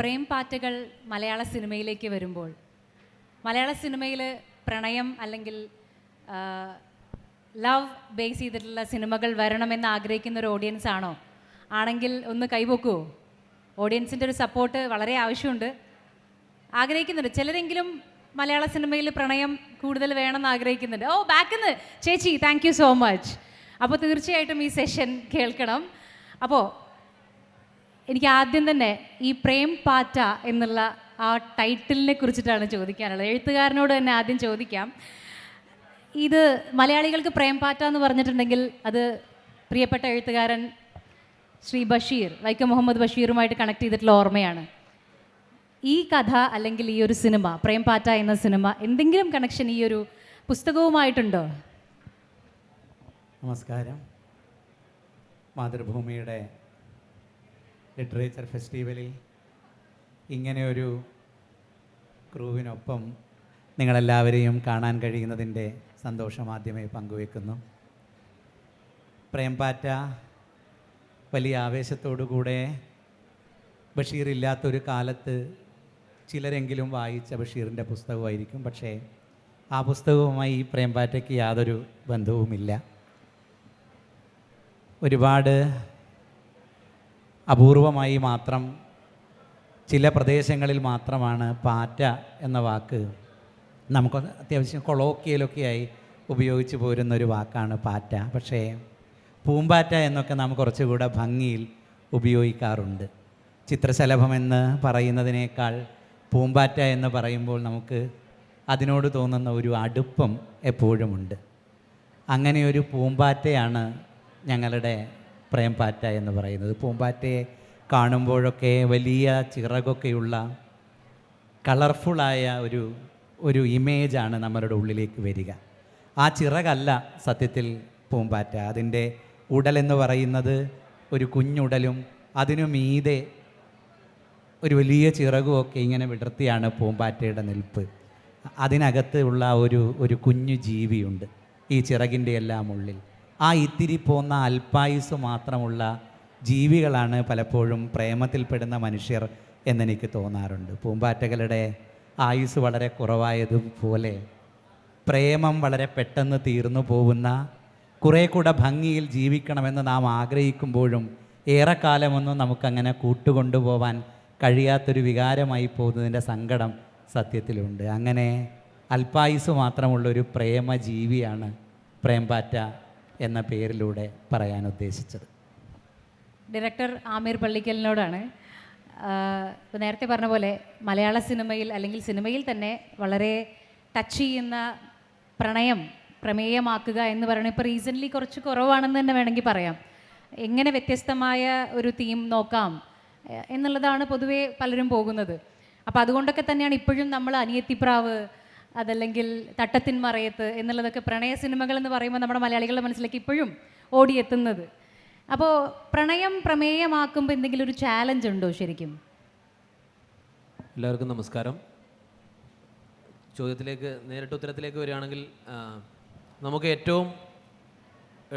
പ്രേം പാറ്റകൾ മലയാള സിനിമയിലേക്ക് വരുമ്പോൾ മലയാള സിനിമയിൽ പ്രണയം അല്ലെങ്കിൽ ലവ് ബേസ് ചെയ്തിട്ടുള്ള സിനിമകൾ വരണമെന്ന് ആഗ്രഹിക്കുന്ന ഒരു ഓഡിയൻസ് ആണോ? ആണെങ്കിൽ ഒന്ന് കൈവെക്കുമോ? ഓഡിയൻസിൻ്റെ ഒരു സപ്പോർട്ട് വളരെ ആവശ്യമുണ്ട്. ആഗ്രഹിക്കുന്നുണ്ട് ചിലരെങ്കിലും മലയാള സിനിമയിൽ പ്രണയം കൂടുതൽ വേണമെന്ന് ആഗ്രഹിക്കുന്നുണ്ട്. ഓ, ബാക്കിന്ന് ചേച്ചി, താങ്ക് യു സോ മച്ച്. അപ്പോൾ തീർച്ചയായിട്ടും ഈ സെഷൻ കേൾക്കണം. അപ്പോൾ എനിക്ക് ആദ്യം തന്നെ ഈ പ്രേം പാറ്റ എന്നുള്ള ആ ടൈറ്റിലിനെ കുറിച്ചിട്ടാണ് ചോദിക്കാനുള്ളത്. എഴുത്തുകാരനോട് തന്നെ ആദ്യം ചോദിക്കാം. ഇത് മലയാളികൾക്ക് പ്രേം പാറ്റ എന്ന് പറഞ്ഞിട്ടുണ്ടെങ്കിൽ അത് പ്രിയപ്പെട്ട എഴുത്തുകാരൻ ശ്രീ ബഷീർ, വൈക്കം മുഹമ്മദ് ബഷീറുമായിട്ട് കണക്ട് ചെയ്തിട്ടുള്ള ഓർമ്മയാണ്. ഈ കഥ അല്ലെങ്കിൽ ഈ ഒരു സിനിമ, പ്രേം പാറ്റ എന്ന സിനിമ, എന്തെങ്കിലും കണക്ഷൻ ഈ ഒരു പുസ്തകവുമായിട്ടുണ്ടോ? നമസ്കാരം. മാതൃഭൂമിയുടെ ലിറ്ററേച്ചർ ഫെസ്റ്റിവലിൽ ഇങ്ങനെയൊരു ക്രൂവിനൊപ്പം നിങ്ങളെല്ലാവരെയും കാണാൻ കഴിയുന്നതിൻ്റെ സന്തോഷം ആദ്യമേ പങ്കുവെക്കുന്നു. പ്രേം പാറ്റ വലിയ ആവേശത്തോടുകൂടെ ബഷീർ ഇല്ലാത്തൊരു കാലത്ത് ചിലരെങ്കിലും വായിച്ച ബഷീറിൻ്റെ പുസ്തകമായിരിക്കും. പക്ഷേ ആ പുസ്തകവുമായി ഈ പ്രേം പാറ്റയ്ക്ക് യാതൊരു ബന്ധവുമില്ല. ഒരുപാട് അപൂർവമായി മാത്രം ചില പ്രദേശങ്ങളിൽ മാത്രമാണ് പാറ്റ എന്ന വാക്ക് നമുക്ക് അത്യാവശ്യം കൊളോക്കിയലൊക്കെയായി ഉപയോഗിച്ച് പോരുന്നൊരു വാക്കാണ് പാറ്റ. പക്ഷേ പൂമ്പാറ്റ എന്നൊക്കെ നാം കുറച്ചുകൂടെ ഭംഗിയിൽ ഉപയോഗിക്കാറുണ്ട്. ചിത്രശലഭമെന്ന് പറയുന്നതിനേക്കാൾ പൂമ്പാറ്റ എന്ന് പറയുമ്പോൾ നമുക്ക് അതിനോട് തോന്നുന്ന ഒരു അടുപ്പം എപ്പോഴുമുണ്ട്. അങ്ങനെ ഒരു പൂമ്പാറ്റയാണ് ഞങ്ങളുടെ പ്രേം പാറ്റ എന്ന് പറയുന്നത്. പൂമ്പാറ്റയെ കാണുമ്പോഴൊക്കെ വലിയ ചിറകൊക്കെയുള്ള കളർഫുള്ളായ ഒരു ഇമേജാണ് നമ്മളുടെ ഉള്ളിലേക്ക് വരിക. ആ ചിറകല്ല സത്യത്തിൽ പൂമ്പാറ്റ. അതിൻ്റെ ഉടലെന്ന് പറയുന്നത് ഒരു കുഞ്ഞുടലും അതിനു മീതെ ഒരു വലിയ ചിറകുമൊക്കെ ഇങ്ങനെ വിടർത്തിയാണ് പൂമ്പാറ്റയുടെ നിൽപ്പ്. അതിനകത്ത് ഉള്ള ഒരു കുഞ്ഞു ജീവിയുണ്ട് ഈ ചിറകിൻ്റെ എല്ലാം ഉള്ളിൽ. ആ ഇത്തിരി പോന്ന അല്പായുസ് മാത്രമുള്ള ജീവികളാണ് പലപ്പോഴും പ്രേമത്തിൽപ്പെടുന്ന മനുഷ്യർ എന്നെനിക്ക് തോന്നാറുണ്ട്. പൂമ്പാറ്റകളുടെ ആയുസ് വളരെ കുറവായതുപോലെ പ്രേമം വളരെ പെട്ടെന്ന് തീർന്നു പോകുന്ന, കുറേ കൂടെ ഭംഗിയിൽ ജീവിക്കണമെന്ന് നാം ആഗ്രഹിക്കുമ്പോഴും ഏറെക്കാലമൊന്നും നമുക്കങ്ങനെ കൂട്ടുകൊണ്ടുപോകാൻ കഴിയാത്തൊരു വികാരമായി പോകുന്നതിൻ്റെ സങ്കടം സത്യത്തിലുണ്ട്. അങ്ങനെ അല്പായുസ് മാത്രമുള്ളൊരു പ്രേമ ജീവിയാണ് പ്രേം പാറ്റ എന്ന പേരിലൂടെ പറയാൻ ഉദ്ദേശിച്ചത്. ഡയറക്ടർ ആമിർ പള്ളിക്കലിനോടാണ്. ഇപ്പോൾ നേരത്തെ പറഞ്ഞ പോലെ മലയാള സിനിമയിൽ അല്ലെങ്കിൽ സിനിമയിൽ തന്നെ വളരെ ടച്ച് ചെയ്യുന്ന പ്രണയം പ്രമേയമാക്കുക എന്ന് പറയുന്നത് ഇപ്പോൾ റീസെൻ്റ്ലി കുറച്ച് കുറവാണെന്ന് തന്നെ വേണമെങ്കിൽ പറയാം. എങ്ങനെ വ്യത്യസ്തമായ ഒരു തീം നോക്കാം എന്നുള്ളതാണ് പൊതുവേ പലരും പോകുന്നത്. അപ്പോൾ അതുകൊണ്ടൊക്കെ തന്നെയാണ് ഇപ്പോഴും നമ്മൾ അനിയത്തിപ്രാവ്, അതല്ലെങ്കിൽ തട്ടത്തിൻ മറയത്ത് എന്നുള്ളതൊക്കെ പ്രണയ സിനിമകൾ എന്ന് പറയുമ്പോൾ നമ്മുടെ മലയാളികളുടെ മനസ്സിലേക്ക് ഇപ്പോഴും ഓടിയെത്തുന്നത്. അപ്പോൾ പ്രണയം പ്രമേയമാക്കുമ്പോൾ എന്തെങ്കിലും ഒരു ചാലഞ്ച് ഉണ്ടോ ശരിക്കും? എല്ലാവർക്കും നമസ്കാരം. ചോദ്യത്തിലേക്ക് നേരിട്ട് ഉത്തരത്തിലേക്ക് വരികയാണെങ്കിൽ നമുക്ക് ഏറ്റവും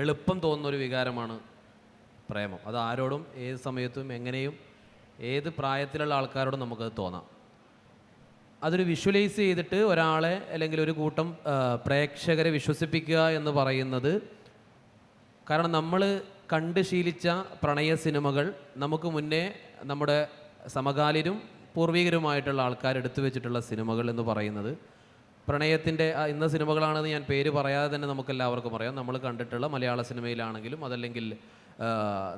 എളുപ്പം തോന്നുന്നൊരു വികാരമാണ് പ്രേമം. അത് ആരോടും ഏത് സമയത്തും എങ്ങനെയും ഏത് പ്രായത്തിലുള്ള ആൾക്കാരോടും നമുക്കത് തോന്നാം. അതൊരു വിഷ്വലൈസ് ചെയ്തിട്ട് ഒരാളെ അല്ലെങ്കിൽ ഒരു കൂട്ടം പ്രേക്ഷകരെ വിശ്വസിപ്പിക്കുക എന്ന് പറയുന്നത്, കാരണം നമ്മൾ കണ്ട് ശീലിച്ച പ്രണയ സിനിമകൾ നമുക്ക് മുന്നേ നമ്മുടെ സമകാലീനും പൂർവികരുമായിട്ടുള്ള ആൾക്കാർ എടുത്തു വെച്ചിട്ടുള്ള സിനിമകൾ എന്ന് പറയുന്നത് പ്രണയത്തിൻ്റെ ഇന്ന സിനിമകളാണെന്ന് ഞാൻ പേര് പറയാതെ തന്നെ നമുക്കെല്ലാവർക്കും അറിയാം. നമ്മൾ കണ്ടിട്ടുള്ള മലയാള സിനിമയിലാണെങ്കിലും അതല്ലെങ്കിൽ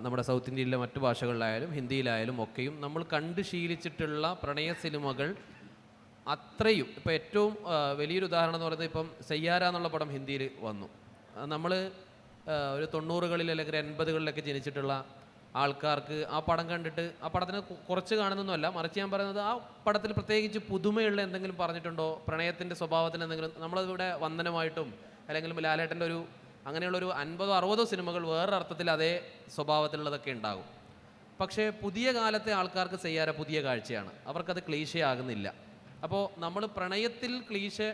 നമ്മുടെ സൗത്ത് ഇന്ത്യയിലെ മറ്റു ഭാഷകളിലായാലും ഹിന്ദിയിലായാലും ഒക്കെയും നമ്മൾ കണ്ട് ശീലിച്ചിട്ടുള്ള പ്രണയ സിനിമകൾ അത്രയും, ഇപ്പോൾ ഏറ്റവും വലിയൊരു ഉദാഹരണം എന്ന് പറയുന്നത് ഇപ്പം സയ്യാര എന്നുള്ള പടം ഹിന്ദിയിൽ വന്നു. നമ്മൾ ഒരു 90കളിൽ അല്ലെങ്കിൽ 80കളിലൊക്കെ ജനിച്ചിട്ടുള്ള ആൾക്കാർക്ക് ആ പടം കണ്ടിട്ട് ആ പടത്തിന് കുറച്ച് കാണുന്നൊന്നുമല്ല, മറിച്ച് ഞാൻ പറയുന്നത് ആ പടത്തിൽ പ്രത്യേകിച്ച് പുതുമയുള്ള എന്തെങ്കിലും പറഞ്ഞിട്ടുണ്ടോ, പ്രണയത്തിൻ്റെ സ്വഭാവത്തിന് എന്തെങ്കിലും. നമ്മളിവിടെ വന്ദനമായിട്ടും അല്ലെങ്കിൽ ലാലേട്ടൻ്റെ ഒരു അങ്ങനെയുള്ളൊരു 50-60 സിനിമകൾ വേറൊരർത്ഥത്തിൽ അതേ സ്വഭാവത്തിലുള്ളതൊക്കെ ഉണ്ടാകും. പക്ഷേ പുതിയ കാലത്തെ ആൾക്കാർക്ക് സയ്യാര പുതിയ കാഴ്ചയാണ്, അവർക്കത് ക്ലീശേ ആകുന്നില്ല. അപ്പോൾ നമ്മൾ പ്രണയത്തിൽ ക്ലീശേ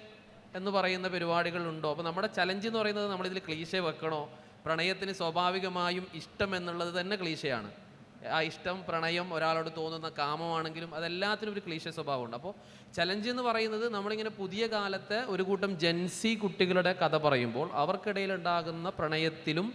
എന്ന് പറയുന്ന പരിപാടികളുണ്ടോ? അപ്പോൾ നമ്മുടെ ചലഞ്ച് എന്ന് പറയുന്നത് നമ്മളിതിൽ ക്ലീശേ വെക്കണോ, പ്രണയത്തിന് സ്വാഭാവികമായും ഇഷ്ടം എന്നുള്ളത് തന്നെ ക്ലീശയാണ്. ആ ഇഷ്ടം, പ്രണയം, ഒരാളോട് തോന്നുന്ന കാമമാണെങ്കിലും അതെല്ലാത്തിനും ഒരു ക്ലീശ സ്വഭാവമുണ്ട്. അപ്പോൾ ചലഞ്ച് എന്ന് പറയുന്നത് നമ്മളിങ്ങനെ പുതിയ കാലത്തെ ഒരു കൂട്ടം ജെൻസി കുട്ടികളുടെ കഥ പറയുമ്പോൾ അവർക്കിടയിൽ ഉണ്ടാകുന്ന പ്രണയത്തിലും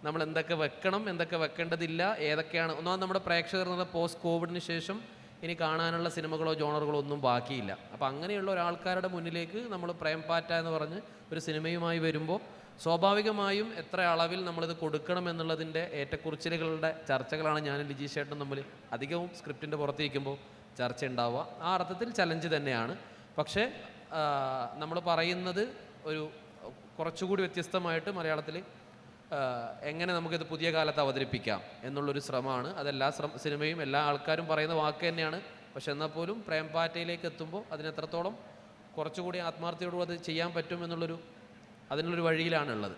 നമ്മൾ എന്തൊക്കെ വെക്കണം, എന്തൊക്കെ വെക്കേണ്ടതില്ല, ഏതൊക്കെയാണ്. ഒന്നാമത് നമ്മുടെ പ്രേക്ഷകർ എന്നുള്ള പോസ്റ്റ് കോവിഡിന് ശേഷം ഇനി കാണാനുള്ള സിനിമകളോ ജോണറുകളോ ഒന്നും ബാക്കിയില്ല. അപ്പോൾ അങ്ങനെയുള്ള ഒരാൾക്കാരുടെ മുന്നിലേക്ക് നമ്മൾ പ്രേംപാറ്റ എന്ന് പറഞ്ഞ് ഒരു സിനിമയുമായി വരുമ്പോൾ സ്വാഭാവികമായും എത്ര അളവിൽ നമ്മളിത് കൊടുക്കണം എന്നുള്ളതിൻ്റെ ഏറ്റക്കുറിച്ചിലുകളുടെ ചർച്ചകളാണ് ഞാനും ലിജീഷ് ചേട്ടനും തമ്മിൽ അധികവും സ്ക്രിപ്റ്റിൻ്റെ പുറത്തിരിക്കുമ്പോൾ ചർച്ച ഉണ്ടാവുക. ആ അർത്ഥത്തിൽ ചലഞ്ച് തന്നെയാണ്. പക്ഷേ നമ്മൾ പറയുന്നത് ഒരു കുറച്ചുകൂടി വ്യത്യസ്തമായിട്ട് മലയാളത്തിൽ എങ്ങനെ നമുക്കിത് പുതിയ കാലത്ത് അവതരിപ്പിക്കാം എന്നുള്ളൊരു ശ്രമമാണ്. അതെല്ലാ സിനിമയും എല്ലാ ആൾക്കാരും പറയുന്ന വാക്ക് തന്നെയാണ്. പക്ഷെ എന്നാൽ പോലും പ്രേംപാറ്റയിലേക്ക് എത്തുമ്പോൾ അതിനെത്രത്തോളം കുറച്ചുകൂടി ആത്മാർത്ഥയോടും അത് ചെയ്യാൻ പറ്റും അതിനുള്ളൊരു വഴിയിലാണുള്ളത്.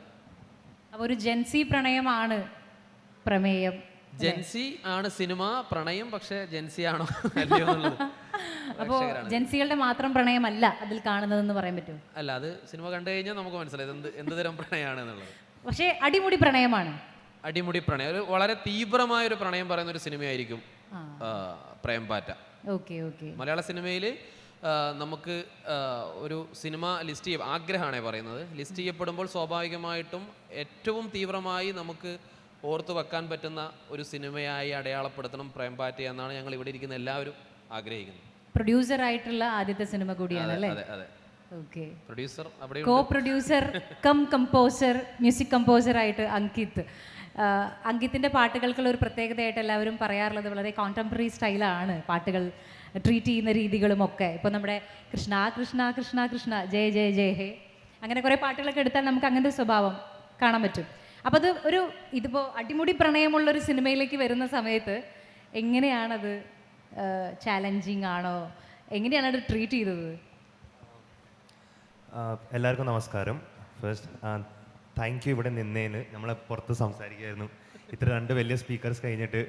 അപ്പോൾ ഒരു ജെൻസി പ്രണയമാണ് പ്രമേയം. ജെൻസി ആണ് സിനിമ, പ്രണയം പക്ഷേ ജെൻസി ആണോ അല്ലയോ എന്നുള്ളത് അപ്പോൾ ജെൻസികളുടെ മാത്രം പ്രണയമല്ല അതിൽ കാണുന്നതെന്ന് പറയാൻ പറ്റുമോ? അല്ല, അത് സിനിമ കണ്ടു കഴിഞ്ഞാൽ നമുക്ക് മനസ്സിലായത് എന്ത് തരം പ്രണയമാണ് എന്നുള്ളത്. പക്ഷേ അടിമുടി പ്രണയമാണ്. അടിമുടി പ്രണയം, ഒരു വളരെ തീവ്രമായൊരു പ്രണയം പറയുന്ന ഒരു സിനിമയായിരിക്കും പ്രേംപാറ്റ. Okay okay. മലയാള സിനിമയിൽ നമുക്ക് ഒരു സിനിമ ലിസ്റ്റ് ആഗ്രഹമാണ് പറയുന്നത്. ലിസ്റ്റ് ചെയ്യപ്പെടുമ്പോൾ സ്വാഭാവികമായിട്ടും ഏറ്റവും തീവ്രമായി നമുക്ക് ഓർത്തു വെക്കാൻ പറ്റുന്ന ഒരു സിനിമയായി അടയാളപ്പെടുത്തണം പ്രേംപാറ്റ എന്നാണ് ഞങ്ങൾ ഇവിടെ ഇരിക്കുന്ന എല്ലാവരും ആഗ്രഹിക്കുന്നത്. പ്രൊഡ്യൂസർ ആയിട്ടുള്ള ആദ്യത്തെ സിനിമ കൂടിയാണ് അല്ലേ? അതെ അതെ. ഓക്കെ. പ്രൊഡ്യൂസർ അവിടെ co producer cum composer, music composer ആയിട്ട് അങ്കിത്. അങ്കിത്തിൻ്റെ പാട്ടുകൾക്കുള്ള ഒരു പ്രത്യേകതയായിട്ട് എല്ലാവരും പറയാറുള്ളത് വളരെ കോണ്ടംപററി സ്റ്റൈലാണ് പാട്ടുകൾ ട്രീറ്റ് ചെയ്യുന്ന രീതികളും ഒക്കെ. ഇപ്പോൾ നമ്മുടെ കൃഷ്ണ കൃഷ്ണ കൃഷ്ണ കൃഷ്ണ ജയ ജയ ജയ ഹേ, അങ്ങനെ കുറേ പാട്ടുകളൊക്കെ എടുത്താൽ നമുക്ക് അങ്ങനത്തെ സ്വഭാവം കാണാൻ പറ്റും. അപ്പോൾ അത് ഇതിപ്പോൾ അടിമുടി പ്രണയമുള്ളൊരു സിനിമയിലേക്ക് വരുന്ന സമയത്ത് എങ്ങനെയാണത്? ചാലഞ്ചിങ് ആണോ? എങ്ങനെയാണ് അത് ട്രീറ്റ് ചെയ്തത്? എല്ലാവർക്കും നമസ്കാരം. ഫസ്റ്റ് താങ്ക് യു ഇവിടെ നിന്നേന്. നമ്മൾ പുറത്ത് സംസാരിക്കുമായിരുന്നു, ഇത്ര 2 വലിയ സ്പീക്കേഴ്സ് കഴിഞ്ഞിട്ട്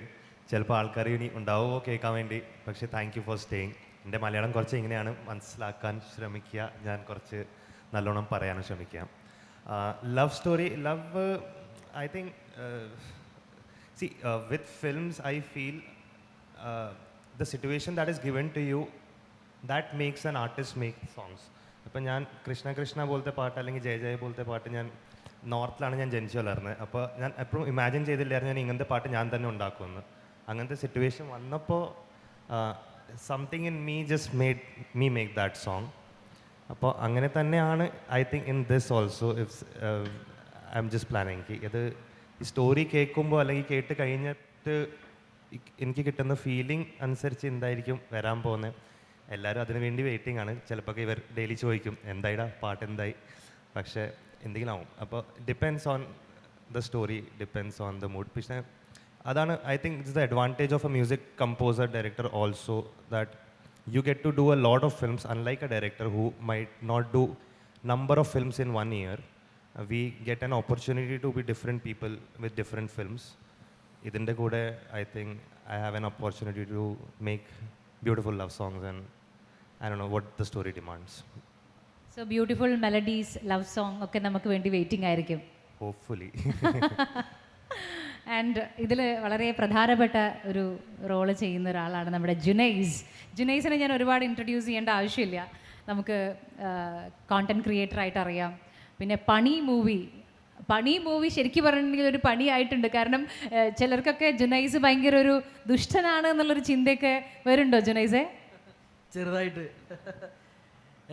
ചിലപ്പോൾ ആൾക്കാർ ഇനി ഉണ്ടാവുമോ കേൾക്കാൻ വേണ്ടി. പക്ഷേ താങ്ക് യു ഫോർ സ്റ്റേയിങ്. എൻ്റെ മലയാളം കുറച്ച് ഇങ്ങനെയാണ്, മനസ്സിലാക്കാൻ ശ്രമിക്കുക, ഞാൻ കുറച്ച് നല്ലോണം പറയാനും ശ്രമിക്കാം. Love story, love I think with films I feel the situation that is given to you that makes an artist make songs. ഇപ്പം ഞാൻ കൃഷ്ണ കൃഷ്ണ പോലത്തെ പാട്ട് അല്ലെങ്കിൽ ജയ ജയ പോലത്തെ പാട്ട് ഞാൻ നോർത്തിലാണ് ഞാൻ ജനിച്ചു വളർന്നത്. അപ്പോൾ ഞാൻ എപ്പോഴും ഇമാജിൻ ചെയ്തില്ലായിരുന്നു ഞാൻ ഇങ്ങനത്തെ പാട്ട് ഞാൻ തന്നെ ഉണ്ടാക്കുമെന്ന്. അങ്ങനത്തെ സിറ്റുവേഷൻ വന്നപ്പോൾ something in me just made me make that song. അപ്പോൾ അങ്ങനെ തന്നെയാണ് I think in this also. It's I am just planning ഇത് ഈ സ്റ്റോറി കേൾക്കുമ്പോൾ അല്ലെങ്കിൽ കേട്ട് കഴിഞ്ഞിട്ട് എനിക്ക് കിട്ടുന്ന ഫീലിംഗ് അനുസരിച്ച് എന്തായിരിക്കും വരാൻ പോകുന്നത്. എല്ലാവരും അതിനു വേണ്ടി വെയിറ്റിംഗ് ആണ്. ചിലപ്പോൾ ഇവർ ഡെയിലി ചോദിക്കും എന്തായിടാ പാട്ട് എന്തായി, പക്ഷേ എന്തെങ്കിലും ആവും. അപ്പോൾ depends on the story, depends on the mood. പക്ഷേ അതാണ് I think it's the advantage of A music composer director also, that you get to do a lot of films, unlike a director who might not do number of films in 1 year. We get an opportunity to be different people with different films. Idinte kude I think I have an opportunity to make beautiful love songs, and I don't know what the story demands. So beautiful melodies, love song ഒക്കെ നമുക്ക് വേണ്ടി waiting ആയിരിക്കും Hopefully. And ഇതിൽ വളരെ പ്രധാനപ്പെട്ട ഒരു role ചെയ്യുന്ന ഒരാളാണ് നമ്മുടെ ജുനൈസ്. ജുനൈസിനെ ഞാൻ ഒരുപാട് ഇൻട്രൊഡ്യൂസ് ചെയ്യേണ്ട ആവശ്യമില്ല, നമുക്ക് കോണ്ടൻറ് ക്രിയേറ്ററായിട്ട് അറിയാം. പിന്നെ പണി മൂവി ശരിക്കും പറഞ്ഞിട്ടുണ്ടെങ്കിൽ ഒരു പണിയായിട്ടുണ്ട്. കാരണം ചിലർക്കൊക്കെ ജുനൈസ് ഭയങ്കര ഒരു ദുഷ്ടനാണ് എന്നുള്ളൊരു ചിന്തയൊക്കെ വരുന്നുണ്ടോ ജുനൈസെ? ചെറുതായിട്ട്.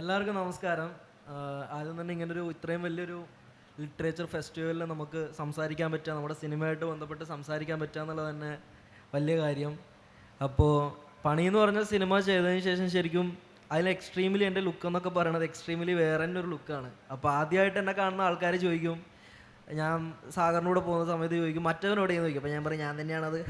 എല്ലാവർക്കും നമസ്കാരം. ആദ്യം തന്നെ ഇങ്ങനൊരു ഇത്രയും വലിയൊരു ലിറ്ററേച്ചർ ഫെസ്റ്റിവലിൽ നമുക്ക് സംസാരിക്കാൻ പറ്റുക, നമ്മുടെ സിനിമയായിട്ട് ബന്ധപ്പെട്ട് സംസാരിക്കാൻ പറ്റുക എന്നുള്ളത് തന്നെ വലിയ കാര്യം. അപ്പോൾ പണി എന്ന് പറഞ്ഞ സിനിമ ചെയ്തതിന് ശേഷം ശരിക്കും അതിൽ എക്സ്ട്രീമിലി എൻ്റെ ലുക്ക് എന്നൊക്കെ പറയണത് എക്സ്ട്രീമിലി വേറെ തന്നെ ഒരു ലുക്കാണ്. അപ്പോൾ ആദ്യമായിട്ട് എന്നെ കാണുന്ന ആൾക്കാർ ചോദിക്കും, ഞാൻ സാഗറിൻ്റെ കൂടെ പോകുന്ന സമയത്ത് ചോദിക്കും മറ്റവനോടെയെന്ന് ചോദിക്കും. അപ്പോൾ ഞാൻ പറയും ഞാൻ തന്നെയാണത്.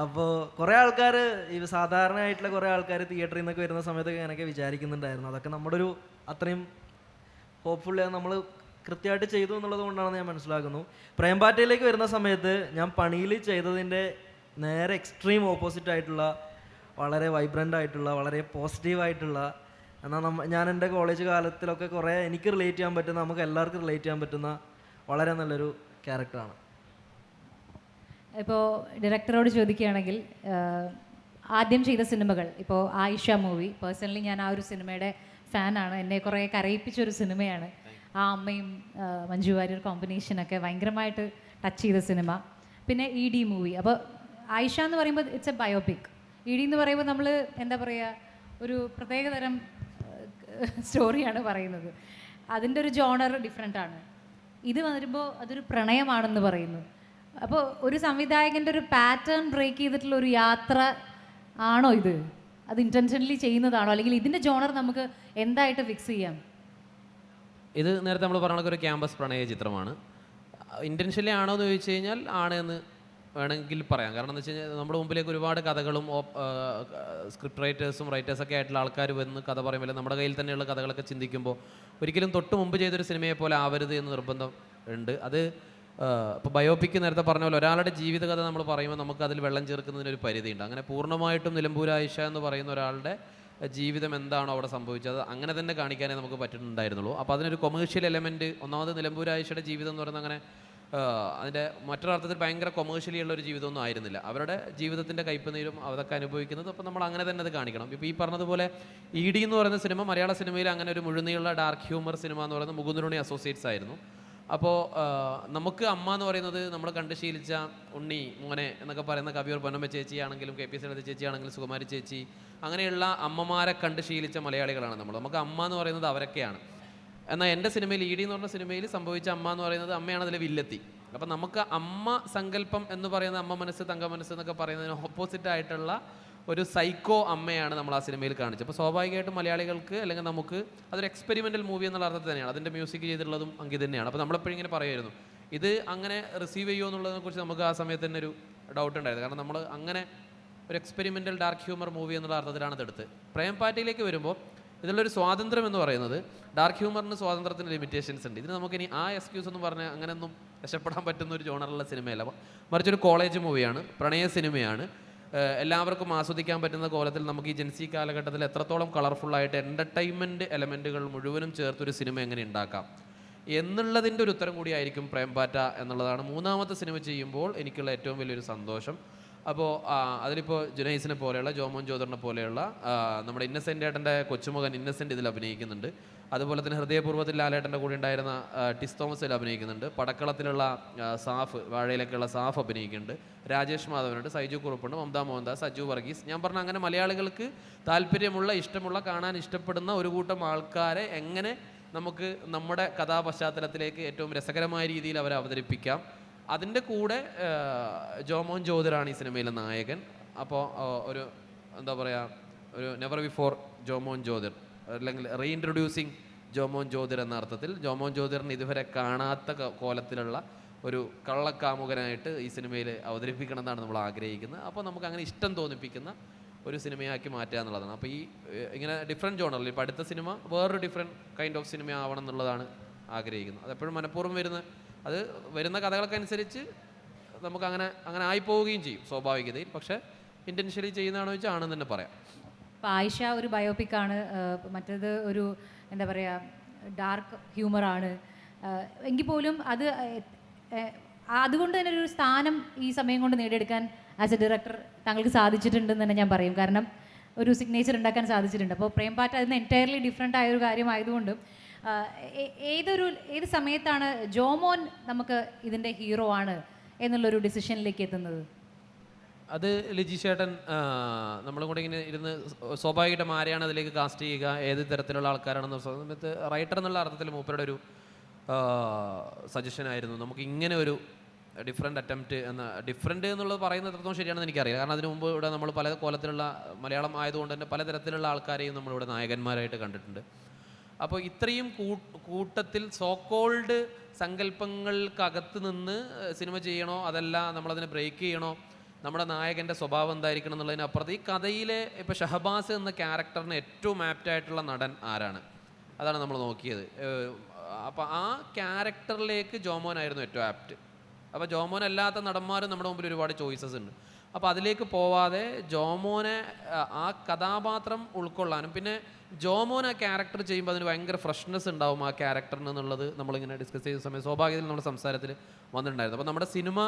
അപ്പോൾ കുറേ ആൾക്കാർ ഈ സാധാരണയായിട്ടുള്ള കുറേ ആൾക്കാർ തിയേറ്ററിൽ നിന്നൊക്കെ വരുന്ന സമയത്തൊക്കെ അങ്ങനെയൊക്കെ വിചാരിക്കുന്നുണ്ടായിരുന്നു. അതൊക്കെ നമ്മുടെ ഒരു അത്രയും ഹോപ്പ്ഫുള്ളി നമ്മൾ കൃത്യമായിട്ട് ചെയ്തു എന്നുള്ളത് കൊണ്ടാണെന്ന് ഞാൻ മനസ്സിലാക്കുന്നു. പ്രേംപാറ്റയിലേക്ക് വരുന്ന സമയത്ത് ഞാൻ പണിയിൽ ചെയ്തതിൻ്റെ നേരെ എക്സ്ട്രീം ഓപ്പോസിറ്റ് ആയിട്ടുള്ള വളരെ വൈബ്രൻ്റ് ആയിട്ടുള്ള വളരെ പോസിറ്റീവായിട്ടുള്ള, എന്നാൽ ഞാൻ എൻ്റെ കോളേജ് കാലത്തിലൊക്കെ കുറേ എനിക്ക് റിലേറ്റ് ചെയ്യാൻ പറ്റുന്ന, നമുക്ക് എല്ലാവർക്കും റിലേറ്റ് ചെയ്യാൻ പറ്റുന്ന വളരെ നല്ലൊരു ക്യാരക്ടറാണ്. ഇപ്പോൾ ഡയറക്ടറോട് ചോദിക്കുകയാണെങ്കിൽ ആദ്യം ചെയ്ത സിനിമകൾ ഇപ്പോൾ ആയിഷ മൂവി, പേഴ്സണലി ഞാൻ ആ ഒരു സിനിമയുടെ ഫാനാണ്. എന്നെ കുറേ കരയിപ്പിച്ചൊരു സിനിമയാണ്. ആ അമ്മയും മഞ്ജു വാര്യർ കോമ്പിനേഷനൊക്കെ ഭയങ്കരമായിട്ട് ടച്ച് ചെയ്ത സിനിമ. പിന്നെ ഇ ഡി മൂവി. അപ്പോൾ ആയിഷ എന്ന് പറയുമ്പോൾ it's A biopic. E D എന്ന് പറയുമ്പോൾ നമ്മൾ എന്താ പറയുക, ഒരു പ്രത്യേകതരം സ്റ്റോറിയാണ് പറയുന്നത്. അതിൻ്റെ ഒരു ജോണർ ഡിഫറെൻ്റ് ആണ്. ഇത് വരുമ്പോൾ അതൊരു പ്രണയമാണെന്ന് പറയുന്നു. അപ്പോൾ ഒരു സംവിധായകൻ്റെ ഒരു പാറ്റേൺ ബ്രേക്ക് ചെയ്തിട്ടുള്ള ഒരു യാത്ര ആണോ ഇത്? അത് ഇൻറ്റൻഷനലി ചെയ്യുന്നതാണോ, അല്ലെങ്കിൽ ഇതിൻ്റെ ജോണർ നമുക്ക് എന്തായിട്ട് ഫിക്സ് ചെയ്യാം? ഇത് നേരത്തെ നമ്മൾ പറഞ്ഞ ഒരു ക്യാമ്പസ് പ്രണയ ചിത്രമാണ്. ഇൻറ്റൻഷനലി ആണോ എന്ന് ചോദിച്ചു കഴിഞ്ഞാൽ ആണ് എന്ന് വേണമെങ്കിൽ പറയാം. കാരണം എന്ന് വെച്ച് കഴിഞ്ഞാൽ നമ്മുടെ മുമ്പിലേക്ക് ഒരുപാട് കഥകളും സ്ക്രിപ്റ്റ് റൈറ്റേഴ്സും റൈറ്റേഴ്സൊക്കെ ആയിട്ടുള്ള ആൾക്കാർ വന്ന് കഥ പറയുമ്പോൾ നമ്മുടെ കയ്യിൽ തന്നെയുള്ള കഥകളൊക്കെ ചിന്തിക്കുമ്പോൾ ഒരിക്കലും തൊട്ട് മുമ്പ് ചെയ്തൊരു സിനിമയെ പോലെ ആവരുത് എന്ന് നിർബന്ധം ഉണ്ട്. അത് ഇപ്പോൾ ബയോപിക്ക് നേരത്തെ പറഞ്ഞ പോലെ ഒരാളുടെ ജീവിതകഥ നമ്മൾ പറയുമ്പോൾ നമുക്ക് അതിൽ വെള്ളം ചേർക്കുന്നതിനൊരു പരിധിയുണ്ട്. അങ്ങനെ പൂർണ്ണമായിട്ടും നിലമ്പൂർ ആയിഷ എന്ന് പറയുന്ന ഒരാളുടെ ജീവിതം എന്താണോ അവിടെ സംഭവിച്ചത് അങ്ങനെ തന്നെ കാണിക്കാനേ നമുക്ക് പറ്റുന്നുണ്ടായിരുന്നുള്ളൂ. അപ്പോൾ അതിനൊരു കൊമേഴ്ഷ്യൽ എലമെൻറ്റ്, ഒന്നാമത് നിലമ്പൂർ ആയിഷയുടെ ജീവിതം എന്ന് പറയുന്നത് അങ്ങനെ അതിൻ്റെ മറ്റൊരർത്ഥത്തിൽ ഭയങ്കര കൊമേഴ്ഷ്യലി ഉള്ള ഒരു ജീവിതമൊന്നും ആയിരുന്നില്ല. അവരുടെ ജീവിതത്തിൻ്റെ കയ്പുനീരും അതൊക്കെ അനുഭവിക്കുന്നത്. അപ്പോൾ നമ്മൾ അങ്ങനെ തന്നെ അത് കാണിക്കണം. ഇപ്പോൾ ഈ പറഞ്ഞതുപോലെ ഇ ഡി എന്ന് പറയുന്ന സിനിമ മലയാള സിനിമയിൽ അങ്ങനെ ഒരു മുഴുനീള ഡാർക്ക് ഹ്യൂമർ സിനിമ എന്ന് പറയുന്നത് മുകുന്ദനുണ്ണി അസോസിയേറ്റ്സ് ആയിരുന്നു. അപ്പോൾ നമുക്ക് അമ്മ എന്ന് പറയുന്നത് നമ്മൾ കണ്ട് ശീലിച്ച ഉണ്ണി മോനെ എന്നൊക്കെ പറയുന്ന കവിയൂർ പൊന്നമ്മ ചേച്ചിയാണെങ്കിലും കെ പി സി ചേച്ചിയാണെങ്കിലും സുകുമാരി ചേച്ചി, അങ്ങനെയുള്ള അമ്മമാരെ കണ്ട് ശീലിച്ച മലയാളികളാണ് നമ്മൾ. നമുക്ക് അമ്മ എന്ന് പറയുന്നത് അവരൊക്കെയാണ്. എന്നാൽ എൻ്റെ സിനിമയിൽ ഇ ഡി എന്ന് പറഞ്ഞ സിനിമയിൽ സംഭവിച്ച അമ്മ എന്ന് പറയുന്നത് അമ്മയാണ് അതിലെ വില്ലെത്തി. അപ്പം നമുക്ക് അമ്മ സങ്കല്പം എന്ന് പറയുന്ന അമ്മ മനസ്സ് തങ്ക മനസ്സ് എന്നൊക്കെ പറയുന്നതിന് ഓപ്പോസിറ്റ് ആയിട്ടുള്ള ഒരു സൈക്കോ അമ്മയാണ് നമ്മൾ ആ സിനിമയിൽ കാണിച്ചത്. അപ്പോൾ സ്വാഭാവികമായിട്ടും മലയാളികൾക്ക് അല്ലെങ്കിൽ നമുക്ക് അതൊരു എക്സ്പെരിമെൻ്റൽ മൂവി എന്നുള്ള അർത്ഥത്തിൽ തന്നെയാണ്. അതിൻ്റെ മ്യൂസിക് ചെയ്തിട്ടുള്ളതും അങ്കി തന്നെയാണ്. അപ്പോൾ നമ്മളെപ്പോഴും ഇങ്ങനെ പറയുമായിരുന്നു ഇത് അങ്ങനെ റിസീവ് ചെയ്യുമോ എന്നുള്ളതിനെക്കുറിച്ച് നമുക്ക് ആ സമയത്ത് തന്നെ ഒരു ഡൗട്ട് ഉണ്ടായിരുന്നു. കാരണം നമ്മൾ അങ്ങനെ ഒരു എക്സ്പെരിമെൻ്റൽ ഡാർക്ക് ഹ്യൂമർ മൂവി എന്നുള്ള അർത്ഥത്തിലാണ് ഇതെടുത്ത്. പ്രേം പാർട്ടിയിലേക്ക് വരുമ്പോൾ ഇതിലുള്ളൊരു സ്വാതന്ത്ര്യം എന്ന് പറയുന്നത്, ഡാർക്ക് ഹ്യൂമറിന് സ്വാതന്ത്ര്യത്തിന് ലിമിറ്റേഷൻസ് ഉണ്ട്. ഇതിന് നമുക്കിനി ആ എക്സ്ക്യൂസ് എന്ന് പറഞ്ഞാൽ അങ്ങനെയൊന്നും രക്ഷപ്പെടാൻ പറ്റുന്ന ഒരു ജോണറുള്ള സിനിമയല്ല. മറിച്ചൊരു കോളേജ് മൂവിയാണ്, പ്രണയ സിനിമയാണ്. എല്ലാവർക്കും ആസ്വദിക്കാൻ പറ്റുന്ന കോലത്തിൽ നമുക്ക് ഈ ജെൻസി കാലഘട്ടത്തിൽ എത്രത്തോളം കളർഫുള്ളായിട്ട് എൻ്റർടൈൻമെൻറ്റ് എലമെൻറ്റുകൾ മുഴുവനും ചേർത്തൊരു സിനിമ എങ്ങനെ ഉണ്ടാക്കാം എന്നുള്ളതിൻ്റെ ഒരു ഉത്തരം കൂടിയായിരിക്കും പ്രേംപാറ്റ എന്നുള്ളതാണ് മൂന്നാമത്തെ സിനിമ ചെയ്യുമ്പോൾ എനിക്കുള്ള ഏറ്റവും വലിയൊരു സന്തോഷം. അപ്പോൾ അതിലിപ്പോൾ ജുനൈസിനെ പോലെയുള്ള, ജോമോൻ ജോദറിനെ പോലെയുള്ള നമ്മുടെ ഇന്നസെൻ്റ് ഏട്ടൻ്റെ കൊച്ചുമകൻ ഇന്നസെൻ്റ് ഇതിൽ അഭിനയിക്കുന്നുണ്ട്. അതുപോലെ തന്നെ ഹൃദയപൂർവ്വത്തിൽ ലാലേട്ടൻ്റെ കൂടെ ഉണ്ടായിരുന്ന ടിസ് തോമസ് ഇതിൽ അഭിനയിക്കുന്നുണ്ട്. പടക്കളത്തിലുള്ള സാഫ്, വാഴയിലേക്കുള്ള സാഫ് അഭിനയിക്കുന്നുണ്ട്. രാജേഷ് മാധവനുണ്ട്, സൈജു കുറുപ്പുണ്ട്, മമത മോഹൻദാസ്, സജു വർഗീസ്. ഞാൻ പറഞ്ഞ അങ്ങനെ മലയാളികൾക്ക് താല്പര്യമുള്ള, ഇഷ്ടമുള്ള, കാണാൻ ഇഷ്ടപ്പെടുന്ന ഒരു കൂട്ടം ആൾക്കാരെ എങ്ങനെ നമുക്ക് നമ്മുടെ കഥാപശ്ചാത്തലത്തിലേക്ക് ഏറ്റവും രസകരമായ രീതിയിൽ അവരെ അവതരിപ്പിക്കാം. അതിൻ്റെ കൂടെ ജോമോൻ ജോതിറാണ് ഈ സിനിമയിലെ നായകൻ. അപ്പോൾ ഒരു എന്താ പറയുക, ഒരു നെവർ ബിഫോർ ജോമോൻ ജോതിർ, അല്ലെങ്കിൽ റീഇൻട്രൊഡ്യൂസിങ് ജോമോൻ ജോതിർ എന്ന അർത്ഥത്തിൽ ജോമോൻ ജോതിറിന് ഇതുവരെ കാണാത്ത കോലത്തിലുള്ള ഒരു കള്ളക്കാമുകനായിട്ട് ഈ സിനിമയിൽ അവതരിപ്പിക്കണം എന്നാണ് നമ്മൾ ആഗ്രഹിക്കുന്നത്. അപ്പോൾ നമുക്ക് അങ്ങനെ ഇഷ്ടം തോന്നിപ്പിക്കുന്ന ഒരു സിനിമയാക്കി മാറ്റുക എന്നുള്ളതാണ്. അപ്പോൾ ഈ ഇങ്ങനെ ഡിഫറെൻറ്റ് ജോണറിൽ ഇപ്പോൾ അടുത്ത സിനിമ വേറൊരു ഡിഫറെൻറ്റ് കൈൻഡ് ഓഫ് സിനിമ ആവണം എന്നുള്ളതാണ് ആഗ്രഹിക്കുന്നത്. അതെപ്പോഴും മനഃപൂർവ്വം അത് വരുന്ന കഥകൾക്ക് അനുസരിച്ച് നമുക്ക് അങ്ങനെ ആയിപ്പോവുകയും ചെയ്യും സ്വാഭാവികതയിൽ. പക്ഷേ ഇൻറ്റൻഷ്യലി ചെയ്യുന്നതാണോ ചോദിച്ചാൽ ആണെന്ന് തന്നെ പറയാം. ഇപ്പോൾ ആയിഷ ഒരു ബയോപിക്കാണ്, മറ്റേത് ഒരു എന്താ പറയുക ഡാർക്ക് ഹ്യൂമറാണ്. എങ്കിൽ പോലും അതുകൊണ്ട് തന്നെ ഒരു സ്ഥാനം ഈ സമയം കൊണ്ട് നേടിയെടുക്കാൻ ആസ് എ ഡയറക്ടർ താങ്കൾക്ക് സാധിച്ചിട്ടുണ്ടെന്ന് തന്നെ ഞാൻ പറയും. കാരണം ഒരു സിഗ്നേച്ചർ ഉണ്ടാക്കാൻ സാധിച്ചിട്ടുണ്ട്. അപ്പോൾ പ്രേംപാറ്റ അതിന് എൻറ്റയർലി ഡിഫറെൻ്റ് ആയൊരു കാര്യമായതുകൊണ്ടും ഏത് സമയത്താണ് ജോമോൻ നമുക്ക് ഇതിൻ്റെ ഹീറോ ആണ് എന്നുള്ളൊരു ഡിസിഷനിലേക്ക് എത്തുന്നത്? അത് ലിജി ചേട്ടൻ നമ്മളും കൂടെ ഇങ്ങനെ ഇരുന്ന് സ്വാഭാവികമായിട്ടും ആരെയാണ് അതിലേക്ക് കാസ്റ്റ് ചെയ്യുക, ഏത് തരത്തിലുള്ള ആൾക്കാരാണെന്ന് സമയത്ത് റൈറ്റർ എന്നുള്ള അർത്ഥത്തിൽ മൂപ്പരുടെ ഒരു സജഷൻ ആയിരുന്നു നമുക്ക് ഇങ്ങനെ ഒരു ഡിഫറെൻ്റ് അറ്റംപ്റ്റ് ഡിഫറെൻ്റ് എന്നുള്ളത് പറയുന്നത് എത്രത്തോളം ശരിയാണെന്ന് എനിക്കറിയില്ല. കാരണം അതിനു മുമ്പ് ഇവിടെ നമ്മൾ പല കോലത്തിലുള്ള മലയാളം ആയതുകൊണ്ട് തന്നെ പലതരത്തിലുള്ള ആൾക്കാരെയും നമ്മളിവിടെ നായകന്മാരായിട്ട് കണ്ടിട്ടുണ്ട്. അപ്പോൾ ഇത്രയും കൂട്ടത്തിൽ സോക്കോൾഡ് സങ്കല്പങ്ങൾക്കകത്ത് നിന്ന് സിനിമ ചെയ്യണോ അതല്ല നമ്മളതിനെ ബ്രേക്ക് ചെയ്യണോ, നമ്മുടെ നായകൻ്റെ സ്വഭാവം എന്തായിരിക്കണം എന്നുള്ളതിനപ്പുറത്ത് ഈ കഥയിലെ ഇപ്പോൾ ഷഹബാസ് എന്ന ക്യാരക്ടറിന് ഏറ്റവും ആപ്റ്റായിട്ടുള്ള നടൻ ആരാണ്, അതാണ് നമ്മൾ നോക്കിയത്. അപ്പോൾ ആ ക്യാരക്ടറിലേക്ക് ജോമോനായിരുന്നു ഏറ്റവും ആപ്റ്റ്. അപ്പോൾ ജോമോൻ അല്ലാത്ത നടന്മാരും നമ്മുടെ മുമ്പിൽ ഒരുപാട് ചോയ്സസ് ഉണ്ട്. അപ്പോൾ അതിലേക്ക് പോവാതെ ജോമോനെ ആ കഥാപാത്രം ഉൾക്കൊള്ളാനും പിന്നെ ജോമോൻ ആ ക്യാരക്ടർ ചെയ്യുമ്പോൾ അതിന് ഭയങ്കര ഫ്രഷ്നെസ് ഉണ്ടാവും ആ ക്യാരക്ടറിന് എന്നുള്ളത് നമ്മളിങ്ങനെ ഡിസ്കസ് ചെയ്ത സമയം സ്വാഭാവികത്തിൽ നമ്മുടെ സംസാരത്തിൽ വന്നിട്ടുണ്ടായിരുന്നു. അപ്പോൾ നമ്മുടെ സിനിമ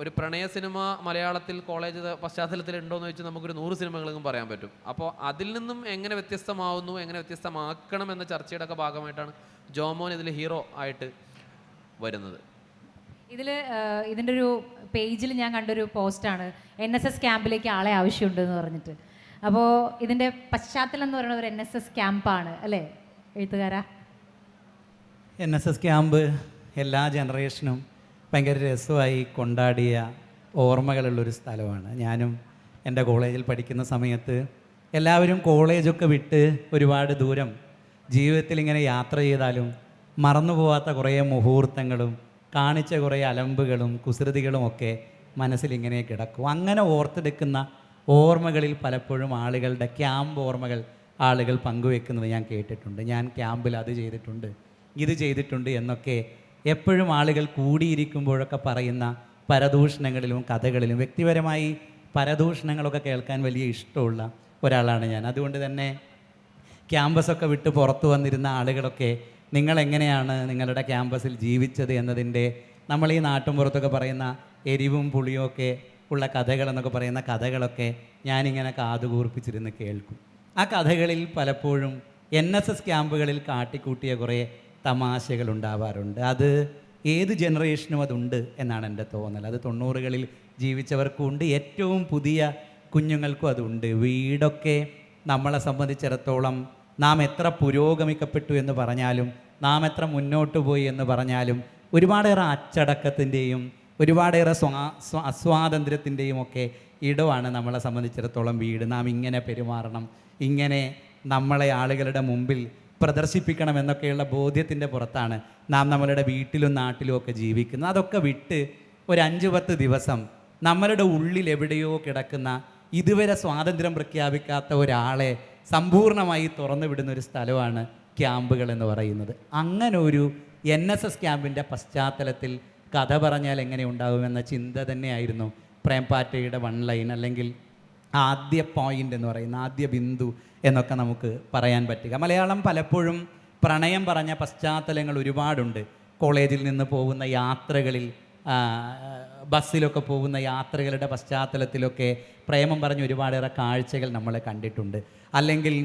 ഒരു പ്രണയ സിനിമ മലയാളത്തിൽ കോളേജ് പശ്ചാത്തലത്തിൽ ഉണ്ടോയെന്ന് വെച്ചാൽ നമുക്കൊരു 100 സിനിമകളെങ്കിലും പറയാൻ പറ്റും. അപ്പോൾ അതിൽ നിന്നും എങ്ങനെ വ്യത്യസ്തമാവുന്നു, എങ്ങനെ വ്യത്യസ്തമാക്കണം എന്ന ചർച്ചയുടെ ഒക്കെ ഭാഗമായിട്ടാണ് ജോമോൻ ഇതിൽ ഹീറോ ആയിട്ട് വരുന്നത്. ഇതിൻ്റെ ഒരു പേജിൽ ഞാൻ കണ്ടൊരു പോസ്റ്റാണ്, NSS ക്യാമ്പിലേക്ക് ആളെ ആവശ്യമുണ്ടെന്ന് പറഞ്ഞിട്ട്. അപ്പോൾ ഇതിൻ്റെ പശ്ചാത്തലം എന്ന് പറയുന്നത് ഒരു NSS ക്യാമ്പാണ് അല്ലേ എഴുത്തുകാരാ? NSS ക്യാമ്പ് എല്ലാ ജനറേഷനും ഭയങ്കര രസമായി കൊണ്ടാടിയ ഓർമ്മകളുള്ളൊരു സ്ഥലമാണ്. ഞാനും എൻ്റെ കോളേജിൽ പഠിക്കുന്ന സമയത്ത് എല്ലാവരും കോളേജൊക്കെ വിട്ട് ഒരുപാട് ദൂരം ജീവിതത്തിൽ ഇങ്ങനെ യാത്ര ചെയ്താലും മറന്നു പോവാത്ത കുറേ മുഹൂർത്തങ്ങളും കാണിച്ച കുറേ അലമ്പുകളും കുസൃതികളും ഒക്കെ മനസ്സിലിങ്ങനെ കിടക്കും. അങ്ങനെ ഓർത്തെടുക്കുന്ന ഓർമ്മകളിൽ പലപ്പോഴും ആളുകളുടെ ക്യാമ്പ് ഓർമ്മകൾ ആളുകൾ പങ്കുവെക്കുന്നത് ഞാൻ കേട്ടിട്ടുണ്ട്. ഞാൻ ക്യാമ്പിൽ അത് ചെയ്തിട്ടുണ്ട്, ഇത് ചെയ്തിട്ടുണ്ട് എന്നൊക്കെ എപ്പോഴും ആളുകൾ കൂടിയിരിക്കുമ്പോഴൊക്കെ പറയുന്ന പരദൂഷണങ്ങളിലും കഥകളിലും. വ്യക്തിപരമായി പരദൂഷണങ്ങളൊക്കെ കേൾക്കാൻ വലിയ ഇഷ്ടമുള്ള ഒരാളാണ് ഞാൻ. അതുകൊണ്ട് തന്നെ ക്യാമ്പസൊക്കെ വിട്ട് പുറത്തു വന്നിരുന്ന ആളുകളൊക്കെ നിങ്ങളെങ്ങനെയാണ് നിങ്ങളുടെ ക്യാമ്പസിൽ ജീവിച്ചത് എന്നതിൻ്റെ നമ്മൾ ഈ നാട്ടുമ്പുറത്തൊക്കെ പറയുന്ന എരിവും പുളിയും ഒക്കെ ഉള്ള കഥകളെന്നൊക്കെ പറയുന്ന കഥകളൊക്കെ ഞാനിങ്ങനെ കാതുകൂർപ്പിച്ചിരുന്ന് കേൾക്കും. ആ കഥകളിൽ പലപ്പോഴും NSS ക്യാമ്പുകളിൽ കാട്ടിക്കൂട്ടിയ കുറേ തമാശകൾ ഉണ്ടാവാറുണ്ട്. അത് ഏത് ജനറേഷനും അതുണ്ട് എന്നാണ് എൻ്റെ തോന്നൽ. അത് 90കളിൽ ജീവിച്ചവർക്കും ഉണ്ട്, ഏറ്റവും പുതിയ കുഞ്ഞുങ്ങൾക്കും അതുണ്ട്. വീടൊക്കെ നമ്മളെ സംബന്ധിച്ചിടത്തോളം നാം എത്ര പുരോഗമിക്കപ്പെട്ടു എന്ന് പറഞ്ഞാലും നാം എത്ര മുന്നോട്ട് പോയി എന്ന് പറഞ്ഞാലും ഒരുപാടേറെ അച്ചടക്കത്തിൻ്റെയും ഒരുപാടേറെ അസ്വാതന്ത്ര്യത്തിൻ്റെയും ഒക്കെ ഇടമാണ് നമ്മളെ സംബന്ധിച്ചിടത്തോളം വീട്. നാം ഇങ്ങനെ പെരുമാറണം, ഇങ്ങനെ നമ്മളെ ആളുകളുടെ മുമ്പിൽ പ്രദർശിപ്പിക്കണം എന്നൊക്കെയുള്ള ബോധ്യത്തിൻ്റെ പുറത്താണ് നാം നമ്മളുടെ വീട്ടിലും നാട്ടിലും ഒക്കെ ജീവിക്കുന്നത്. അതൊക്കെ വിട്ട് ഒരു 5-10 ദിവസം നമ്മളുടെ ഉള്ളിൽ എവിടെയോ കിടക്കുന്ന ഇതുവരെ സ്വാതന്ത്ര്യം പ്രഖ്യാപിക്കാത്ത ഒരാളെ സമ്പൂർണ്ണമായി തുറന്നു വിടുന്ന ഒരു സ്ഥലമാണ് ക്യാമ്പുകൾ എന്ന് പറയുന്നത്. അങ്ങനെ ഒരു NSS ക്യാമ്പിൻ്റെ പശ്ചാത്തലത്തിൽ കഥ പറഞ്ഞാൽ എങ്ങനെ ഉണ്ടാകുമെന്ന ചിന്ത തന്നെയായിരുന്നു പ്രേംപാറ്റയുടെ 1 ലൈൻ, അല്ലെങ്കിൽ ആദ്യ പോയിൻ്റ് എന്ന് പറയുന്ന ആദ്യ ബിന്ദു എന്നൊക്കെ നമുക്ക് പറയാൻ പറ്റുക. മലയാളം പലപ്പോഴും പ്രണയം പറഞ്ഞ പശ്ചാത്തലങ്ങൾ ഒരുപാടുണ്ട്. കോളേജിൽ നിന്ന് പോകുന്ന യാത്രകളിൽ, ബസ്സിലൊക്കെ പോകുന്ന യാത്രകളുടെ പശ്ചാത്തലത്തിലൊക്കെ പ്രേമം പറഞ്ഞ ഒരുപാടേറെ കാഴ്ചകൾ നമ്മൾ കണ്ടിട്ടുണ്ട്. അല്ലെങ്കിൽ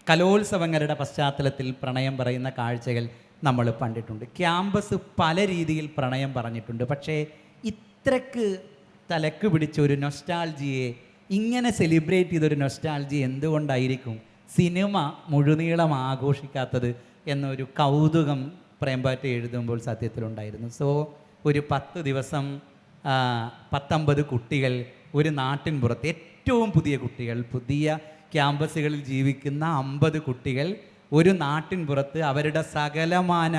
കലോത്സവങ്ങളുടെ പശ്ചാത്തലത്തിൽ പ്രണയം പറയുന്ന കാഴ്ചകൾ നമ്മൾ കണ്ടിട്ടുണ്ട്. ക്യാമ്പസ് പല രീതിയിൽ പ്രണയം പറഞ്ഞിട്ടുണ്ട്. പക്ഷേ ഇത്രക്ക് തലക്ക് പിടിച്ച ഒരു നൊസ്റ്റാൾജിയെ, ഇങ്ങനെ സെലിബ്രേറ്റ് ചെയ്തൊരു നൊസ്റ്റാൾജി എന്തുകൊണ്ടായിരിക്കും സിനിമ മുഴുനീളം ആഘോഷിക്കാത്തത് എന്നൊരു കൗതുകം പ്രേംപാറ്റ എഴുതുമ്പോൾ സത്യത്തിലുണ്ടായിരുന്നു. സോ ഒരു 10 ദിവസം 19 കുട്ടികൾ ഒരു നാട്ടിൻ പുറത്ത്, ഏറ്റവും പുതിയ കുട്ടികൾ, പുതിയ ക്യാമ്പസുകളിൽ ജീവിക്കുന്ന 50 കുട്ടികൾ ഒരു നാട്ടിൻ പുറത്ത് അവരുടെ സകലമാന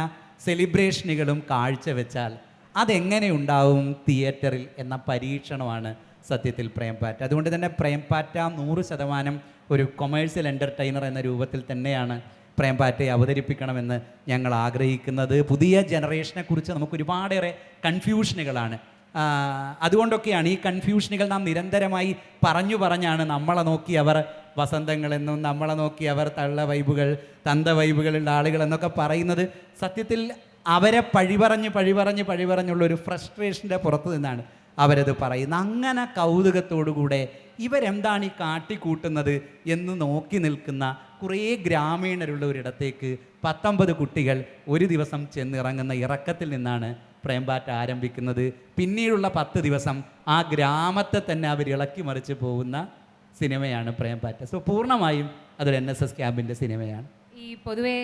സെലിബ്രേഷനുകളും കാഴ്ചവെച്ചാൽ അതെങ്ങനെ ഉണ്ടാവും തിയേറ്ററിൽ എന്ന പരീക്ഷണമാണ് സത്യത്തിൽ പ്രേംപാറ്റ. അതുകൊണ്ട് തന്നെ പ്രേംപാറ്റ 100% ഒരു കൊമേഴ്സ്യൽ എൻ്റർടൈനർ എന്ന രൂപത്തിൽ തന്നെയാണ് പ്രേംപാറ്റയെ അവതരിപ്പിക്കണമെന്ന് ഞങ്ങൾ ആഗ്രഹിക്കുന്നത്. പുതിയ ജനറേഷനെക്കുറിച്ച് നമുക്ക് ഒരുപാടേറെ കൺഫ്യൂഷനുകളാണ്. അതുകൊണ്ടൊക്കെയാണ് ഈ കൺഫ്യൂഷനുകൾ നാം നിരന്തരമായി പറഞ്ഞാണ് നമ്മളെ നോക്കി അവർ വസന്തങ്ങളെന്നും നമ്മളെ നോക്കി അവർ തള്ള വൈബുകൾ, തന്ത വൈബുകളുള്ള ആളുകൾ എന്നൊക്കെ പറയുന്നത് സത്യത്തിൽ അവരെ പഴിപറഞ്ഞുള്ളൊരു ഫ്രസ്ട്രേഷൻ്റെ പുറത്ത് നിന്നാണ് അവരത് പറയുന്നത്. അങ്ങനെ കൗതുകത്തോടുകൂടെ ഇവരെന്താണ് ഈ കാട്ടിക്കൂട്ടുന്നത് എന്ന് നോക്കി നിൽക്കുന്ന കുറേ ഗ്രാമീണരുള്ള ഒരിടത്തേക്ക് 19 കുട്ടികൾ ഒരു ദിവസം ചെന്നിറങ്ങുന്ന ഇറക്കത്തിൽ നിന്നാണ് പ്രേംപാറ്റ ആരംഭിക്കുന്നത്. പിന്നീടുള്ള 10 ദിവസം ആ ഗ്രാമത്തെ തന്നെ അവർ ഇളക്കി മറിച്ച് പോകുന്ന സിനിമയാണ് പ്രേംപാറ്റ. സോ പൂർണ്ണമായും അതൊരു NSS ക്യാമ്പിൻ്റെ സിനിമയാണ്. ഈ പൊതുവേ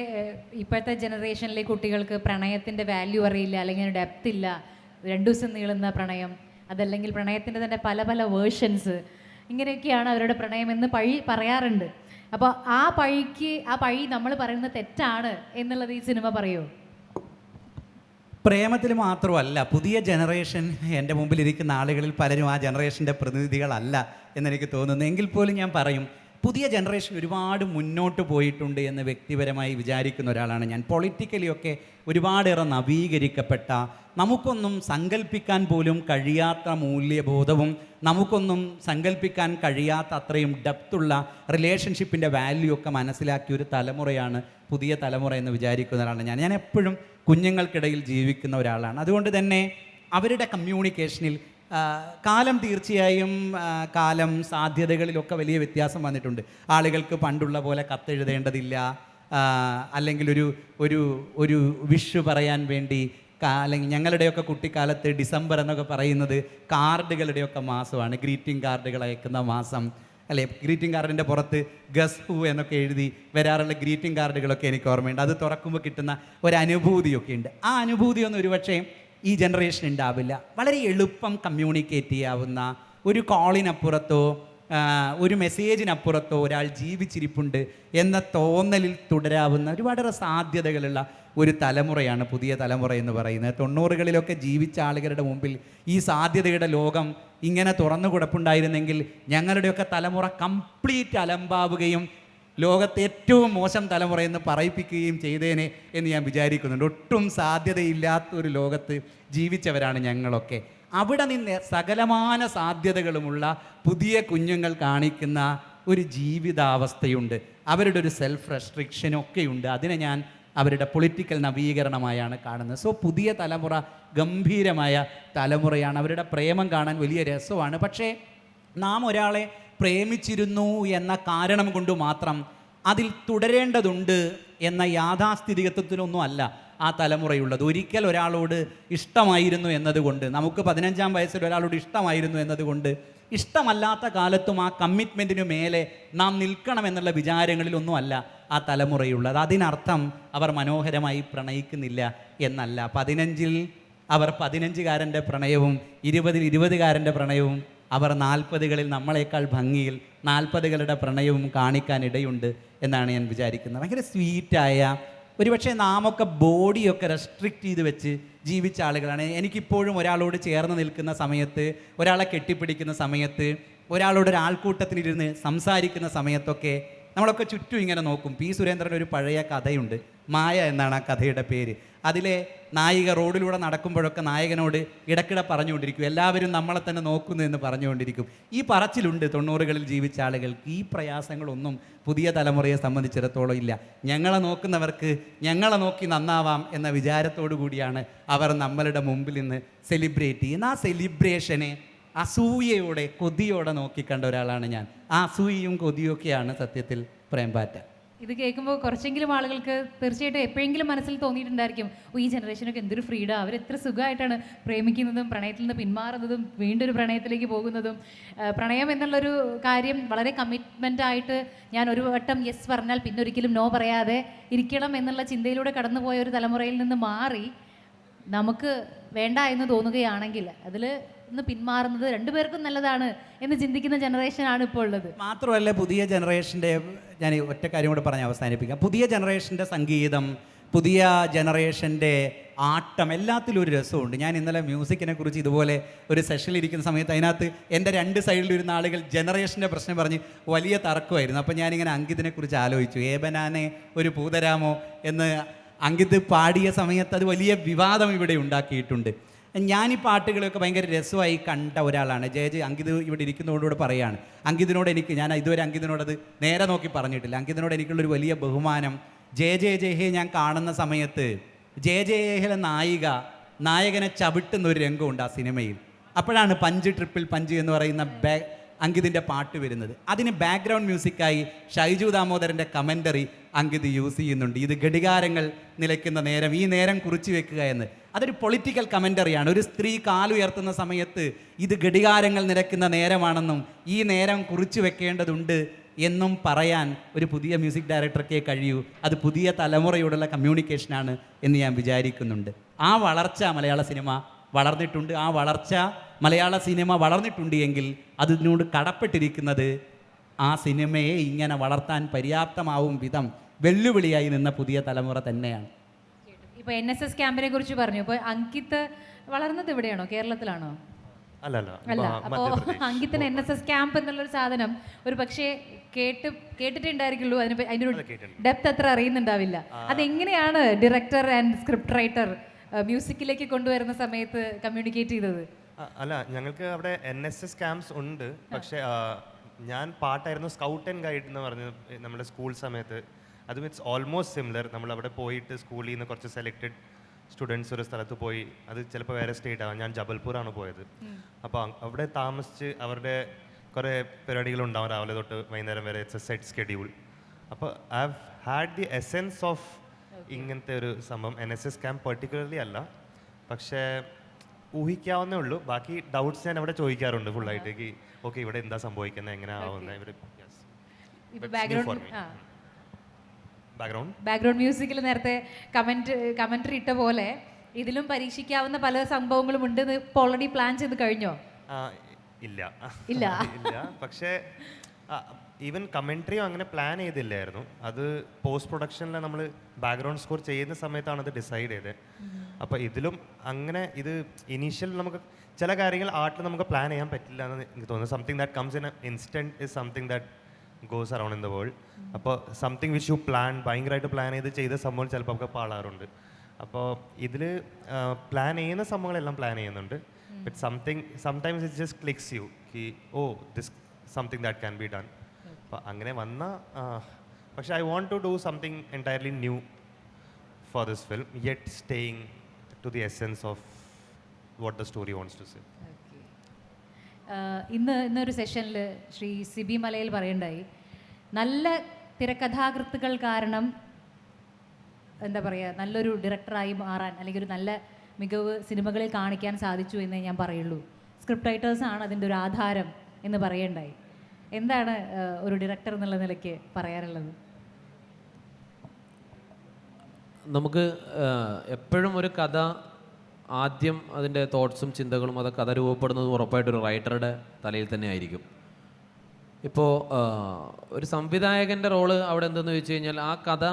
ഇപ്പോഴത്തെ ജനറേഷനിലെ കുട്ടികൾക്ക് പ്രണയത്തിൻ്റെ വാല്യൂ അറിയില്ല, അല്ലെങ്കിൽ ഡെപ്ത് ഇല്ല. 2 ദിവസം നീളുന്ന പ്രണയം, അതല്ലെങ്കിൽ പ്രണയത്തിൻ്റെ തന്നെ പല പല വേർഷൻസ്, ഇങ്ങനെയൊക്കെയാണ് അവരുടെ പ്രണയം എന്ന് പറയാറുണ്ട്. അപ്പോൾ ആ പഴി നമ്മൾ പറയുന്നത് തെറ്റാണ് എന്നുള്ളത് ഈ സിനിമ പറയുമോ? പ്രേമത്തിൽ മാത്രമല്ല, പുതിയ ജനറേഷൻ എൻ്റെ മുമ്പിലിരിക്കുന്ന ആളുകളിൽ പലരും ആ ജനറേഷൻ്റെ പ്രതിനിധികളല്ല എന്നെനിക്ക് തോന്നുന്നു. എങ്കിൽ പോലും ഞാൻ പറയും, പുതിയ ജനറേഷൻ ഒരുപാട് മുന്നോട്ട് പോയിട്ടുണ്ട് എന്ന് വ്യക്തിപരമായി വിചാരിക്കുന്ന ഒരാളാണ് ഞാൻ. പൊളിറ്റിക്കലിയൊക്കെ ഒരുപാടേറെ നവീകരിക്കപ്പെട്ട, നമുക്കൊന്നും സങ്കല്പിക്കാൻ പോലും കഴിയാത്ത മൂല്യബോധവും നമുക്കൊന്നും സങ്കല്പിക്കാൻ കഴിയാത്ത അത്രയും ഡെപ്തുള്ള റിലേഷൻഷിപ്പിൻ്റെ വാല്യൂ ഒക്കെ മനസ്സിലാക്കിയ ഒരു തലമുറയാണ് പുതിയ തലമുറ എന്ന് വിചാരിക്കുന്ന ഒരാളാണ് ഞാൻ എപ്പോഴും കുഞ്ഞുങ്ങൾക്കിടയിൽ ജീവിക്കുന്ന ഒരാളാണ്. അതുകൊണ്ട് തന്നെ അവരുടെ കമ്മ്യൂണിക്കേഷനിൽ കാലം തീർച്ചയായും കാലം സാധ്യതകളിലൊക്കെ വലിയ വ്യത്യാസം വന്നിട്ടുണ്ട്. ആളുകൾക്ക് പണ്ടുള്ള പോലെ കത്തെഴുതേണ്ടതില്ല, അല്ലെങ്കിൽ ഒരു വിഷു പറയാൻ വേണ്ടി അല്ലെങ്കിൽ ഞങ്ങളുടെയൊക്കെ കുട്ടിക്കാലത്ത് ഡിസംബർ എന്നൊക്കെ പറയുന്നത് കാർഡുകളുടെയൊക്കെ മാസമാണ്, ഗ്രീറ്റിംഗ് കാർഡുകൾ അയക്കുന്ന മാസം അല്ലേ. ഗ്രീറ്റിംഗ് കാർഡിൻ്റെ പുറത്ത് ഗസ് ഹൂ എന്നൊക്കെ എഴുതി വരാറുള്ള ഗ്രീറ്റിംഗ് കാർഡുകളൊക്കെ എനിക്ക് ഓർമ്മയുണ്ട്. അത് തുറക്കുമ്പോൾ കിട്ടുന്ന ഒരു അനുഭൂതിയൊക്കെ ഉണ്ട്. ആ അനുഭൂതിയൊന്നും ഒരുപക്ഷെ ഈ ജനറേഷൻ ഉണ്ടാവില്ല. വളരെ എളുപ്പം കമ്മ്യൂണിക്കേറ്റ് ചെയ്യാവുന്ന, ഒരു കോളിനപ്പുറത്തോ ഒരു മെസ്സേജിനപ്പുറത്തോ ഒരാൾ ജീവിച്ചിരിപ്പുണ്ട് എന്ന തോന്നലിൽ തുടരാവുന്ന ഒരുപാട് സാധ്യതകളുള്ള ഒരു തലമുറയാണ് പുതിയ തലമുറ എന്ന് പറയുന്നത്. 90കളിലൊക്കെ ജീവിച്ച ആളുകളുടെ മുമ്പിൽ ഈ സാധ്യതയുടെ ലോകം ഇങ്ങനെ തുറന്നു കൊടുപ്പുണ്ടായിരുന്നെങ്കിൽ ഞങ്ങളുടെയൊക്കെ തലമുറ കംപ്ലീറ്റ് അലമ്പാവുകയും ലോകത്തെ ഏറ്റവും മോശം തലമുറ എന്ന് പറയിപ്പിക്കുകയും ചെയ്തേനെ എന്ന് ഞാൻ വിചാരിക്കുന്നുണ്ട്. ഒട്ടും സാധ്യതയില്ലാത്തൊരു ലോകത്ത് ജീവിച്ചവരാണ് ഞങ്ങളൊക്കെ. അവിടെ നിന്ന് സകലമാന സാധ്യതകളുമുള്ള പുതിയ കുഞ്ഞുങ്ങൾ കാണിക്കുന്ന ഒരു ജീവിതാവസ്ഥയുണ്ട്, അവരുടെ ഒരു സെൽഫ് റെസ്ട്രിക്ഷനൊക്കെയുണ്ട്. അതിനെ ഞാൻ അവരുടെ പൊളിറ്റിക്കൽ നവീകരണമായാണ് കാണുന്നത്. സോ പുതിയ തലമുറ ഗംഭീരമായ തലമുറയാണ്. അവരുടെ പ്രേമം കാണാൻ വലിയ രസമാണ്. പക്ഷേ നാം ഒരാളെ പ്രേമിച്ചിരുന്നു എന്ന കാരണം കൊണ്ട് മാത്രം അതിൽ തുടരേണ്ടതുണ്ട് എന്ന യാഥാസ്ഥിതികത്വത്തിനൊന്നും അല്ല ആ തലമുറയുള്ളത്. ഒരിക്കൽ ഒരാളോട് ഇഷ്ടമായിരുന്നു എന്നതുകൊണ്ട്, നമുക്ക് 15-ാം വയസ്സിൽ ഒരാളോട് ഇഷ്ടമായിരുന്നു എന്നതുകൊണ്ട് ഇഷ്ടമല്ലാത്ത കാലത്തും ആ കമ്മിറ്റ്മെൻറ്റിനു മേലെ നാം നിൽക്കണമെന്നുള്ള വിചാരങ്ങളിലൊന്നും അല്ല ആ തലമുറയുള്ളത്. അതിനർത്ഥം അവർ മനോഹരമായി പ്രണയിക്കുന്നില്ല എന്നല്ല. 15-ൽ അവർ 15-കാരൻ്റെ പ്രണയവും 20-ൽ 20-കാരൻ്റെ പ്രണയവും അവർ 40-കളിൽ നമ്മളെക്കാൾ ഭംഗിയിൽ 40-കളുടെ പ്രണയവും കാണിക്കാനിടയുണ്ട് എന്നാണ് ഞാൻ വിചാരിക്കുന്നത്. ഭയങ്കര സ്വീറ്റായ, ഒരുപക്ഷെ നാമൊക്കെ ബോഡിയൊക്കെ റെസ്ട്രിക്റ്റ് ചെയ്ത് വെച്ച് ജീവിച്ച ആളുകളാണ്. എനിക്കിപ്പോഴും ഒരാളോട് ചേർന്ന് നിൽക്കുന്ന സമയത്ത്, ഒരാളെ കെട്ടിപ്പിടിക്കുന്ന സമയത്ത്, ഒരാളോട് ഒരാൾക്കൂട്ടത്തിലിരുന്ന് സംസാരിക്കുന്ന സമയത്തൊക്കെ നമ്മളൊക്കെ ചുറ്റും ഇങ്ങനെ നോക്കും. പി സുരേന്ദ്രൻ ഒരു പഴയ കഥയുണ്ട്, മായ എന്നാണ് ആ കഥയുടെ പേര്. അതിലെ നായിക റോഡിലൂടെ നടക്കുമ്പോഴൊക്കെ നായകനോട് ഇടയ്ക്കിടെ പറഞ്ഞുകൊണ്ടിരിക്കും, എല്ലാവരും നമ്മളെ തന്നെ നോക്കുന്നു എന്ന് പറഞ്ഞുകൊണ്ടിരിക്കും. ഈ പറച്ചിലുണ്ട് 90കളിൽ ജീവിച്ച ആളുകൾക്ക്. ഈ പ്രയാസങ്ങളൊന്നും പുതിയ തലമുറയെ സംബന്ധിച്ചിടത്തോളം ഇല്ല. ഞങ്ങളെ നോക്കുന്നവർക്ക് ഞങ്ങളെ നോക്കി നന്നാവാം എന്ന വിചാരത്തോടു കൂടിയാണ് അവർ നമ്മളുടെ മുമ്പിൽ നിന്ന് സെലിബ്രേറ്റ് ചെയ്യുന്ന. ആ സെലിബ്രേഷനെ അസൂയയോടെ, കൊതിയോടെ നോക്കിക്കണ്ട ഒരാളാണ് ഞാൻ. ആ അസൂയയും കൊതിയൊക്കെയാണ് സത്യത്തിൽ പ്രേംപാറ്റ. ഇത് കേൾക്കുമ്പോൾ കുറച്ചെങ്കിലും ആളുകൾക്ക് തീർച്ചയായിട്ടും എപ്പോഴെങ്കിലും മനസ്സിൽ തോന്നിയിട്ടുണ്ടായിരിക്കും, ഈ ജനറേഷനൊക്കെ എന്തൊരു ഫ്രീഡം, അവരെത്ര സുഖമായിട്ടാണ് പ്രേമിക്കുന്നതും പ്രണയത്തിൽ നിന്ന് പിന്മാറുന്നതും വീണ്ടും ഒരു പ്രണയത്തിലേക്ക് പോകുന്നതും. പ്രണയം എന്നുള്ളൊരു കാര്യം വളരെ കമ്മിറ്റ്മെൻ്റ് ആയിട്ട് ഞാൻ ഒരു വട്ടം യെസ് പറഞ്ഞാൽ പിന്നെ ഒരിക്കലും നോ പറയാതെ ഇരിക്കണം എന്നുള്ള ചിന്തയിലൂടെ കടന്നുപോയ ഒരു തലമുറയിൽ നിന്ന് മാറി നമുക്ക് വേണ്ട എന്ന് തോന്നുകയാണെങ്കിൽ അതിൽ നിന്ന് പിന്മാറുന്നത് രണ്ടുപേർക്കും നല്ലതാണ് എന്ന് ചിന്തിക്കുന്ന ജനറേഷനാണ് ഇപ്പോൾ ഉള്ളത്. മാത്രമല്ല പുതിയ ജനറേഷൻ്റെ, ഞാൻ ഒറ്റ കാര്യം കൂടെ പറഞ്ഞ് അവസാനിപ്പിക്കാം. പുതിയ ജനറേഷൻ്റെ സംഗീതം, പുതിയ ജനറേഷൻ്റെ ആട്ടം, എല്ലാത്തിലും ഒരു രസമുണ്ട്. ഞാൻ ഇന്നലെ മ്യൂസിക്കിനെ കുറിച്ച് ഇതുപോലെ ഒരു സെഷനിൽ ഇരിക്കുന്ന സമയത്ത് അതിനകത്ത് എൻ്റെ 2 സൈഡിലിരുന്ന ആളുകൾ ജനറേഷൻ്റെ പ്രശ്നം പറഞ്ഞ് വലിയ തർക്കമായിരുന്നു. അപ്പോൾ ഞാനിങ്ങനെ അങ്കിതിനെ കുറിച്ച് ആലോചിച്ചു. ഏബനാനെ ഒരു പൂതരാമോ എന്ന് അങ്കിത് പാടിയ സമയത്ത് അത് വലിയ വിവാദം ഇവിടെ ഉണ്ടാക്കിയിട്ടുണ്ട്. ഞാൻ ഈ പാട്ടുകളൊക്കെ ഭയങ്കര രസമായി കണ്ട ഒരാളാണ്. അങ്കിത് ഇവിടെ ഇരിക്കുന്നതോടുകൂടെ പറയാണ്, അങ്കിതിനോട് ഞാൻ ഇതുവരെ അങ്കിതിനോടത് നേരെ നോക്കി പറഞ്ഞിട്ടില്ല. അങ്കിതിനോട് എനിക്കുള്ളൊരു വലിയ ബഹുമാനം. ജയ ഹേ ഞാൻ കാണുന്ന സമയത്ത് ജയ നായകനെ ചവിട്ടുന്ന ഒരു രംഗമുണ്ട് ആ സിനിമയിൽ. അപ്പോഴാണ് പഞ്ച് ട്രിപ്പിൾ പഞ്ച് എന്ന് പറയുന്ന അങ്കിതിൻ്റെ പാട്ട് വരുന്നത്. അതിന് ബാക്ക്ഗ്രൗണ്ട് മ്യൂസിക്കായി ഷൈജു ദാമോദരൻ്റെ കമൻ്ററി അങ്കിത് യൂസ് ചെയ്യുന്നുണ്ട്. ഇത് ഘടികാരങ്ങൾ നിലയ്ക്കുന്ന നേരം, ഈ നേരം കുറിച്ച് വെക്കുക എന്ന്. അതൊരു പൊളിറ്റിക്കൽ കമൻ്ററിയാണ്. ഒരു സ്ത്രീ കാലുയർത്തുന്ന സമയത്ത് ഇത് ഘടികാരങ്ങൾ നിലയ്ക്കുന്ന നേരമാണെന്നും ഈ നേരം കുറിച്ച് വെക്കേണ്ടതുണ്ട് എന്നും പറയാൻ ഒരു പുതിയ മ്യൂസിക് ഡയറക്ടർക്കേ കഴിയൂ. അത് പുതിയ തലമുറയോടുള്ള കമ്മ്യൂണിക്കേഷനാണ് എന്ന് ഞാൻ വിചാരിക്കുന്നുണ്ട്. ആ വളർച്ച മലയാള സിനിമ വളർന്നിട്ടുണ്ട്. ആ വളർച്ച മലയാള സിനിമ വളർന്നിട്ടുണ്ട് എങ്കിൽ അതിനോട് കടപ്പെട്ടിരിക്കുന്നത് ആ സിനിമയെ ഇങ്ങനെ വളർത്താൻ പര്യാപ്തമാവും വിധം വെല്ലുവിളിയായി നിന്ന പുതിയ തലമുറ തന്നെയാണ്. ഇപ്പോൾ NSS ക്യാമ്പിനെ കുറിച്ച് പറഞ്ഞു. ഇപ്പോൾ അങ്കിത്ത് വളർന്നത് ഇവിടെയാണോ, കേരളത്തിലാണോ? അല്ല. അപ്പോൾ അങ്കിത്തിന് NSS ക്യാമ്പ് എന്നുള്ളൊരു സാധനം ഒരു പക്ഷേ കേട്ടിട്ടുണ്ടായിരിക്കുള്ളൂ. അതിൻ്റെ ഒരു ഡെപ്ത് അത്ര അറിയുന്നുണ്ടാവില്ല. അതെങ്ങനെയാണ് ഡയറക്ടർ ആൻഡ് സ്ക്രിപ്റ്റ് റൈറ്റർ മ്യൂസിക്കിലേക്ക് കൊണ്ടുവരുന്ന സമയത്ത് കമ്മ്യൂണിക്കേറ്റ് ചെയ്തത്? അല്ല, ഞങ്ങൾക്ക് അവിടെ NSS ക്യാമ്പ്സ് ഉണ്ട്. പക്ഷേ ഞാൻ പാട്ടായിരുന്നു സ്കൗട്ട് ആൻഡ് ഗൈഡ് എന്ന് പറഞ്ഞ് നമ്മുടെ സ്കൂൾ സമയത്ത്. അതും ഇറ്റ്സ് ഓൾമോസ്റ്റ് സിമിലർ. നമ്മളവിടെ പോയിട്ട് സ്കൂളിൽ നിന്ന് കുറച്ച് സെലക്റ്റഡ് സ്റ്റുഡൻസ് ഒരു സ്ഥലത്ത് പോയി, അത് ചിലപ്പോൾ വേറെ സ്റ്റേറ്റ് ആവാം. ഞാൻ ജബൽപൂരാണ് പോയത്. അപ്പോൾ അവിടെ താമസിച്ച് അവരുടെ കുറേ പരിപാടികളുണ്ടാവും രാവിലെ തൊട്ട് വൈകുന്നേരം വരെ. It's a set schedule. അപ്പോൾ I have had the essence of ഇങ്ങനത്തെ ഒരു സംഭവം. NSS ക്യാമ്പ് പെർട്ടിക്കുലർലി അല്ല, പക്ഷേ ഊഹിക്കാവുന്നേ ഉള്ളൂ. ബാക്കി ഡൗട്ട്സ് ഞാൻ അവിടെ ചോദിക്കാറുണ്ട് ഫുള്ളായിട്ട്. ഓക്കെ, ഇവിടെ എന്താ സംഭവിക്കുന്നത്, എങ്ങനെ ആവുന്നത്, ഇവിടെ ബാക്ക്ഗ്രൗണ്ട് മ്യൂസിക്കിൽ നേരത്തെ കമന്ററി ഇട്ട പോലെ ഇതിലും പരീക്ഷിക്കാവുന്ന പല സംഭവങ്ങളും ഉണ്ട്. ഇപ്പോൾ ഓൾറെഡി പ്ലാൻ ചെയ്ത് കഴിഞ്ഞോ? ഇല്ല ഇല്ല ഇല്ല. പക്ഷേ ഈവൻ കമൻട്രിയും അങ്ങനെ പ്ലാൻ ചെയ്തില്ലായിരുന്നു. അത് പോസ്റ്റ് പ്രൊഡക്ഷനിൽ നമ്മൾ ബാക്ക്ഗ്രൗണ്ട് സ്കോർ ചെയ്യുന്ന സമയത്താണ് അത് ഡിസൈഡ് ചെയ്തത്. അപ്പോൾ ഇതിലും അങ്ങനെ ഇത് ഇനീഷ്യൽ നമുക്ക് ചില കാര്യങ്ങൾ ആർട്ടിൽ നമുക്ക് പ്ലാൻ ചെയ്യാൻ പറ്റില്ല എന്ന് എനിക്ക് തോന്നുന്നു. Something that comes in instant is something that goes around in the world. അപ്പോൾ സംതിങ് വിച്ച് യു ഭയങ്കരമായിട്ട് പ്ലാൻ ചെയ്ത സംഭവം ചിലപ്പോൾ നമുക്ക് പാളാറുണ്ട്. അപ്പോൾ ഇതിൽ പ്ലാൻ ചെയ്യുന്ന സംഭവങ്ങളെല്ലാം പ്ലാൻ ചെയ്യുന്നുണ്ട്. But sometimes it just clicks you oh this something that can be done. അപ്പോൾ അങ്ങനെ വന്ന പക്ഷേ I want to do something entirely new for this film, yet staying to the essence of what the story wants to say. ഇന്നൊരു സെഷനിൽ ശ്രീ സിബി മലയിൽ പറയണ്ടായി, നല്ല തിരക്കഥാകൃത്തുക്കൾ കാരണം എന്താ പറയുക, നല്ലൊരു ഡയറക്ടറായി മാറാൻ അല്ലെങ്കിൽ ഒരു നല്ല മികവ് സിനിമകളിൽ കാണിക്കാൻ സാധിച്ചു എന്നേ ഞാൻ പറയുള്ളൂ. സ്ക്രിപ്റ്റ് റൈറ്റേഴ്സാണ് അതിൻ്റെ ഒരു ആധാരം എന്ന് പറയണ്ടായി. എന്താണ് ഒരു ഡയറക്ടർ എന്നുള്ള നിലയ്ക്ക് പറയാനുള്ളത്? നമുക്ക് എപ്പോഴും ഒരു കഥ ആദ്യം അതിൻ്റെ തോട്ട്സും ചിന്തകളും അത് കഥ രൂപപ്പെടുന്നതും ഉറപ്പായിട്ടൊരു റൈറ്ററുടെ തലയിൽ തന്നെ ആയിരിക്കും. ഇപ്പോൾ ഒരു സംവിധായകൻ്റെ റോള് അവിടെ എന്തെന്ന് ചോദിച്ചു കഴിഞ്ഞാൽ ആ കഥ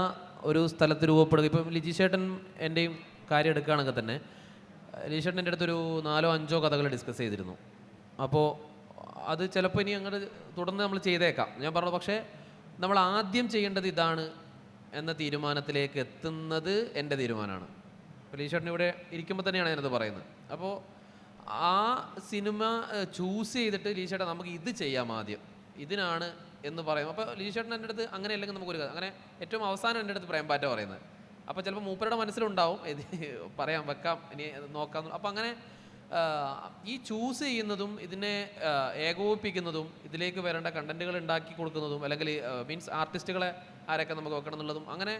ഒരു സ്ഥലത്ത് രൂപപ്പെടുക. ഇപ്പം ലിജിഷേട്ടൻ എൻ്റെയും കാര്യം എടുക്കുകയാണെങ്കിൽ തന്നെ ലിജിഷേട്ടൻ എൻ്റെ അടുത്തൊരു 4-5 കഥകൾ ഡിസ്കസ് ചെയ്തിരുന്നു. അപ്പോൾ അത് ചിലപ്പോൾ ഇനി അങ്ങോട്ട് തുടർന്ന് നമ്മൾ ചെയ്തേക്കാം ഞാൻ പറഞ്ഞു. പക്ഷേ നമ്മൾ ആദ്യം ചെയ്യേണ്ടത് ഇതാണ് എന്ന തീരുമാനത്തിലേക്ക് എത്തുന്നത് എൻ്റെ തീരുമാനമാണ്. അപ്പോൾ ലീഷേട്ടൻ ഇവിടെ ഇരിക്കുമ്പോൾ തന്നെയാണ് ഞാനത് പറയുന്നത്. അപ്പോൾ ആ സിനിമ ചൂസ് ചെയ്തിട്ട് ലീഷേട്ടൻ നമുക്ക് ഇത് ചെയ്യാം ആദ്യം, ഇതിനാണ് എന്ന് പറയും. അപ്പോൾ ലീഷേട്ടൻ എൻ്റെ അടുത്ത് അങ്ങനെ അല്ലെങ്കിൽ നമുക്കൊരു അങ്ങനെ ഏറ്റവും അവസാനം എൻ്റെ അടുത്ത് പ്രേം പാറ്റ പറയുന്നത്. അപ്പോൾ ചിലപ്പോൾ മൂപ്പരുടെ മനസ്സിലുണ്ടാവും ഇത് പറയാം, വെക്കാം, ഇനി നോക്കാം. അപ്പോൾ അങ്ങനെ ഈ ചൂസ് ചെയ്യുന്നതും ഇതിനെ ഏകോപിപ്പിക്കുന്നതും ഇതിലേക്ക് വരേണ്ട കണ്ടന്റുകൾ ഉണ്ടാക്കി കൊടുക്കുന്നതും അല്ലെങ്കിൽ മീൻസ് ആർട്ടിസ്റ്റുകളെ ആരൊക്കെ നമുക്ക് വെക്കണം എന്നുള്ളതും അങ്ങനെ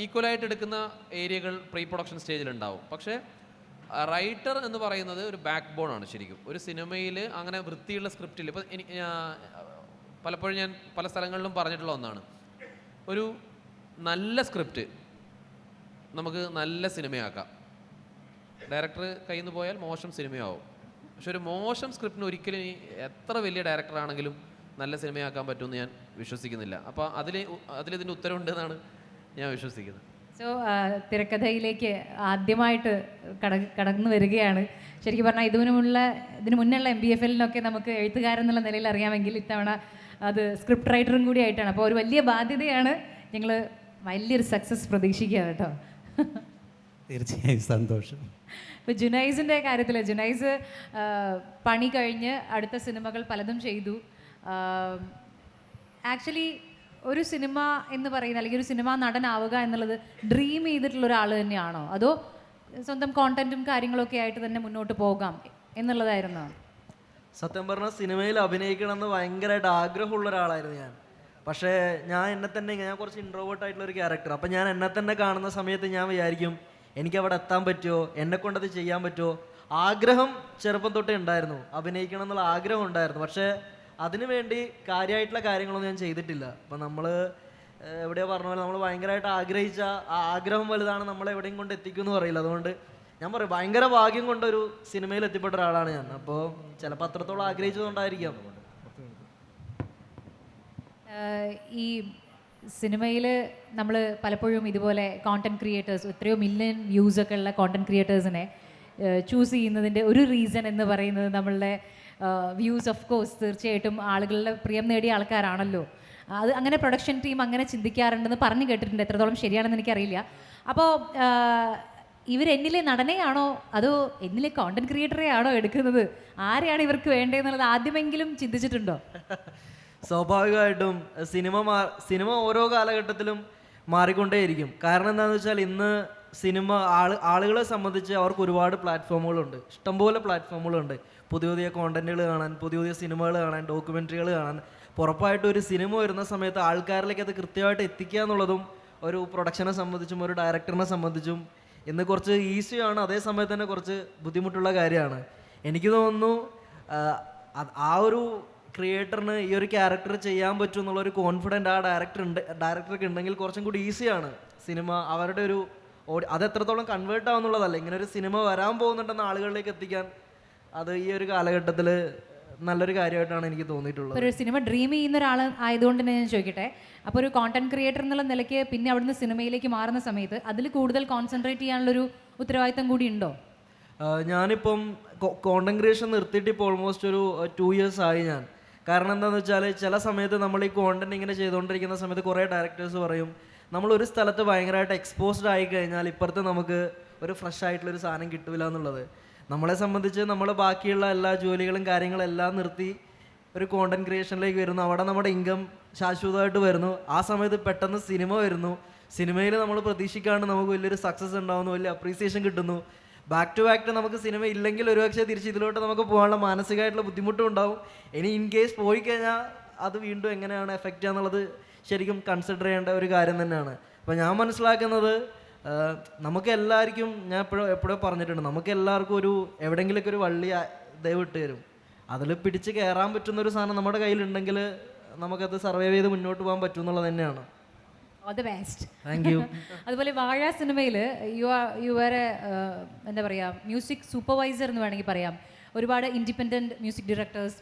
ഈക്വലായിട്ട് എടുക്കുന്ന ഏരിയകൾ പ്രീ പ്രൊഡക്ഷൻ സ്റ്റേജിലുണ്ടാവും. പക്ഷേ റൈറ്റർ എന്ന് പറയുന്നത് ഒരു ബാക്ക് ബോൺ ആണ് ശരിക്കും ഒരു സിനിമയിൽ. അങ്ങനെ വൃത്തിയുള്ള സ്ക്രിപ്റ്റിൽ ഇപ്പോൾ പലപ്പോഴും ഞാൻ പല സ്ഥലങ്ങളിലും പറഞ്ഞിട്ടുള്ള ഒന്നാണ്, ഒരു നല്ല സ്ക്രിപ്റ്റ് നമുക്ക് നല്ല സിനിമയാക്കാം. ഡയറക്ടർ കയ്യിൽ നിന്ന് പോയാൽ മോശം സിനിമയാവും. പക്ഷെ ഒരു മോശം സ്ക്രിപ്റ്റിന് ഒരിക്കലും എത്ര വലിയ ഡയറക്ടറാണെങ്കിലും നല്ല സിനിമയാക്കാൻ പറ്റുമെന്ന് ഞാൻ വിശ്വസിക്കുന്നില്ല. അപ്പോൾ അതിലിതിൻ്റെ ഉത്തരവുണ്ട് എന്നാണ് ഞാൻ വിശ്വസിക്കുന്നത്. സോ തിരക്കഥയിലേക്ക് ആദ്യമായിട്ട് കടന്നു വരികയാണ്. ശരിക്കും പറഞ്ഞാൽ ഇതിനു മുന്നുള്ള MBFL-നൊക്കെ നമുക്ക് എഴുത്തുകാരെന്നുള്ള നിലയിൽ അറിയാമെങ്കിൽ ഇത്തവണ അത് സ്ക്രിപ്റ്റ് റൈറ്ററും കൂടി ആയിട്ടാണ്. അപ്പോൾ ഒരു വലിയ ബാധ്യതയാണ്. ഞങ്ങൾ വലിയൊരു സക്സസ് പ്രതീക്ഷിക്കുകയാണ് കേട്ടോ. തീർച്ചയായും സന്തോഷം. ഇപ്പോൾ ജുനൈസിൻ്റെ കാര്യത്തിൽ ജുനൈസ് പണി കഴിഞ്ഞ് അടുത്ത സിനിമകൾ പലതും ചെയ്തു. ആക്ച്വലി ഒരു സിനിമ എന്ന് പറയുന്നത് അല്ലെങ്കിൽ ഒരു സിനിമാ നടനാവുക എന്നുള്ളത് ഡ്രീം ചെയ്തിട്ടുള്ള ഒരാൾ തന്നെയാണോ, അതോ സ്വന്തം കോണ്ടന്റും കാര്യങ്ങളൊക്കെ ആയിട്ട് തന്നെ മുന്നോട്ട് പോകാം എന്നുള്ളതായിരുന്നോ? സത്യം പറഞ്ഞാൽ സിനിമയിൽ അഭിനയിക്കണം എന്ന് ഭയങ്കരമായിട്ട് ആഗ്രഹമുള്ള ഒരാളായിരുന്നു ഞാൻ. പക്ഷേ ഞാൻ കുറച്ച് ഇൻട്രോവേർട്ട് ആയിട്ടുള്ള ഒരു ക്യാരക്ടർ. അപ്പം ഞാൻ എന്നെ തന്നെ കാണുന്ന സമയത്ത് ഞാൻ വിചാരിക്കും എനിക്കവിടെ എത്താൻ പറ്റുമോ, എന്നെക്കൊണ്ടത് ചെയ്യാൻ പറ്റുമോ. ആഗ്രഹം ചെറുപ്പം തൊട്ടേ ഉണ്ടായിരുന്നു, അഭിനയിക്കണം എന്നുള്ള ആഗ്രഹം ഉണ്ടായിരുന്നു. പക്ഷേ അതിനു വേണ്ടി കാര്യമായിട്ടുള്ള കാര്യങ്ങളൊന്നും ഞാൻ ചെയ്തിട്ടില്ല. അപ്പം നമ്മൾ എവിടെയോ പറഞ്ഞ പോലെ നമ്മൾ ഭയങ്കരമായിട്ട് ആഗ്രഹിച്ച ആ ആഗ്രഹം വലുതാണ് നമ്മളെ എവിടെയും കൊണ്ട് എത്തിക്കുമെന്ന് പറയില്ല. അതുകൊണ്ട് ഞാൻ പറയും ഭയങ്കര ഭാഗ്യം കൊണ്ടൊരു സിനിമയിൽ എത്തിപ്പെട്ട ഒരാളാണ് ഞാൻ. അപ്പോൾ ചിലപ്പോൾ അത്രത്തോളം ആഗ്രഹിച്ചതുകൊണ്ടായിരിക്കാം. ഈ സിനിമയിൽ നമ്മൾ പലപ്പോഴും ഇതുപോലെ കോണ്ടന്റ് ക്രിയേറ്റേഴ്സ്, എത്രയോ മില്യൺ വ്യൂസൊക്കെ ഉള്ള കോണ്ടന്റ് ക്രിയേറ്റേഴ്സിനെ ചൂസ് ചെയ്യുന്നതിൻ്റെ ഒരു റീസൺ എന്ന് പറയുന്നത് നമ്മളുടെ വ്യൂസ്. ഓഫ് കോഴ്സ് തീർച്ചയായിട്ടും ആളുകളുടെ പ്രിയം നേടിയ ആൾക്കാരാണല്ലോ. അത് അങ്ങനെ പ്രൊഡക്ഷൻ ടീം അങ്ങനെ ചിന്തിക്കാറുണ്ടെന്ന് പറഞ്ഞു കേട്ടിട്ടുണ്ട്. എത്രത്തോളം ശരിയാണെന്ന് എനിക്കറിയില്ല. അപ്പോൾ ഇവരെന്നിലെ നടനെയാണോ അതോ എന്നിലെ കോണ്ടന്റ് ക്രിയേറ്ററെ ആണോ എടുക്കുന്നത്, ആരെയാണ് ഇവർക്ക് വേണ്ടതെന്നുള്ളത് ആദ്യമെങ്കിലും ചിന്തിച്ചിട്ടുണ്ടോ? സ്വാഭാവികമായിട്ടും സിനിമ ഓരോ കാലഘട്ടത്തിലും മാറിക്കൊണ്ടേയിരിക്കും. കാരണം എന്താണെന്ന് വെച്ചാൽ ഇന്ന് സിനിമ ആളുകളെ സംബന്ധിച്ച് അവർക്ക് ഒരുപാട് പ്ലാറ്റ്ഫോമുകളുണ്ട്, ഇഷ്ടംപോലെ പ്ലാറ്റ്ഫോമുകളുണ്ട്. പുതിയ പുതിയ കോണ്ടന്റുകൾ കാണാൻ, പുതിയ പുതിയ സിനിമകൾ കാണാൻ, ഡോക്യുമെൻ്ററികൾ കാണാൻ. ഉറപ്പായിട്ടും ഒരു സിനിമ വരുന്ന സമയത്ത് ആൾക്കാരിലേക്ക് അത് കൃത്യമായിട്ട് എത്തിക്കുക എന്നുള്ളതും ഒരു പ്രൊഡക്ഷനെ സംബന്ധിച്ചും ഒരു ഡയറക്ടറിനെ സംബന്ധിച്ചും ഇന്ന് കുറച്ച് ഈസിയാണ്, അതേ സമയത്ത് തന്നെ കുറച്ച് ബുദ്ധിമുട്ടുള്ള കാര്യമാണ്. എനിക്ക് തോന്നുന്നു ആ ഒരു ക്രിയേറ്ററിന് ഈ ഒരു ക്യാരക്ടർ ചെയ്യാൻ പറ്റും എന്നുള്ളൊരു കോൺഫിഡൻറ്റ് ആ ഡയറക്ടർക്ക് ഉണ്ടെങ്കിൽ കുറച്ചും കൂടി ഈസിയാണ് സിനിമ അവരുടെ ഒരു അത് എത്രത്തോളം കൺവേർട്ട് ആവുന്നുള്ളതല്ല, ഇങ്ങനെ ഒരു സിനിമ വരാൻ പോകുന്നുണ്ടെന്ന് ആളുകളിലേക്ക് എത്തിക്കാൻ അത് ഈ ഒരു കാലഘട്ടത്തിൽ നല്ലൊരു കാര്യമായിട്ടാണ് എനിക്ക് തോന്നിയിട്ടുള്ളത്. ഒരു സിനിമ ഡ്രീം ചെയ്യുന്ന ഒരാൾ ആയതുകൊണ്ട് തന്നെ ഞാൻ ചോദിക്കട്ടെ, അപ്പോൾ ഒരു കോണ്ടന്റ് ക്രിയേറ്റർ എന്നുള്ള നിലയ്ക്ക് പിന്നെ അവിടുന്ന് സിനിമയിലേക്ക് മാറുന്ന സമയത്ത് അതിൽ കൂടുതൽ കോൺസെൻട്രേറ്റ് ചെയ്യാനുള്ളൊരു ഉത്തരവാദിത്തം കൂടി ഉണ്ടോ? ഞാനിപ്പം കോണ്ടന്റ് ക്രിയേഷൻ നിർത്തിയിട്ട് ഇപ്പോൾ ഓൾമോസ്റ്റ് ഒരു 2 years ആയി ഞാൻ. കാരണം എന്താണെന്ന് വെച്ചാൽ ചില സമയത്ത് നമ്മൾ ഈ കോണ്ടന്റ് ഇങ്ങനെ ചെയ്തുകൊണ്ടിരിക്കുന്ന സമയത്ത് കുറേ ഡയറക്ടേഴ്സ് പറയും നമ്മളൊരു സ്ഥലത്ത് ഭയങ്കരമായിട്ട് എക്സ്പോസ്ഡ് ആയി കഴിഞ്ഞാൽ ഇപ്പുറത്ത് നമുക്ക് ഒരു ഫ്രഷ് ആയിട്ടുള്ളൊരു സാധനം കിട്ടില്ല എന്നുള്ളത്. നമ്മളെ സംബന്ധിച്ച് നമ്മൾ ബാക്കിയുള്ള എല്ലാ ജോലികളും കാര്യങ്ങളും എല്ലാം നിർത്തി ഒരു കോണ്ടന്റ് ക്രിയേഷനിലേക്ക് വരുന്നു, അവിടെ നമ്മുടെ ഇൻകം ശാശ്വതമായിട്ട് വരുന്നു. ആ സമയത്ത് പെട്ടെന്ന് സിനിമ വരുന്നു, സിനിമയിൽ നമ്മൾ പ്രതീക്ഷിക്കാണ്ട് നമുക്ക് വലിയൊരു സക്സസ് ഉണ്ടാകുന്നു, വലിയ അപ്രീസിയേഷൻ കിട്ടുന്നു. ബാക്ക് ടു ബാക്ക് നമുക്ക് സിനിമ ഇല്ലെങ്കിൽ ഒരുപക്ഷെ തിരിച്ച് ഇതിലോട്ട് നമുക്ക് പോകാനുള്ള മാനസികമായിട്ടുള്ള ബുദ്ധിമുട്ടും ഉണ്ടാവും. ഇനി ഇൻ കേസ് പോയി കഴിഞ്ഞാൽ അത് വീണ്ടും എങ്ങനെയാണ് എഫക്റ്റ് ചെയ്യാന്നുള്ളത് ശരിക്കും കൺസിഡർ ചെയ്യേണ്ട ഒരു കാര്യം തന്നെയാണ്. അപ്പോൾ ഞാൻ മനസ്സിലാക്കുന്നത് നമുക്ക് എല്ലാവർക്കും, ഞാൻ എപ്പോഴും പറഞ്ഞിട്ടുണ്ട്, നമുക്ക് എല്ലാവർക്കും ഒരു എവിടെയെങ്കിലുമൊക്കെ ഒരു വള്ളി ദൈവം ഇട്ട് തരും, അതിൽ പിടിച്ച് കയറാൻ പറ്റുന്നൊരു സാധനം നമ്മുടെ കയ്യിലുണ്ടെങ്കിൽ നമുക്കത് സർവൈവ് ചെയ്ത് മുന്നോട്ട് പോകാൻ പറ്റും എന്നുള്ളത് തന്നെയാണ്. All the best. Thank you. അതുപോലെ വാഴ സിനിമയിൽ യു ആർ എന്താ പറയുക, മ്യൂസിക് സൂപ്പർവൈസർ എന്ന് വേണമെങ്കിൽ പറയാം. ഒരുപാട് ഇൻഡിപെൻഡൻറ്റ് മ്യൂസിക് ഡയറക്ടേഴ്സ്,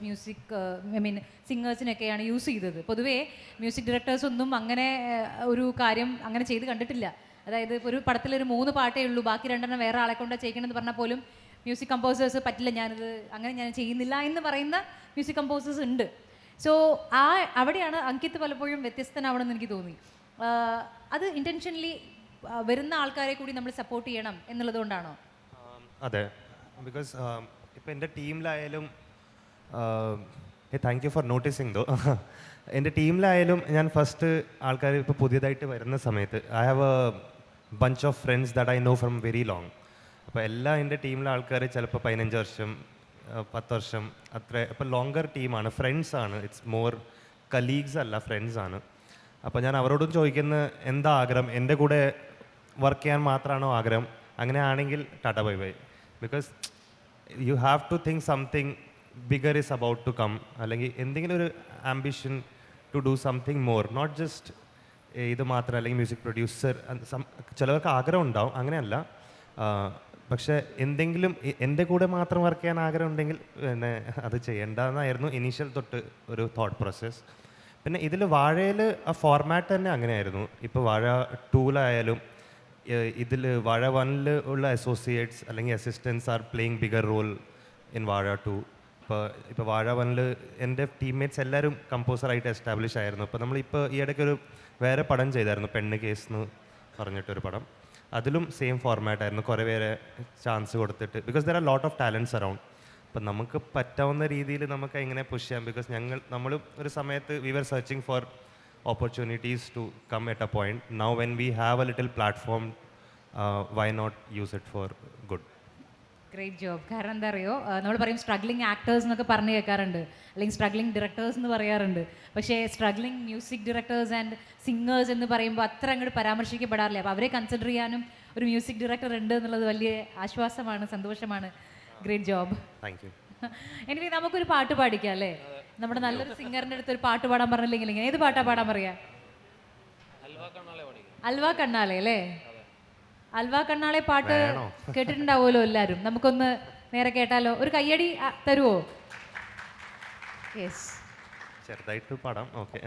സിംഗേഴ്സിനൊക്കെയാണ് യൂസ് ചെയ്തത്. പൊതുവേ മ്യൂസിക് ഡയറക്ടേഴ്സ് ഒന്നും അങ്ങനെ ഒരു കാര്യം അങ്ങനെ ചെയ്ത് കണ്ടിട്ടില്ല. അതായത് ഇപ്പോൾ ഒരു പടത്തിലൊരു 3 പാട്ടേ ഉള്ളൂ, ബാക്കി 2 വേറെ ആളെ കൊണ്ട് ചെയ്യണമെന്ന് പറഞ്ഞാൽ പോലും മ്യൂസിക് കമ്പോസേഴ്സ് പറ്റില്ല, ഞാൻ ചെയ്യുന്നില്ല എന്ന് പറയുന്ന മ്യൂസിക് കമ്പോസേഴ്സ് ഉണ്ട്. സോ അവിടെയാണ് അങ്കിത്ത് പലപ്പോഴും വ്യത്യസ്തനാവണമെന്ന് എനിക്ക് തോന്നി. അത് ഇൻറ്റൻഷനലി വരുന്ന ആൾക്കാരെ കൂടി നമ്മൾ സപ്പോർട്ട് ചെയ്യണം എന്നുള്ളതുകൊണ്ടാണോ? അതെ, ബിക്കോസ് ഇപ്പോൾ എൻ്റെ ടീമിലായാലും താങ്ക് യു ഫോർ നോട്ടീസിങ് ദോ. എൻ്റെ ടീമിലായാലും ഞാൻ ഫസ്റ്റ് ആൾക്കാർ ഇപ്പോൾ പുതിയതായിട്ട് വരുന്ന സമയത്ത് I have a bunch of friends that I know from very long. അപ്പോൾ എല്ലാ എൻ്റെ ടീമിലെ ആൾക്കാർ ചിലപ്പോൾ 15 വർഷം 10 വർഷം അത്ര, ഇപ്പോൾ ലോങ്കർ ടീമാണ്, ഫ്രണ്ട്സാണ്. ഇറ്റ്സ് മോർ കലീഗ്സ് അല്ല, ഫ്രണ്ട്സാണ്. അപ്പോൾ ഞാൻ അവരോടും ചോദിക്കുന്ന എന്താ ആഗ്രഹം, എൻ്റെ കൂടെ വർക്ക് ചെയ്യാൻ മാത്രമാണോ ആഗ്രഹം? അങ്ങനെ ആണെങ്കിൽ tata bye bye. Because you have to think something bigger is about to come, അല്ലെങ്കിൽ എന്തെങ്കിലും ഒരു ambition to do something more, not just ഇത് മാത്രം, അല്ലെങ്കിൽ മ്യൂസിക് പ്രൊഡ്യൂസർ. ചിലവർക്ക് ആഗ്രഹം ഉണ്ടാവും, അങ്ങനെയല്ല. പക്ഷേ എന്തെങ്കിലും എൻ്റെ കൂടെ മാത്രം വർക്ക് ചെയ്യാൻ ആഗ്രഹം ഉണ്ടെങ്കിൽ പിന്നെ അത് ചെയ്യേണ്ടതെന്നായിരുന്നു ഇനീഷ്യൽ തൊട്ട് ഒരു തോട്ട് പ്രോസസ്സ്. പിന്നെ ഇതിൽ വാഴയിൽ ആ ഫോർമാറ്റ് തന്നെ അങ്ങനെയായിരുന്നു. ഇപ്പോൾ വാഴ 2-ലായാലും ഇതിൽ വാഴ 1-ൽ ഉള്ള അസോസിയേറ്റ്സ് അല്ലെങ്കിൽ assistance are playing bigger role in Vaazha 2. ഇപ്പോൾ വാഴ 1-ൽ എൻ്റെ ടീംമേറ്റ്സ് എല്ലാവരും കമ്പോസറായിട്ട് എസ്റ്റാബ്ലിഷ് ആയിരുന്നു. അപ്പോൾ നമ്മളിപ്പോൾ ഈ ഇടയ്ക്കൊരു വേറെ പടം ചെയ്തായിരുന്നു, പെണ്ണ് കേസ് എന്ന് പറഞ്ഞിട്ടൊരു പടം. അതിലും സെയിം ഫോർമാറ്റ് ആയിരുന്നു, കുറേ പേരെ ചാൻസ് കൊടുത്തിട്ട്. Because there are lot of talents around. അപ്പം നമുക്ക് പറ്റാവുന്ന രീതിയിൽ നമുക്ക് എങ്ങനെ പുഷ് ചെയ്യാം. ബിക്കോസ് നമ്മൾ ഒരു സമയത്ത് we were searching for opportunities to come at a point. Now when we have a little platform, why not use it for good. Great job. കാരണം എന്താ അറിയോ, നമ്മൾ പറയും സ്ട്രഗ്ലിംഗ് ആക്ടേഴ്സ് എന്നൊക്കെ പറഞ്ഞു കേൾക്കാറുണ്ട്, അല്ലെങ്കിൽ സ്ട്രഗ്ലിംഗ് ഡയറക്ടേഴ്സ് എന്ന് പറയാറുണ്ട്. പക്ഷേ struggling music directors and singers എന്ന് പറയുമ്പോൾ അത്ര അങ്ങോട്ട് പരാമർശിക്കപ്പെടാറില്ല. അപ്പോൾ അവരെ കൺസിഡർ ചെയ്യാനും ഒരു മ്യൂസിക് ഡയറക്ടർ ഉണ്ട് എന്നുള്ളത് വലിയ ആശ്വാസമാണ്, സന്തോഷമാണ്. Great job. Thank you. ഇനി നമുക്കൊരു പാട്ട് പാടിക്കാം അല്ലേ? നമ്മുടെ നല്ലൊരു സിംഗറിൻ്റെ അടുത്ത് ഒരു പാട്ട് പാടാൻ പറഞ്ഞില്ലെങ്കിൽ ഇങ്ങനെ ഏത് പാട്ടാ പാടാൻ പറയാ? അൽവ കണ്ണാലെ അല്ലേ? അൽവ കണ്ണാളെ പാട്ട് കേട്ടിട്ടുണ്ടാവുമല്ലോ എല്ലാവരും. നമുക്കൊന്ന് നേരെ കേട്ടാലോ? ഒരു കയ്യടി തരുമോ? യെസ്, ചെറുതായിട്ട് പാടാം. ഓക്കെ.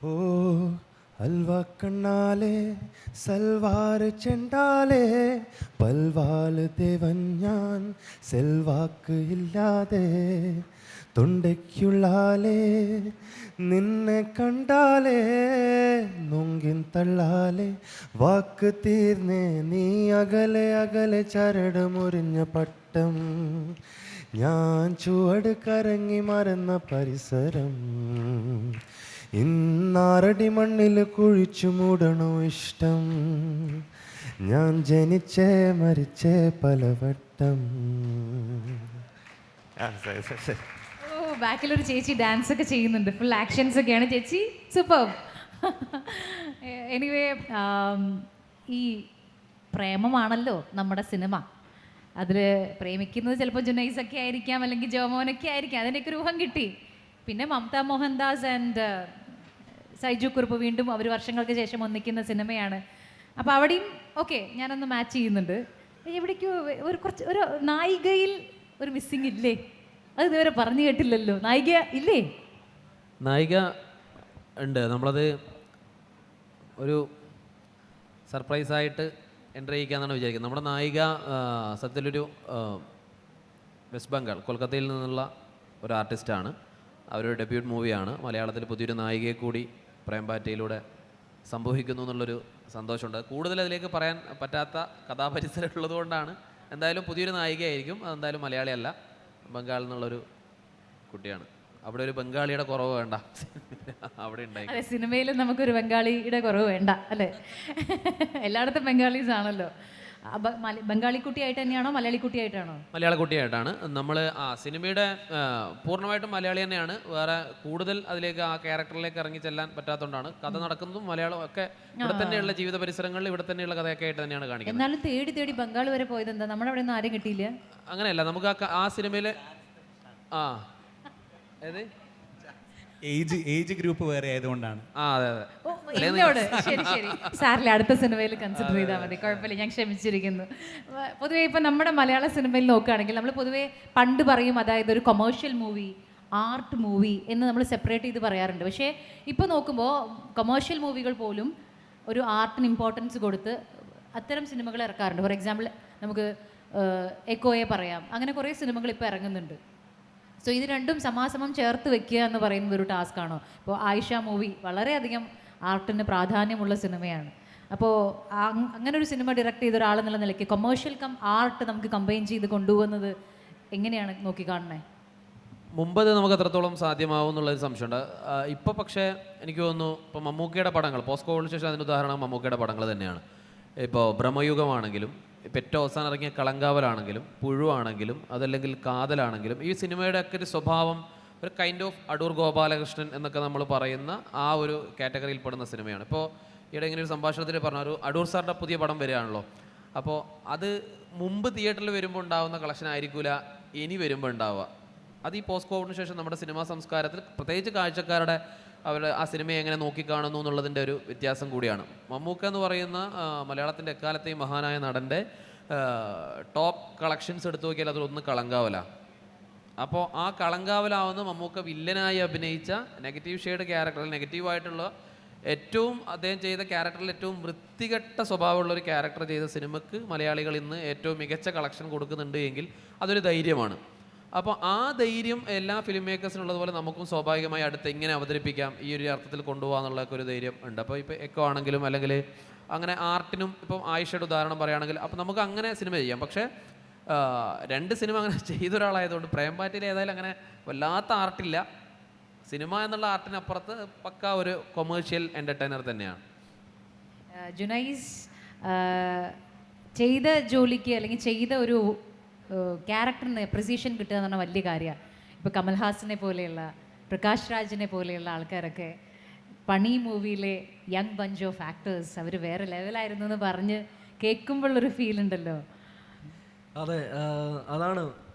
ഓ അൽവ കണ്ണാലെ സൽവാർ ചെണ്ടാലെ പൽവാല് ദേവൻ ഞാൻ സെൽവാക്ക് ഇല്ലാതെ തൊണ്ടയ്ക്കുള്ളാലേ നിന്നെ കണ്ടാലേ നൊങ്കിൻ തള്ളാലേ വാക്ക് തീർന്നേ നീ അകലെ അകലെ ചരട് മുറിഞ്ഞ പട്ടം ഞാൻ ചുവട് കറങ്ങി മറന്ന പരിസരം ഇന്നാറടി മണ്ണിൽ കുഴിച്ചു മൂടണോ ഇഷ്ടം, ഞാൻ ജനിച്ചേ മരിച്ചേ പലവട്ടം. ഓ ബാക്കിലൊരു ചേച്ചി ഡാൻസ് ഒക്കെ ചെയ്യുന്നുണ്ട്, ഫുൾ ആക്ഷൻസ് ഒക്കെയാണ് ചേച്ചി, സൂപ്പർ. എനിവേ ഈ പ്രേമമാണല്ലോ നമ്മുടെ സിനിമ. അതിൽ പ്രേമിക്കുന്നത് ചിലപ്പോൾ ജുനൈസൊക്കെ ആയിരിക്കാം, അല്ലെങ്കിൽ ജോമോനൊക്കെ ആയിരിക്കാം, അതിൻ്റെയൊക്കെ ഒരു ഊഹം കിട്ടി. പിന്നെ മമത മോഹൻദാസ് ആൻഡ് സൈജു കുറുപ്പ് വീണ്ടും അവർ വർഷങ്ങൾക്ക് ശേഷം ഒന്നിക്കുന്ന സിനിമയാണ്. അപ്പോൾ അവിടെയും ഓക്കെ ഞാനൊന്ന് മാച്ച് ചെയ്യുന്നുണ്ട്. എവിടേക്കോ ഒരു കുറച്ച് ഒരു നായികയിൽ ഒരു മിസ്സിങ് ഇല്ലേ? അത് ഇതുവരെ പറഞ്ഞു കേട്ടില്ലല്ലോ. നായിക ഇല്ലേ? നായിക ഉണ്ട്. നമ്മളത് ഒരു സർപ്രൈസായിട്ട് എൻ്റർ ചെയ്യിക്കാന്നാണ് വിചാരിക്കുന്നത്. നമ്മുടെ നായിക സത്യത്തിലൊരു വെസ്റ്റ് ബംഗാൾ കൊൽക്കത്തയിൽ നിന്നുള്ള ഒരു ആർട്ടിസ്റ്റാണ്. അവരുടെ ഡെബ്യൂട്ട് മൂവിയാണ്. മലയാളത്തിൽ പുതിയൊരു നായികയെ കൂടി പ്രേംപാറ്റയിലൂടെ സംഭവിക്കുന്നു എന്നുള്ളൊരു സന്തോഷമുണ്ട്. കൂടുതൽ അതിലേക്ക് പറയാൻ പറ്റാത്ത കഥാപരിസരം ഉള്ളതുകൊണ്ടാണ്. എന്തായാലും പുതിയൊരു നായികയായിരിക്കും. അതെന്തായാലും മലയാളിയല്ല, ബംഗാളിൽ നിന്നുള്ളൊരു കുട്ടിയാണ്. അവിടെ ഒരു ബംഗാളിയുടെ കുറവ് വേണ്ട, അവിടെ ഉണ്ടായി. അതെ, സിനിമയിൽ നമുക്കൊരു ബംഗാളിയുടെ കുറവ് വേണ്ട അല്ലേ? എല്ലായിടത്തും ബംഗാളീസ് ആണല്ലോ. ബംഗാളി കുട്ടിയായിട്ട് തന്നെയാണോ മലയാളി കുട്ടിയായിട്ടാണോ? മലയാള കുട്ടിയായിട്ടാണ്. നമ്മൾ സിനിമയുടെ പൂർണ്ണമായിട്ടും മലയാളി തന്നെയാണ്. വേറെ കൂടുതൽ അതിലേക്ക് ആ ക്യാരക്ടറിലേക്ക് ഇറങ്ങി ചെല്ലാൻ പറ്റാത്തതുകൊണ്ടാണ്. കഥ നടക്കുന്നതും മലയാളം ഒക്കെ ഇവിടെ തന്നെയുള്ള ജീവിത പരിസരങ്ങളിൽ ഇവിടെ തന്നെയുള്ള കഥയൊക്കെ ആയിട്ട് തന്നെയാണ് കാണിക്കുന്നത്. എന്നാലും തേടി തേടി ബംഗാൾ വരെ പോയത് എന്താ? നമ്മുടെ അവിടെ ഒന്നും ആരും കിട്ടിയില്ല. അങ്ങനെയല്ല, നമുക്ക് ആ സിനിമയിൽ ഏത് ഏജ് ഗ്രൂപ്പ് വേറെ ആയതുകൊണ്ടാണ്. അതെ അതെ. എന്നോട് ശരി ശരി സാറിലെ അടുത്ത സിനിമയിൽ കൺസിഡർ ചെയ്താൽ മതി, കുഴപ്പമില്ല, ഞാൻ ക്ഷമിച്ചിരിക്കുന്നു. പൊതുവേ ഇപ്പം നമ്മുടെ മലയാള സിനിമയിൽ നോക്കുകയാണെങ്കിൽ നമ്മൾ പൊതുവേ പണ്ട് പറയും, അതായത് ഒരു കൊമേഴ്ഷ്യൽ മൂവി, ആർട്ട് മൂവി എന്ന് നമ്മൾ സെപ്പറേറ്റ് ചെയ്ത് പറയാറുണ്ട്. പക്ഷേ ഇപ്പോൾ നോക്കുമ്പോൾ കൊമേഴ്ഷ്യൽ മൂവികൾ പോലും ഒരു ആർട്ടിന് ഇമ്പോർട്ടൻസ് കൊടുത്ത് അത്തരം സിനിമകൾ ഇറക്കാറുണ്ട്. ഫോർ എക്സാമ്പിൾ നമുക്ക് എക്കോയെ പറയാം. അങ്ങനെ കുറേ സിനിമകൾ ഇപ്പോൾ ഇറങ്ങുന്നുണ്ട്. സോ ഇത് രണ്ടും സമാസമം ചേർത്ത് വെക്കുക എന്ന് പറയുന്നത് ഒരു ടാസ്ക്കാണോ? ഇപ്പോൾ ആയിഷ മൂവി വളരെയധികം ആർട്ടിന് പ്രാധാന്യമുള്ള സിനിമയാണ്. അപ്പോൾ അങ്ങനെ ഒരു സിനിമ ഡയറക്റ്റ് ചെയ്ത ഒരാളെന്നുള്ള നിലയ്ക്ക് കൊമേഴ്ഷ്യൽ കം ആർട്ട് നമുക്ക് കമ്പൈൻ ചെയ്ത് കൊണ്ടുപോകുന്നത് എങ്ങനെയാണ് നോക്കിക്കാണുന്നത്? മുമ്പ് അത് നമുക്ക് എത്രത്തോളം സാധ്യമാവും എന്നുള്ളൊരു സംശയമുണ്ട്. ഇപ്പോൾ പക്ഷേ എനിക്ക് തോന്നുന്നു, ഇപ്പോൾ മമ്മൂക്കയുടെ പടങ്ങൾ, പോസ്റ്റ് കോവിഡിന് ശേഷം അതിന് ഉദാഹരണം മമ്മൂക്കയുടെ പടങ്ങൾ തന്നെയാണ്. ഇപ്പോൾ ബ്രഹ്മയുഗമാണെങ്കിലും, ഇപ്പം ഏറ്റവും അവസാനം ഇറങ്ങിയ കളങ്കാവലാണെങ്കിലും, പുഴുവാണെങ്കിലും, അതല്ലെങ്കിൽ കാതലാണെങ്കിലും, ഈ സിനിമയുടെ ഒക്കെ ഒരു സ്വഭാവം ഒരു കൈൻഡ് ഓഫ് അടൂർ ഗോപാലകൃഷ്ണൻ എന്നൊക്കെ നമ്മൾ പറയുന്ന ആ ഒരു കാറ്റഗറിയിൽ പെടുന്ന സിനിമയാണ്. ഇപ്പോൾ ഇവിടെ ഇങ്ങനെ ഒരു സംഭാഷണത്തിൽ പറഞ്ഞ ഒരു അടൂർ സാറിൻ്റെ പുതിയ പടം വരികയാണല്ലോ. അപ്പോൾ അത് മുമ്പ് തിയേറ്ററിൽ വരുമ്പോൾ ഉണ്ടാകുന്ന കളക്ഷൻ ആയിരിക്കില്ല ഇനി വരുമ്പോൾ ഉണ്ടാവുക. അത് ഈ പോസ്റ്റ് കോവിഡിന് ശേഷം നമ്മുടെ സിനിമാ സംസ്കാരത്തിൽ പ്രത്യേകിച്ച് കാഴ്ചക്കാരുടെ അവർ ആ സിനിമയെ എങ്ങനെ നോക്കിക്കാണുന്നു എന്നുള്ളതിൻ്റെ ഒരു വ്യത്യാസം കൂടിയാണ്. മമ്മൂക്ക എന്ന് പറയുന്ന മലയാളത്തിൻ്റെ എക്കാലത്തെയും മഹാനായ നടൻ്റെ ടോപ്പ് കളക്ഷൻസ് എടുത്തു നോക്കിയാൽ അതൊന്ന് കളങ്കാവല. അപ്പോൾ ആ കളങ്കാവലാവുന്ന മമ്മൂക്ക വില്ലനായി അഭിനയിച്ച നെഗറ്റീവ് ഷെയ്ഡ് ക്യാരക്ടറിൽ, നെഗറ്റീവായിട്ടുള്ള ഏറ്റവും അദ്ദേഹം ചെയ്ത ക്യാരക്ടറിൽ ഏറ്റവും വൃത്തികെട്ട സ്വഭാവമുള്ള ഒരു ക്യാരക്ടർ ചെയ്ത സിനിമയ്ക്ക് മലയാളികൾ ഇന്ന് ഏറ്റവും മികച്ച കളക്ഷൻ കൊടുക്കുന്നുണ്ട് എങ്കിൽ അതൊരു ധൈര്യമാണ്. അപ്പോൾ ആ ധൈര്യം എല്ലാ ഫിലിം മേക്കേഴ്സിനുള്ളതുപോലെ നമുക്കും സ്വാഭാവികമായി അടുത്ത് എങ്ങനെ അവതരിപ്പിക്കാം, ഈ ഒരു അർത്ഥത്തിൽ കൊണ്ടുപോകാന്നുള്ളതൊക്കെ ഒരു ധൈര്യം ഉണ്ട്. അപ്പോൾ ഇപ്പോൾ എക്കോ ആണെങ്കിലും അല്ലെങ്കിൽ അങ്ങനെ ആർട്ടിനും ഇപ്പം ആയിഷയുടെ ഉദാഹരണം പറയുകയാണെങ്കിൽ അപ്പോൾ നമുക്ക് അങ്ങനെ സിനിമ ചെയ്യാം. പക്ഷേ രണ്ട് സിനിമ അങ്ങനെ ചെയ്ത ഒരാളായതുകൊണ്ട് പ്രേംപാറ്റയിൽ ഏതായാലും അങ്ങനെ വല്ലാത്ത ആർട്ടില്ല. സിനിമ എന്നുള്ള ആർട്ടിനപ്പുറത്ത് പക്ക ഒരു കൊമേഴ്ഷ്യൽ എൻ്റർടൈനർ തന്നെയാണ്. ജുനൈസ് ചെയ്ത ജോലിക്ക് അല്ലെങ്കിൽ ചെയ്ത ഒരു ക്യാരക്ടറിന് പ്രിസിഷൻ കിട്ടുക എന്ന് പറഞ്ഞാൽ വലിയ കാര്യമാണ്. ഇപ്പോൾ കമൽഹാസനെ പോലെയുള്ള, പ്രകാശ് രാജിനെ പോലെയുള്ള ആൾക്കാരൊക്കെ പണി മൂവിയിലെ യങ് ബഞ്ച് ഓഫ് ആക്ടേഴ്സ് അവർ വേറെ ലെവലായിരുന്നു എന്ന് പറഞ്ഞ് കേൾക്കുമ്പോഴൊരു ഫീൽ ഉണ്ടല്ലോ. അതെ, അതാണ്.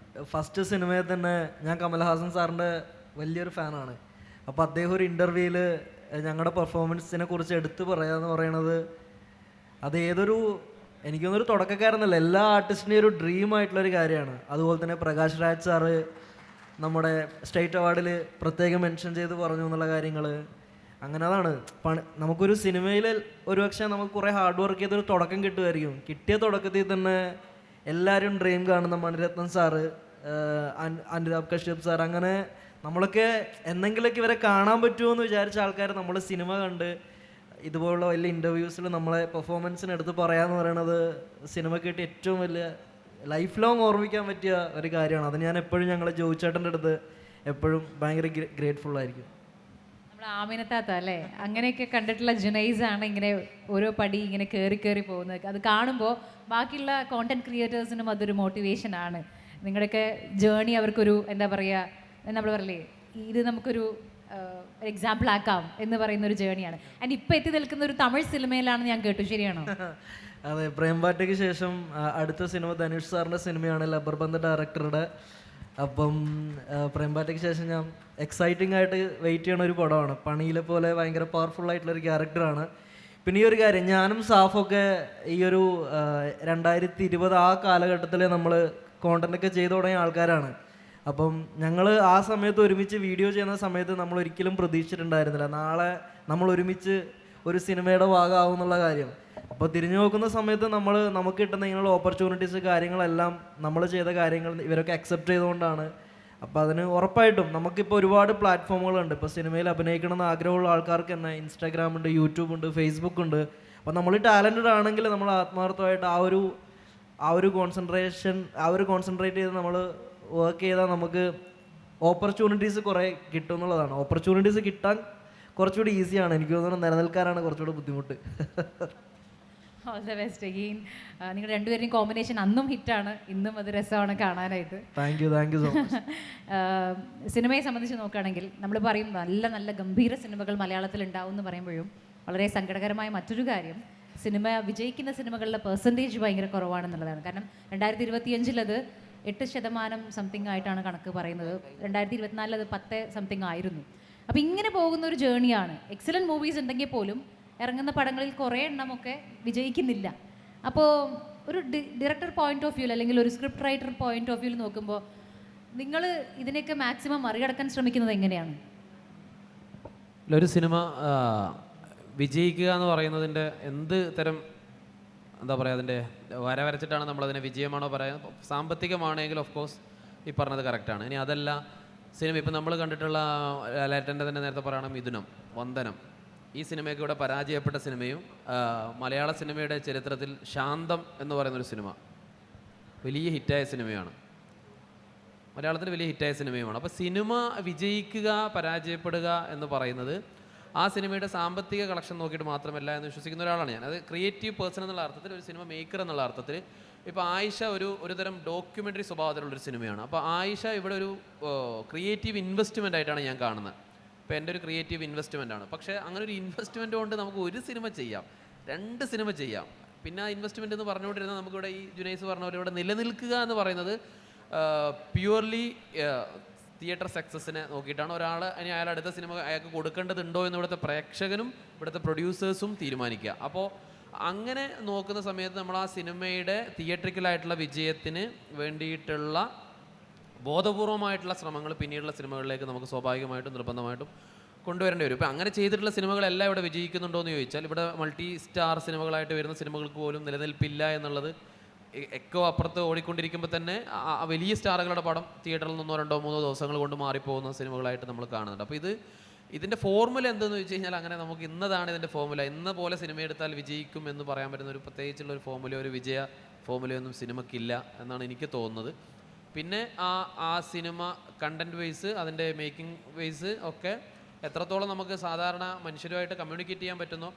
ഫസ്റ്റ് സിനിമയിൽ തന്നെ ഞാൻ കമൽഹാസൻ സാറിൻ്റെ വലിയൊരു ഫാനാണ്. അപ്പോൾ അദ്ദേഹം ഒരു ഇൻ്റർവ്യൂവിൽ ഞങ്ങളുടെ പെർഫോമൻസിനെ കുറിച്ച് എടുത്തു പറയാന്ന് പറയണത്, അത് ഏതൊരു എനിക്കൊന്നൊരു തുടക്കക്കാരെന്നല്ല, എല്ലാ ആർട്ടിസ്റ്റിൻ്റെയും ഒരു ഡ്രീം ആയിട്ടുള്ളൊരു കാര്യമാണ്. അതുപോലെ തന്നെ പ്രകാശ് രാജ് സാറ് നമ്മുടെ സ്റ്റേറ്റ് അവാർഡിൽ പ്രത്യേകം മെൻഷൻ ചെയ്ത് പറഞ്ഞു എന്നുള്ള കാര്യങ്ങൾ. അങ്ങനെ അതാണ് നമുക്കൊരു സിനിമയിൽ ഒരുപക്ഷെ നമുക്ക് കുറേ ഹാർഡ് വർക്ക് ചെയ്തൊരു തുടക്കം കിട്ടുമായിരിക്കും. കിട്ടിയ തുടക്കത്തിൽ തന്നെ എല്ലാവരും ഡ്രീം കാണുന്ന മണിരത്നം സാറ്, അനുരാഗ് കശ്യപ് സാർ, അങ്ങനെ നമ്മളൊക്കെ എന്തെങ്കിലുമൊക്കെ ഇവരെ കാണാൻ പറ്റുമോ എന്ന് വിചാരിച്ച ആൾക്കാർ നമ്മൾ സിനിമ കണ്ട് ഇതുപോലുള്ള വലിയ ഇൻ്റർവ്യൂസിൽ നമ്മളെ പെർഫോമൻസിന് എടുത്ത് പറയാന്ന് പറയുന്നത് സിനിമ കേട്ട് ഏറ്റവും വലിയ ലൈഫ് ലോങ് ഓർമ്മിക്കാൻ പറ്റിയ ഒരു കാര്യമാണ്. അത് ഞാൻ എപ്പോഴും ഞങ്ങൾ ജോയിച്ചേട്ടൻ്റെ അടുത്ത് എപ്പോഴും ഭയങ്കര ഗ്രേറ്റ്ഫുൾ ആയിരിക്കും. നമ്മൾ ആമിനത്താത്ത അല്ലേ, അങ്ങനെയൊക്കെ കണ്ടിട്ടുള്ള ജുനൈസ് ആണ് ഇങ്ങനെ ഓരോ പടി ഇങ്ങനെ കയറി കയറി പോകുന്നത്. അത് കാണുമ്പോൾ ബാക്കിയുള്ള കോണ്ടന്റ് ക്രിയേറ്റേഴ്സിനും അതൊരു മോട്ടിവേഷൻ ആണ്. നിങ്ങളുടെയൊക്കെ ജേണി അവർക്കൊരു എന്താ പറയുക, നമ്മൾ പറയില്ലേ ഇത് നമുക്കൊരു എക്സാമ്പിൾ ആക്കാം എന്ന് പറയുന്ന ഒരു ജേണിയാണ്. ആൻഡ് ഇപ്പം എത്തി നിൽക്കുന്ന ഒരു തമിഴ് സിനിമയിലാണെന്ന് ഞാൻ കേട്ടു, ശരിയാണോ? അതെ, പ്രേംപാറ്റയ്ക്ക് ശേഷം അടുത്ത സിനിമ ധനുഷ് സാറിൻ്റെ സിനിമയാണ് ലബ്ബർ ബന്ദ് ഡയറക്ടറുടെ. അപ്പം പ്രേംപാറ്റയ്ക്ക് ശേഷം ഞാൻ എക്സൈറ്റിംഗ് ആയിട്ട് വെയിറ്റ് ചെയ്യണ ഒരു പടമാണ്. പണിയിലെ പോലെ ഭയങ്കര പവർഫുൾ ആയിട്ടുള്ളൊരു ക്യാരക്ടറാണ്. പിന്നെ ഈ ഒരു കാര്യം, ഞാനും സാഫൊക്കെ ഈ ഒരു 2020 ആ കാലഘട്ടത്തിൽ നമ്മൾ കോണ്ടൻ്റൊക്കെ ചെയ്തു തുടങ്ങിയ ആൾക്കാരാണ്. അപ്പം ഞങ്ങൾ ആ സമയത്ത് ഒരുമിച്ച് വീഡിയോ ചെയ്യുന്ന സമയത്ത് നമ്മൾ ഒരിക്കലും പ്രതീക്ഷിച്ചിട്ടുണ്ടായിരുന്നില്ല നാളെ നമ്മൾ ഒരുമിച്ച് ഒരു സിനിമയുടെ ഭാഗമാവും എന്നുള്ള കാര്യം. അപ്പോൾ തിരിഞ്ഞു നോക്കുന്ന സമയത്ത് നമുക്ക് കിട്ടുന്ന ഇങ്ങനെയുള്ള ഓപ്പർച്യൂണിറ്റീസ് കാര്യങ്ങളെല്ലാം നമ്മൾ ചെയ്ത കാര്യങ്ങൾ ഇവരൊക്കെ അക്സെപ്റ്റ് ചെയ്തുകൊണ്ടാണ്. അപ്പോൾ അതിന് ഉറപ്പായിട്ടും നമുക്കിപ്പോൾ ഒരുപാട് പ്ലാറ്റ്ഫോമുകളുണ്ട്. ഇപ്പോൾ സിനിമയിൽ അഭിനയിക്കണമെന്ന് ആഗ്രഹമുള്ള ആൾക്കാർക്ക് തന്നെ ഇൻസ്റ്റാഗ്രാം ഉണ്ട്, യൂട്യൂബ് ഉണ്ട്, ഫേസ്ബുക്ക് ഉണ്ട്. അപ്പോൾ നമ്മൾ ടാലൻറ്റഡ് ആണെങ്കിൽ നമ്മൾ ആത്മാർത്ഥമായിട്ട് ആ ഒരു കോൺസെൻട്രേറ്റ് ചെയ്ത് നമ്മൾ വർക്ക് ചെയ്താൽ നമുക്ക് ഓപ്പർച്യൂണിറ്റീസ് കുറേ കിട്ടും എന്നുള്ളതാണ്. ഓപ്പർച്യൂണിറ്റീസ് കിട്ടാൻ കുറച്ചുകൂടി ഈസിയാണ്. എനിക്ക് തോന്നുന്നു നിലനിൽക്കാനാണ് കുറച്ചുകൂടി ബുദ്ധിമുട്ട്. All the best again. നിങ്ങൾ രണ്ടുപേരുടെയും കോമ്പിനേഷൻ അന്നും ഹിറ്റാണ്, ഇന്നും അത് രസമാണ് കാണാനായിട്ട്. Thank you so much. സിനിമയെ സംബന്ധിച്ച് നോക്കുകയാണെങ്കിൽ നമ്മൾ പറയും നല്ല നല്ല ഗംഭീര സിനിമകൾ മലയാളത്തിൽ ഉണ്ടാവും എന്ന് പറയുമ്പോഴും വളരെ സങ്കടകരമായ മറ്റൊരു കാര്യം, സിനിമ വിജയിക്കുന്ന സിനിമകളുടെ പെർസെൻറ്റേജ് ഭയങ്കര കുറവാണെന്നുള്ളതാണ്. കാരണം 2025 അത് 8% സംതിങ് ആയിട്ടാണ് കണക്ക് പറയുന്നത്. 2024 അത് 10 സംതിങ് ആയിരുന്നു. അപ്പോൾ ഇങ്ങനെ പോകുന്ന ഒരു ജേണിയാണ്. എക്സലൻറ്റ് മൂവീസ് ഉണ്ടെങ്കിൽ പോലും ഇറങ്ങുന്ന പടങ്ങളിൽ കുറേ എണ്ണമൊക്കെ വിജയിക്കുന്നില്ല. അപ്പോൾ ഒരു ഡയറക്ടർ പോയിന്റ് ഓഫ് വ്യൂ അല്ലെങ്കിൽ ഒരു script writer point of view നോക്കുമ്പോൾ നിങ്ങൾ ഇതിനെയൊക്കെ മാക്സിമം മറികടക്കാൻ ശ്രമിക്കുന്നത് എങ്ങനെയാണ്? ഒരു സിനിമ വിജയിക്കുക എന്ന് പറയുന്നതിൻ്റെ എന്ത് തരം എന്താ പറയുക, അതിൻ്റെ വര വരച്ചിട്ടാണ് നമ്മളതിനെ വിജയമാണോ പറയുന്നത്. സാമ്പത്തികമാണെങ്കിൽ ഓഫ് കോഴ്സ് ഈ പറഞ്ഞത് കറക്റ്റാണ്. ഇനി അതല്ല, സിനിമ ഇപ്പം നമ്മൾ കണ്ടിട്ടുള്ള ലാലേട്ടൻ്റെ തന്നെ നേരത്തെ പറയുകയാണ് മിഥുനം, വന്ദനം, ഈ സിനിമയൊക്കെ ഇവിടെ പരാജയപ്പെട്ട സിനിമയും മലയാള സിനിമയുടെ ചരിത്രത്തിൽ ശാന്തം എന്ന് പറയുന്നൊരു സിനിമ വലിയ ഹിറ്റായ സിനിമയാണ്, മലയാളത്തിൽ വലിയ ഹിറ്റായ സിനിമയുമാണ്. അപ്പോൾ സിനിമ വിജയിക്കുക പരാജയപ്പെടുക എന്ന് പറയുന്നത് ആ സിനിമയുടെ സാമ്പത്തിക കളക്ഷൻ നോക്കിയിട്ട് മാത്രമല്ല എന്ന് വിശ്വസിക്കുന്ന ഒരാളാണ് ഞാൻ. അത് ക്രിയേറ്റീവ് പേഴ്സൺ എന്നുള്ള അർത്ഥത്തിൽ, ഒരു സിനിമ മേക്കർ എന്നുള്ള അർത്ഥത്തിൽ. ഇപ്പോൾ ആയിഷ ഒരു തരം ഡോക്യുമെൻ്ററി സ്വഭാവത്തിലുള്ളൊരു സിനിമയാണ്. അപ്പോൾ ആയിഷ ഇവിടെ ഒരു ക്രിയേറ്റീവ് ഇൻവെസ്റ്റ്മെൻ്റ് ആയിട്ടാണ് ഞാൻ കാണുന്നത്. ഇപ്പോൾ എൻ്റെ ഒരു ക്രിയേറ്റീവ് ഇൻവെസ്റ്റ്മെൻ്റ് ആണ്. പക്ഷേ അങ്ങനെ ഒരു ഇൻവെസ്റ്റ്മെൻറ്റ് കൊണ്ട് നമുക്ക് ഒരു സിനിമ ചെയ്യാം, 2 സിനിമ ചെയ്യാം. പിന്നെ ആ ഇൻവെസ്റ്റ്മെൻറ്റ് എന്ന് പറഞ്ഞുകൊണ്ടിരുന്നത് നമുക്കിവിടെ ഈ ജുനൈസ് പറഞ്ഞ പോലെ ഇവിടെ നിലനിൽക്കുക എന്ന് പറയുന്നത് പ്യുവർലി തിയേറ്റർ സക്സസിനെ നോക്കിയിട്ടാണ്. ഒരാൾ ഇനി അയാൾ അടുത്ത സിനിമ അയാൾക്ക് കൊടുക്കേണ്ടതുണ്ടോ എന്ന് ഇവിടുത്തെ പ്രേക്ഷകനും ഇവിടുത്തെ പ്രൊഡ്യൂസേഴ്സും തീരുമാനിക്കുക. അപ്പോൾ അങ്ങനെ നോക്കുന്ന സമയത്ത് നമ്മൾ ആ സിനിമയുടെ തിയേറ്ററിക്കലായിട്ടുള്ള വിജയത്തിന് വേണ്ടിയിട്ടുള്ള ബോധപൂർവമായിട്ടുള്ള ശ്രമങ്ങൾ പിന്നീടുള്ള സിനിമകളിലേക്ക് നമുക്ക് സ്വാഭാവികമായിട്ടും നിർബന്ധമായിട്ടും കൊണ്ടുവരേണ്ടി വരും. ഇപ്പം അങ്ങനെ ചെയ്തിട്ടുള്ള സിനിമകളെല്ലാം ഇവിടെ വിജയിക്കുന്നുണ്ടോ എന്ന് ചോദിച്ചാൽ, ഇവിടെ മൾട്ടി സ്റ്റാർ സിനിമകളായിട്ട് വരുന്ന സിനിമകൾക്ക് പോലും നിലനിൽപ്പില്ല എന്നുള്ളത് എക്കോ അപ്പുറത്ത് ഓടിക്കൊണ്ടിരിക്കുമ്പോൾ തന്നെ വലിയ സ്റ്റാറുകളുടെ പടം തിയേറ്ററിൽ 1, 2, 3 ദിവസങ്ങൾ കൊണ്ട് മാറിപ്പോകുന്ന സിനിമകളായിട്ട് നമ്മൾ കാണുന്നുണ്ട്. അപ്പോൾ ഇതിൻ്റെ ഫോർമുല എന്തെന്ന് ചോദിച്ചു കഴിഞ്ഞാൽ, അങ്ങനെ നമുക്ക് ഇന്നതാണ് ഇതിൻ്റെ ഫോർമുല, ഇന്ന പോലെ സിനിമ എടുത്താൽ വിജയിക്കും എന്ന് പറയാൻ പറ്റുന്ന ഒരു പ്രത്യേകിച്ചുള്ള ഒരു ഫോർമുല, ഒരു വിജയ ഫോർമുലയൊന്നും സിനിമയ്ക്കില്ല എന്നാണ് എനിക്ക് തോന്നുന്നത്. പിന്നെ ആ സിനിമ കണ്ടൻറ് വൈസ്, അതിൻ്റെ മേക്കിംഗ് വൈസ് ഒക്കെ എത്രത്തോളം നമുക്ക് സാധാരണ മനുഷ്യരുമായിട്ട് കമ്മ്യൂണിക്കേറ്റ് ചെയ്യാൻ പറ്റുന്നോ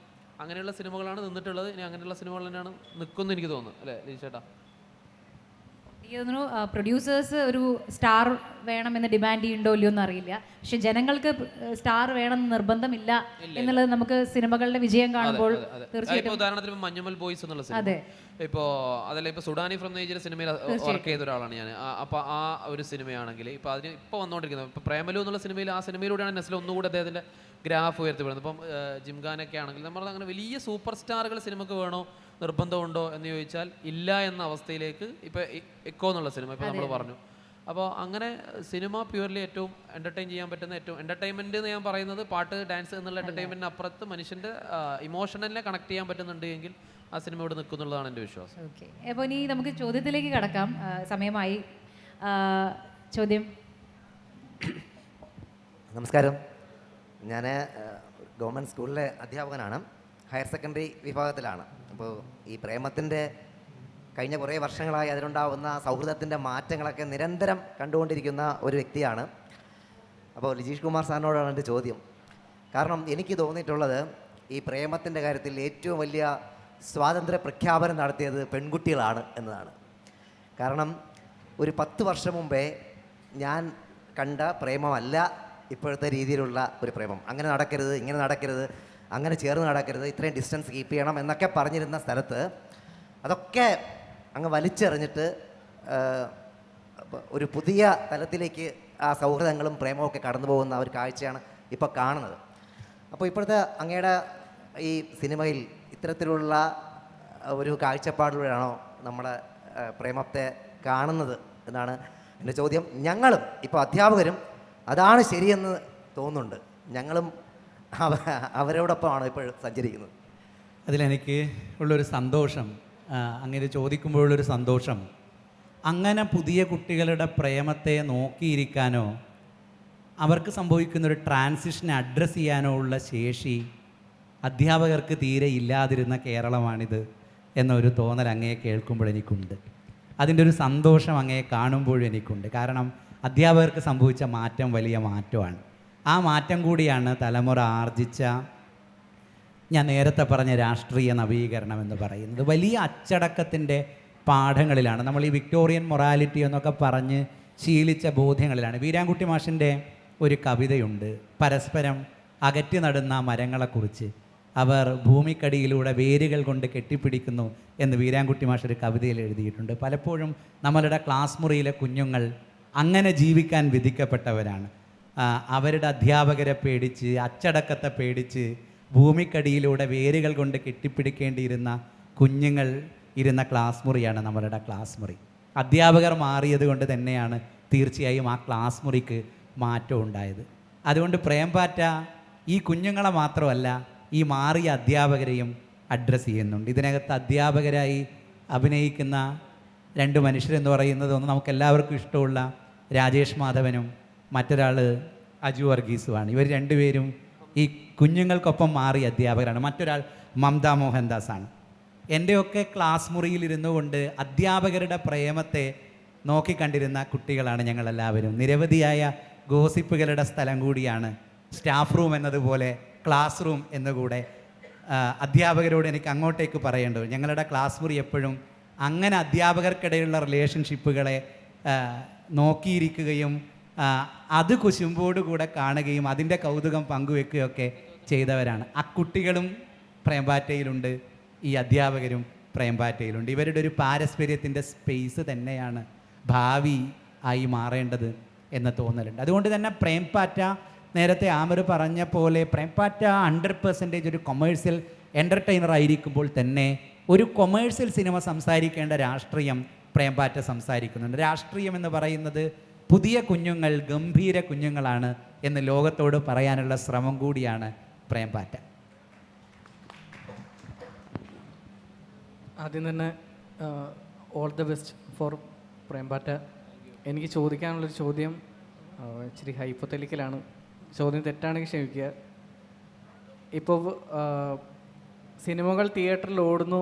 അങ്ങനെയുള്ള സിനിമകളാണ് നിന്നിട്ടുള്ളത്. ഇനി അങ്ങനെയുള്ള സിനിമകൾ തന്നെയാണ് നിൽക്കുമെന്ന് എനിക്ക് തോന്നുന്നു, അല്ലേ ലിജേട്ടാ? എനിക്ക് തോന്നുന്നു പ്രൊഡ്യൂസേഴ്സ് ഒരു സ്റ്റാർ വേണമെന്ന് ഡിമാൻഡ് ചെയ്യുന്നുണ്ടോ ഇല്ലയോ എന്ന് അറിയില്ല. പക്ഷെ ജനങ്ങൾക്ക് സ്റ്റാർ വേണമെന്ന് നിർബന്ധമില്ല എന്നുള്ളത് നമുക്ക് സിനിമകളുടെ വിജയം കാണുമ്പോൾ തീർച്ചയായിട്ടും. ഉദാഹരണത്തിന് മഞ്ഞുമൽ ബോയ്സ് എന്നുള്ള സിനിമ, ഇപ്പോൾ അതല്ല, ഇപ്പോൾ സുഡാനി ഫ്രം നൈജീരിയ സിനിമയിൽ വർക്ക് ചെയ്ത ഒരാളാണ് ഞാൻ. അപ്പോൾ ആ ഒരു സിനിമയാണെങ്കിൽ ഇപ്പോൾ അതിന് ഇപ്പോൾ വന്നുകൊണ്ടിരിക്കുന്നത്, ഇപ്പോൾ പ്രേമലു എന്നുള്ള സിനിമയിൽ, ആ സിനിമയിലൂടെയാണ് നെസ്ല ഒന്നുകൂടെ അദ്ദേഹത്തിൻ്റെ ഗ്രാഫ് ഉയർത്തിപ്പെടുന്നത്. ഇപ്പം ജിംഖാനൊക്കെ ആണെങ്കിൽ നമ്മൾ അങ്ങനെ വലിയ സൂപ്പർ സ്റ്റാറുകൾ സിനിമയ്ക്ക് വേണോ, നിർബന്ധമുണ്ടോ എന്ന് ചോദിച്ചാൽ ഇല്ല എന്ന അവസ്ഥയിലേക്ക് ഇപ്പോൾ എക്കോ എന്നുള്ള സിനിമ ഇപ്പോൾ നമ്മൾ പറഞ്ഞു. അപ്പോൾ അങ്ങനെ സിനിമ പ്യുവർലി ഏറ്റവും എൻ്റർടൈൻ ചെയ്യാൻ പറ്റുന്ന, ഏറ്റവും എൻ്റർടൈൻമെൻറ്റ് എന്ന് ഞാൻ പറയുന്നത് പാട്ട്, ഡാൻസ് എന്നുള്ള എൻ്റർടൈൻമെൻറ്റിന് അപ്പുറത്ത് മനുഷ്യൻ്റെ ഇമോഷണലിനെ കണക്ട് ചെയ്യാൻ പറ്റുന്നുണ്ട് എങ്കിൽ ആ സിനിമ ഇവിടെ നിൽക്കുന്നുള്ളതാണ് എൻ്റെ വിശ്വാസം. ഓക്കെ, അപ്പോൾ ഇനി നമുക്ക് ചോദ്യത്തിലേക്ക് കടക്കാം. സമയമായി. ചോദ്യം. നമസ്കാരം, ഞാൻ ഗവൺമെൻറ് സ്കൂളിലെ അധ്യാപകനാണ്, ഹയർ സെക്കൻഡറി വിഭാഗത്തിലാണ്. അപ്പോൾ ഈ പ്രേമത്തിൻ്റെ കഴിഞ്ഞ കുറേ വർഷങ്ങളായി അതിലുണ്ടാവുന്ന സൗഹൃദത്തിൻ്റെ മാറ്റങ്ങളൊക്കെ നിരന്തരം കണ്ടുകൊണ്ടിരിക്കുന്ന ഒരു വ്യക്തിയാണ്. അപ്പോൾ ലിജീഷ് കുമാർ സാറിനോടാണ് എൻ്റെ ചോദ്യം. കാരണം എനിക്ക് തോന്നിയിട്ടുള്ളത് ഈ പ്രേമത്തിൻ്റെ കാര്യത്തിൽ ഏറ്റവും വലിയ സ്വാതന്ത്ര്യ പ്രഖ്യാപനം നടത്തിയത് പെൺകുട്ടികളാണ് എന്നതാണ്. കാരണം ഒരു 10 വർഷം മുമ്പേ ഞാൻ കണ്ട പ്രേമമല്ല ഇപ്പോഴത്തെ രീതിയിലുള്ള ഒരു പ്രേമം. അങ്ങനെ നടക്കരുത്, ഇങ്ങനെ നടക്കരുത്, അങ്ങനെ ചേർന്ന് നടക്കരുത്, ഇത്രയും ഡിസ്റ്റൻസ് കീപ്പ് ചെയ്യണം എന്നൊക്കെ പറഞ്ഞിരുന്ന സ്ഥലത്ത് അതൊക്കെ അങ്ങ് വലിച്ചെറിഞ്ഞിട്ട് ഒരു പുതിയ തലത്തിലേക്ക് ആ സൗഹൃദങ്ങളും പ്രേമവും ഒക്കെ കടന്നു പോകുന്ന ഒരു കാഴ്ചയാണ് ഇപ്പോൾ കാണുന്നത്. അപ്പോൾ ഇപ്പോഴത്തെ അങ്ങയുടെ ഈ സിനിമയിൽ ഇത്തരത്തിലുള്ള ഒരു കാഴ്ചപ്പാടിലൂടെയാണോ നമ്മുടെ പ്രേമത്തെ കാണുന്നത് എന്നാണ് എൻ്റെ ചോദ്യം. ഞങ്ങളും ഇപ്പോൾ അധ്യാപകരും അതാണ് ശരിയെന്ന് തോന്നുന്നുണ്ട്. ഞങ്ങളും അവരോടൊപ്പമാണ് ഇപ്പോൾ സഞ്ചരിക്കുന്നത്. അതിലെനിക്ക് ഉള്ളൊരു സന്തോഷം, അങ്ങനെ ചോദിക്കുമ്പോഴുള്ളൊരു സന്തോഷം, അങ്ങനെ പുതിയ കുട്ടികളുടെ പ്രേമത്തെ നോക്കിയിരിക്കാനോ അവർക്ക് സംഭവിക്കുന്നൊരു ട്രാൻസിഷനെ അഡ്രസ്സ് ചെയ്യാനോ ഉള്ള ശേഷി അധ്യാപകർക്ക് തീരെ ഇല്ലാതിരുന്ന കേരളമാണിത് എന്നൊരു തോന്നൽ അങ്ങയെ കേൾക്കുമ്പോൾ എനിക്കുണ്ട്. അതിൻ്റെ ഒരു സന്തോഷം അങ്ങയെ കാണുമ്പോഴും എനിക്കുണ്ട്. കാരണം അധ്യാപകർക്ക് സംഭവിച്ച മാറ്റം വലിയ മാറ്റമാണ്. ആ മാറ്റം കൂടിയാണ് തലമുറ ആർജിച്ച, ഞാൻ നേരത്തെ പറഞ്ഞ രാഷ്ട്രീയ നവീകരണം എന്ന് പറയുന്നത്. വലിയ അച്ചടക്കത്തിൻ്റെ പാഠങ്ങളിലാണ്, നമ്മൾ ഈ വിക്ടോറിയൻ മൊറാലിറ്റി എന്നൊക്കെ പറഞ്ഞ് ശീലിച്ച ബോധ്യങ്ങളിലാണ്. വീരാൻകുട്ടി മാഷിൻ്റെ ഒരു കവിതയുണ്ട്, പരസ്പരം അകറ്റി നടുന്ന മരങ്ങളെക്കുറിച്ച്. അവർ ഭൂമിക്കടിയിലൂടെ വേരുകൾ കൊണ്ട് കെട്ടിപ്പിടിക്കുന്നു എന്ന് വീരാൻകുട്ടി മാഷ് ഒരു കവിതയിൽ എഴുതിയിട്ടുണ്ട്. പലപ്പോഴും നമ്മളുടെ ക്ലാസ് മുറിയിലെ കുഞ്ഞുങ്ങൾ അങ്ങനെ ജീവിക്കാൻ വിധിക്കപ്പെട്ടവരാണ്. അവരുടെ അധ്യാപകരെ പേടിച്ച്, അച്ചടക്കത്തെ പേടിച്ച്, ഭൂമിക്കടിയിലൂടെ വേരുകൾ കൊണ്ട് കെട്ടിപ്പിടിക്കേണ്ടിയിരുന്ന കുഞ്ഞുങ്ങൾ ഇരുന്ന ക്ലാസ് മുറിയാണ് നമ്മളുടെ ക്ലാസ് മുറി. അധ്യാപകർ മാറിയത് കൊണ്ട് തന്നെയാണ് തീർച്ചയായും ആ ക്ലാസ് മുറിക്ക് മാറ്റം ഉണ്ടായത്. അതുകൊണ്ട് പ്രേംപാറ്റ ഈ കുഞ്ഞുങ്ങളെ മാത്രമല്ല, ഈ മാറിയ അധ്യാപകരെയും അഡ്രസ്സ് ചെയ്യുന്നുണ്ട്. ഇതിനകത്ത് അധ്യാപകരായി അഭിനയിക്കുന്ന 2 മനുഷ്യരെന്ന് പറയുന്നത്, ഒന്ന് നമുക്കെല്ലാവർക്കും ഇഷ്ടമുള്ള രാജേഷ് മാധവനും മറ്റൊരാൾ അജു വർഗീസുമാണ്. ഇവർ 2 പേരും ഈ കുഞ്ഞുങ്ങൾക്കൊപ്പം മാറിയ അധ്യാപകരാണ്. മറ്റൊരാൾ മമത മോഹൻദാസാണ്. എൻ്റെയൊക്കെ ക്ലാസ് മുറിയിലിരുന്നു കൊണ്ട് അധ്യാപകരുടെ പ്രേമത്തെ നോക്കിക്കണ്ടിരുന്ന കുട്ടികളാണ് ഞങ്ങളെല്ലാവരും. നിരവധിയായ ഗോസിപ്പുകളുടെ സ്ഥലം കൂടിയാണ് സ്റ്റാഫ് റൂം എന്നതുപോലെ ക്ലാസ് റൂം എന്നുകൂടെ അധ്യാപകരോട് എനിക്ക് അങ്ങോട്ടേക്ക് പറയേണ്ടത്. ഞങ്ങളുടെ ക്ലാസ് മുറി എപ്പോഴും അങ്ങനെ അധ്യാപകർക്കിടയിലുള്ള റിലേഷൻഷിപ്പുകളെ നോക്കിയിരിക്കുകയും അത് കുശുമ്പോടുകൂടെ കാണുകയും അതിൻ്റെ കൗതുകം പങ്കുവെക്കുകയൊക്കെ ചെയ്തവരാണ്. ആ കുട്ടികളും പ്രേംപാറ്റയിലുണ്ട്, ഈ അധ്യാപകരും പ്രേംപാറ്റയിലുണ്ട്. ഇവരുടെ ഒരു പാരസ്പര്യത്തിൻ്റെ സ്പേസ് തന്നെയാണ് ഭാവി ആയി മാറേണ്ടത് എന്ന് തോന്നലുണ്ട്. അതുകൊണ്ട് തന്നെ പ്രേംപാറ്റ, നേരത്തെ ആമർ പറഞ്ഞ പോലെ, പ്രേംപാറ്റ 100% ഒരു കൊമേഴ്സ്യൽ എൻ്റർടൈനർ ആയിരിക്കുമ്പോൾ തന്നെ ഒരു കൊമേഴ്സ്യൽ സിനിമ സംസാരിക്കേണ്ട രാഷ്ട്രീയം പ്രേംപാറ്റ സംസാരിക്കുന്നുണ്ട്. രാഷ്ട്രീയം എന്ന് പറയുന്നത് പുതിയ കുഞ്ഞുങ്ങൾ ഗംഭീര കുഞ്ഞുങ്ങളാണ് എന്ന് ലോകത്തോട് പറയാനുള്ള ശ്രമം കൂടിയാണ് പ്രേംപാറ്റ. ആദ്യം തന്നെ ഓൾ ദ ബെസ്റ്റ് ഫോർ പ്രേംപാറ്റ. എനിക്ക് ചോദിക്കാനുള്ളൊരു ചോദ്യം ഇച്ചിരി ഹൈപ്പോത്തറ്റിക്കലാണ്. ചോദ്യം തെറ്റാണെങ്കിൽ ക്ഷമിക്കുക. ഇപ്പോൾ സിനിമകൾ തിയേറ്ററിൽ ഓടുന്നു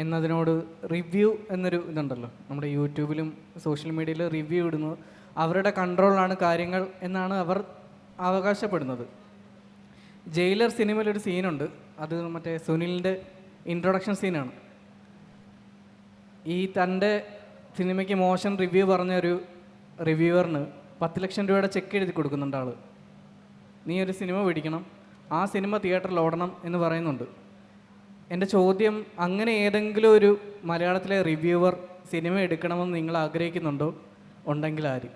എന്നതിനോട് റിവ്യൂ എന്നൊരു ഇതുണ്ടല്ലോ, നമ്മുടെ യൂട്യൂബിലും സോഷ്യൽ മീഡിയയിലും റിവ്യൂ ഇടുന്നു, അവരുടെ കൺട്രോളിലാണ് കാര്യങ്ങൾ എന്നാണ് അവർ അവകാശപ്പെടുന്നത്. ജയിലർ സിനിമയിലൊരു സീനുണ്ട്, അത് മറ്റേ സുനിലിൻ്റെ ഇൻട്രൊഡക്ഷൻ സീനാണ്. ഈ തൻ്റെ സിനിമയ്ക്ക് മോശം റിവ്യൂ പറഞ്ഞ ഒരു റിവ്യൂവറിന് 10 ലക്ഷം രൂപയുടെ ചെക്ക് എഴുതി കൊടുക്കുന്നുണ്ട് ആൾ. നീ ഒരു സിനിമ പിടിക്കണം, ആ സിനിമ തിയേറ്ററിൽ ഓടണം എന്ന് പറയുന്നുണ്ട്. എൻ്റെ ചോദ്യം, അങ്ങനെ ഏതെങ്കിലും ഒരു മലയാളത്തിലെ റിവ്യൂവർ സിനിമ എടുക്കണമെന്ന് നിങ്ങൾ ആഗ്രഹിക്കുന്നുണ്ടോ? ഉണ്ടെങ്കിൽ ആര്?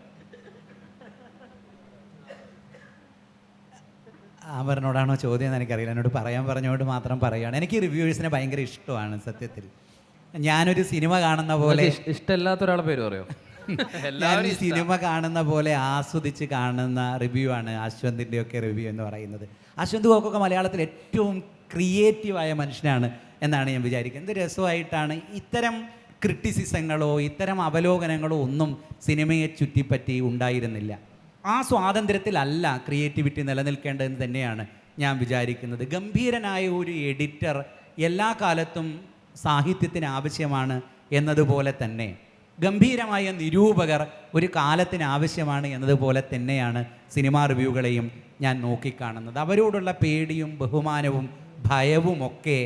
അവരോടാണോ ചോദ്യം എന്ന് എനിക്കറിയില്ല. എന്നോട് പറയാൻ പറഞ്ഞുകൊണ്ട് മാത്രം പറയുകയാണ്. എനിക്ക് റിവ്യൂവേഴ്സിനെ ഭയങ്കര ഇഷ്ടമാണ് സത്യത്തിൽ. ഞാനൊരു സിനിമ കാണുന്ന പോലെ, ഇഷ്ടമല്ലാത്ത ഒരാളെ പേര് പറയോ? ഞാൻ ഈ സിനിമ കാണുന്ന പോലെ ആസ്വദിച്ച് കാണുന്ന റിവ്യൂ ആണ് അശ്വന്തിൻ്റെയൊക്കെ റിവ്യൂ എന്ന് പറയുന്നത്. അശ്വന്ത് കോക്കൊക്കെ മലയാളത്തിൽ ഏറ്റവും ക്രിയേറ്റീവായ മനുഷ്യനാണ് എന്നാണ് ഞാൻ വിചാരിക്കുന്നത്. എന്ത് രസമായിട്ടാണ് ഇത്തരം ക്രിറ്റിസിസങ്ങളോ ഇത്തരം അവലോകനങ്ങളോ ഒന്നും സിനിമയെ ചുറ്റിപ്പറ്റി ഉണ്ടായിരുന്നില്ല. ആ സ്വാതന്ത്ര്യത്തിലല്ല ക്രിയേറ്റിവിറ്റി നിലനിൽക്കേണ്ടതെന്ന് തന്നെയാണ് ഞാൻ വിചാരിക്കുന്നത്. ഗംഭീരനായ ഒരു എഡിറ്റർ എല്ലാ കാലത്തും സാഹിത്യത്തിന് ആവശ്യമാണ് എന്നതുപോലെ തന്നെ ഗംഭീരമായ നിരൂപകർ ഒരു കാലത്തിന് ആവശ്യമാണ് എന്നതുപോലെ തന്നെയാണ് സിനിമാ റിവ്യൂകളെയും ഞാൻ നോക്കിക്കാണുന്നത്. അവരോടുള്ള പേടിയും ബഹുമാനവും ഭയവുമൊക്കെ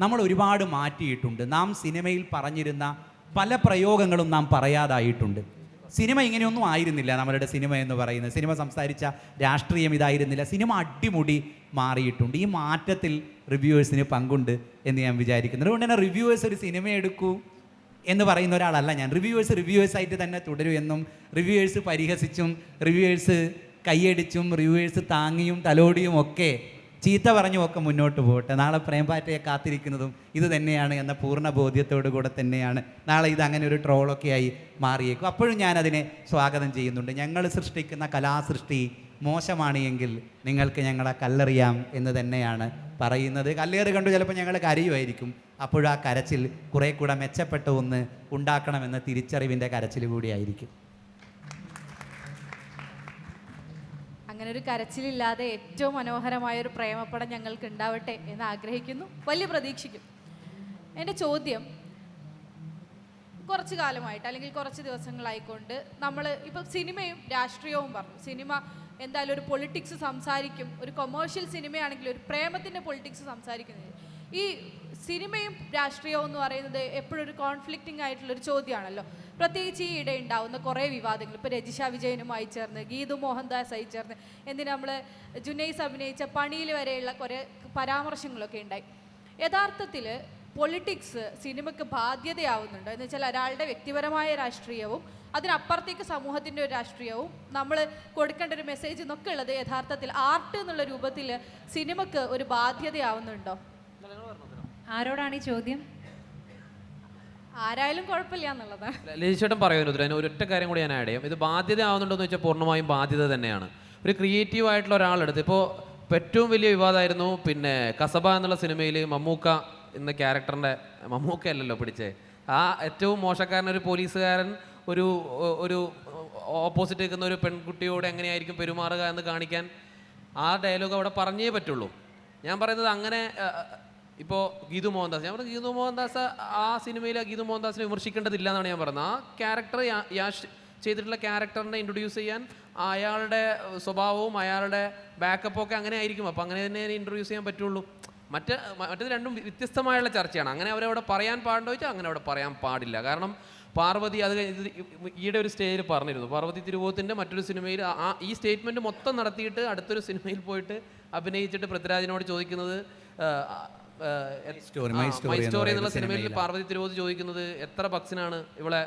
നമ്മൾ ഒരുപാട് മാറ്റിയിട്ടുണ്ട്. നാം സിനിമയിൽ പറഞ്ഞിരുന്ന പല പ്രയോഗങ്ങളും നാം പറയാതായിട്ടുണ്ട്. സിനിമ ഇങ്ങനെയൊന്നും ആയിരുന്നില്ല. നമ്മളുടെ സിനിമ എന്ന് പറയുന്നത്, സിനിമ സംസാരിച്ച രാഷ്ട്രീയം ഇതായിരുന്നില്ല. സിനിമ അടിമുടി മാറിയിട്ടുണ്ട്. ഈ മാറ്റത്തിൽ റിവ്യൂവേഴ്സിന് പങ്കുണ്ട് എന്ന് ഞാൻ വിചാരിക്കുന്നു. അതുകൊണ്ട് തന്നെ റിവ്യൂവേഴ്സ് ഒരു സിനിമ എടുക്കൂ എന്ന് പറയുന്ന ഒരാളല്ല ഞാൻ. റിവ്യൂവേഴ്സായിട്ട് തന്നെ തുടരും എന്നും, റിവ്യൂവേഴ്സ് പരിഹസിച്ചും റിവ്യൂവേഴ്സ് കൈയടിച്ചും റിവ്യൂവേഴ്സ് താങ്ങിയും തലോടിയും ഒക്കെ ചീത്ത പറഞ്ഞും ഒക്കെ മുന്നോട്ട് പോകട്ടെ. നാളെ പ്രേംപാറ്റയെ കാത്തിരിക്കുന്നതും ഇത് തന്നെയാണ് എന്ന പൂർണ്ണ ബോധ്യത്തോടു കൂടെ തന്നെയാണ്. നാളെ ഇത് അങ്ങനെ ഒരു ട്രോളൊക്കെ ആയി മാറിയേക്കും. അപ്പോഴും ഞാനതിനെ സ്വാഗതം ചെയ്യുന്നുണ്ട്. ഞങ്ങൾ സൃഷ്ടിക്കുന്ന കലാസൃഷ്ടി മോശമാണ് എങ്കിൽ നിങ്ങൾക്ക് ഞങ്ങളെ കല്ലെറിയാം എന്ന് തന്നെയാണ് പറയുന്നത്. കല്ലേറ് കണ്ടു ചിലപ്പോൾ ഞങ്ങൾ കരയുമായിരിക്കും. അപ്പോഴും ആ കരച്ചിൽ കുറേ കൂടെ മെച്ചപ്പെട്ട ഒന്ന് ഉണ്ടാക്കണമെന്ന തിരിച്ചറിവിൻ്റെ കരച്ചിൽ കൂടിയായിരിക്കും. അങ്ങനെ ഒരു കരച്ചിലില്ലാതെ ഏറ്റവും മനോഹരമായൊരു പ്രേമപ്പടം ഞങ്ങൾക്ക് ഉണ്ടാവട്ടെ എന്ന് ആഗ്രഹിക്കുന്നു, വലിയ പ്രതീക്ഷിക്കും. എൻ്റെ ചോദ്യം, കുറച്ച് കാലമായിട്ട് അല്ലെങ്കിൽ കുറച്ച് ദിവസങ്ങളായിക്കൊണ്ട് നമ്മൾ ഇപ്പം സിനിമയും രാഷ്ട്രീയവും പറഞ്ഞു. സിനിമ എന്തായാലും ഒരു പൊളിറ്റിക്സ് സംസാരിക്കും. ഒരു കൊമേഴ്ഷ്യൽ സിനിമയാണെങ്കിൽ ഒരു പ്രേമത്തിൻ്റെ പൊളിറ്റിക്സ് സംസാരിക്കുന്നത്. ഈ സിനിമയും രാഷ്ട്രീയവും എന്ന് പറയുന്നത് എപ്പോഴും ഒരു കോൺഫ്ലിക്റ്റിംഗ് ആയിട്ടുള്ളൊരു ചോദ്യമാണല്ലോ. പ്രത്യേകിച്ച് ഈ ഇടെ ഉണ്ടാവുന്ന കുറേ വിവാദങ്ങൾ, ഇപ്പോൾ രജിഷ വിജയനുമായി ചേർന്ന്, ഗീതു മോഹൻദാസായി ചേർന്ന്, എന്തിനാ നമ്മൾ ജുനൈസ് അഭിനയിച്ച പണിയിൽ വരെയുള്ള കുറേ പരാമർശങ്ങളൊക്കെ ഉണ്ടായി. യഥാർത്ഥത്തിൽ പൊളിറ്റിക്സ് സിനിമയ്ക്ക് ബാധ്യതയാവുന്നുണ്ട് എന്ന് വെച്ചാൽ ഒരാളുടെ വ്യക്തിപരമായ രാഷ്ട്രീയവും അതിനപ്പുറത്തേക്ക് സമൂഹത്തിൻ്റെ ഒരു രാഷ്ട്രീയവും നമ്മൾ കൊടുക്കേണ്ട ഒരു മെസ്സേജ് എന്നൊക്കെ ഉള്ളത് യഥാർത്ഥത്തിൽ ആർട്ട് എന്നുള്ള രൂപത്തിൽ സിനിമയ്ക്ക് ഒരു ബാധ്യതയാവുന്നുണ്ടോ? ആരോടാണ് ഈ ചോദ്യം? ആരായാലും കുഴപ്പമില്ല എന്നുള്ളതാണ്. ലജിച്ചേട്ടൻ പറയുന്നു. അതിന് ഒരൊറ്റ കാര്യം കൂടി ഞാൻ ആഡ് ചെയ്യാം. ഇത് ബാധ്യത ആവുന്നുണ്ടോ എന്ന് വെച്ചാൽ പൂർണ്ണമായും ബാധ്യത തന്നെയാണ്. ഒരു ക്രിയേറ്റീവ് ആയിട്ടുള്ള ഒരാളെടുത്ത് ഇപ്പോൾ ഏറ്റവും വലിയ വിവാദമായിരുന്നു പിന്നെ കസബ എന്നുള്ള സിനിമയിൽ മമ്മൂക്ക എന്ന ക്യാരക്ടറിൻ്റെ, മമ്മൂക്ക അല്ലല്ലോ പിടിച്ചേ, ആ ഏറ്റവും മോശക്കാരനൊരു പോലീസുകാരൻ ഒരു ഒരു ഓപ്പോസിറ്റ് നിൽക്കുന്ന ഒരു പെൺകുട്ടിയോട് എങ്ങനെയായിരിക്കും പെരുമാറുക എന്ന് കാണിക്കാൻ ആ ഡയലോഗ് അവിടെ പറഞ്ഞേ പറ്റുള്ളൂ. ഞാൻ പറയുന്നത് അങ്ങനെ ഇപ്പോൾ ഗീതു മോഹൻദാസ്, ഞാൻ പറയുന്നത് ഗീതു മോഹൻദാസ് ആ സിനിമയിൽ ഗീതു മോഹൻദാസിനെ വിമർശിക്കേണ്ടതില്ല എന്നാണ് ഞാൻ പറയുന്നത്. ആ ക്യാരക്ടർ യാഷ് ചെയ്തിട്ടുള്ള ക്യാരക്ടറിനെ ഇൻട്രൊഡ്യൂസ് ചെയ്യാൻ സ്വഭാവവും അയാളുടെ ബാക്കപ്പും ഒക്കെ അങ്ങനെ ആയിരിക്കും. അപ്പോൾ അങ്ങനെ തന്നെ ഇൻട്രൊഡ്യൂസ് ചെയ്യാൻ പറ്റുള്ളൂ. മറ്റേത് രണ്ടും വ്യത്യസ്തമായുള്ള ചർച്ചയാണ്. അങ്ങനെ അവരവിടെ പറയാൻ പാടുണ്ടോ ചോദിച്ചാൽ അങ്ങനെ അവിടെ പറയാൻ പാടില്ല. കാരണം പാർവതി അത് ഈയിടെ ഒരു സ്റ്റേജിൽ പറഞ്ഞിരുന്നു. പാർവതി തിരുവോത്തിൻ്റെ മറ്റൊരു സിനിമയിൽ ഈ സ്റ്റേറ്റ്മെൻറ്റ് മൊത്തം നടത്തിയിട്ട് അടുത്തൊരു സിനിമയിൽ പോയിട്ട് അഭിനയിച്ചിട്ട് പൃഥ്വിരാജിനോട് ചോദിക്കുന്നത്, മൈ സ്റ്റോറി എന്നുള്ള സിനിമയിൽ പാർവതി തിരുവോത്ത് ചോദിക്കുന്നത് എത്ര ബക്സിനാണ് ഇവളെ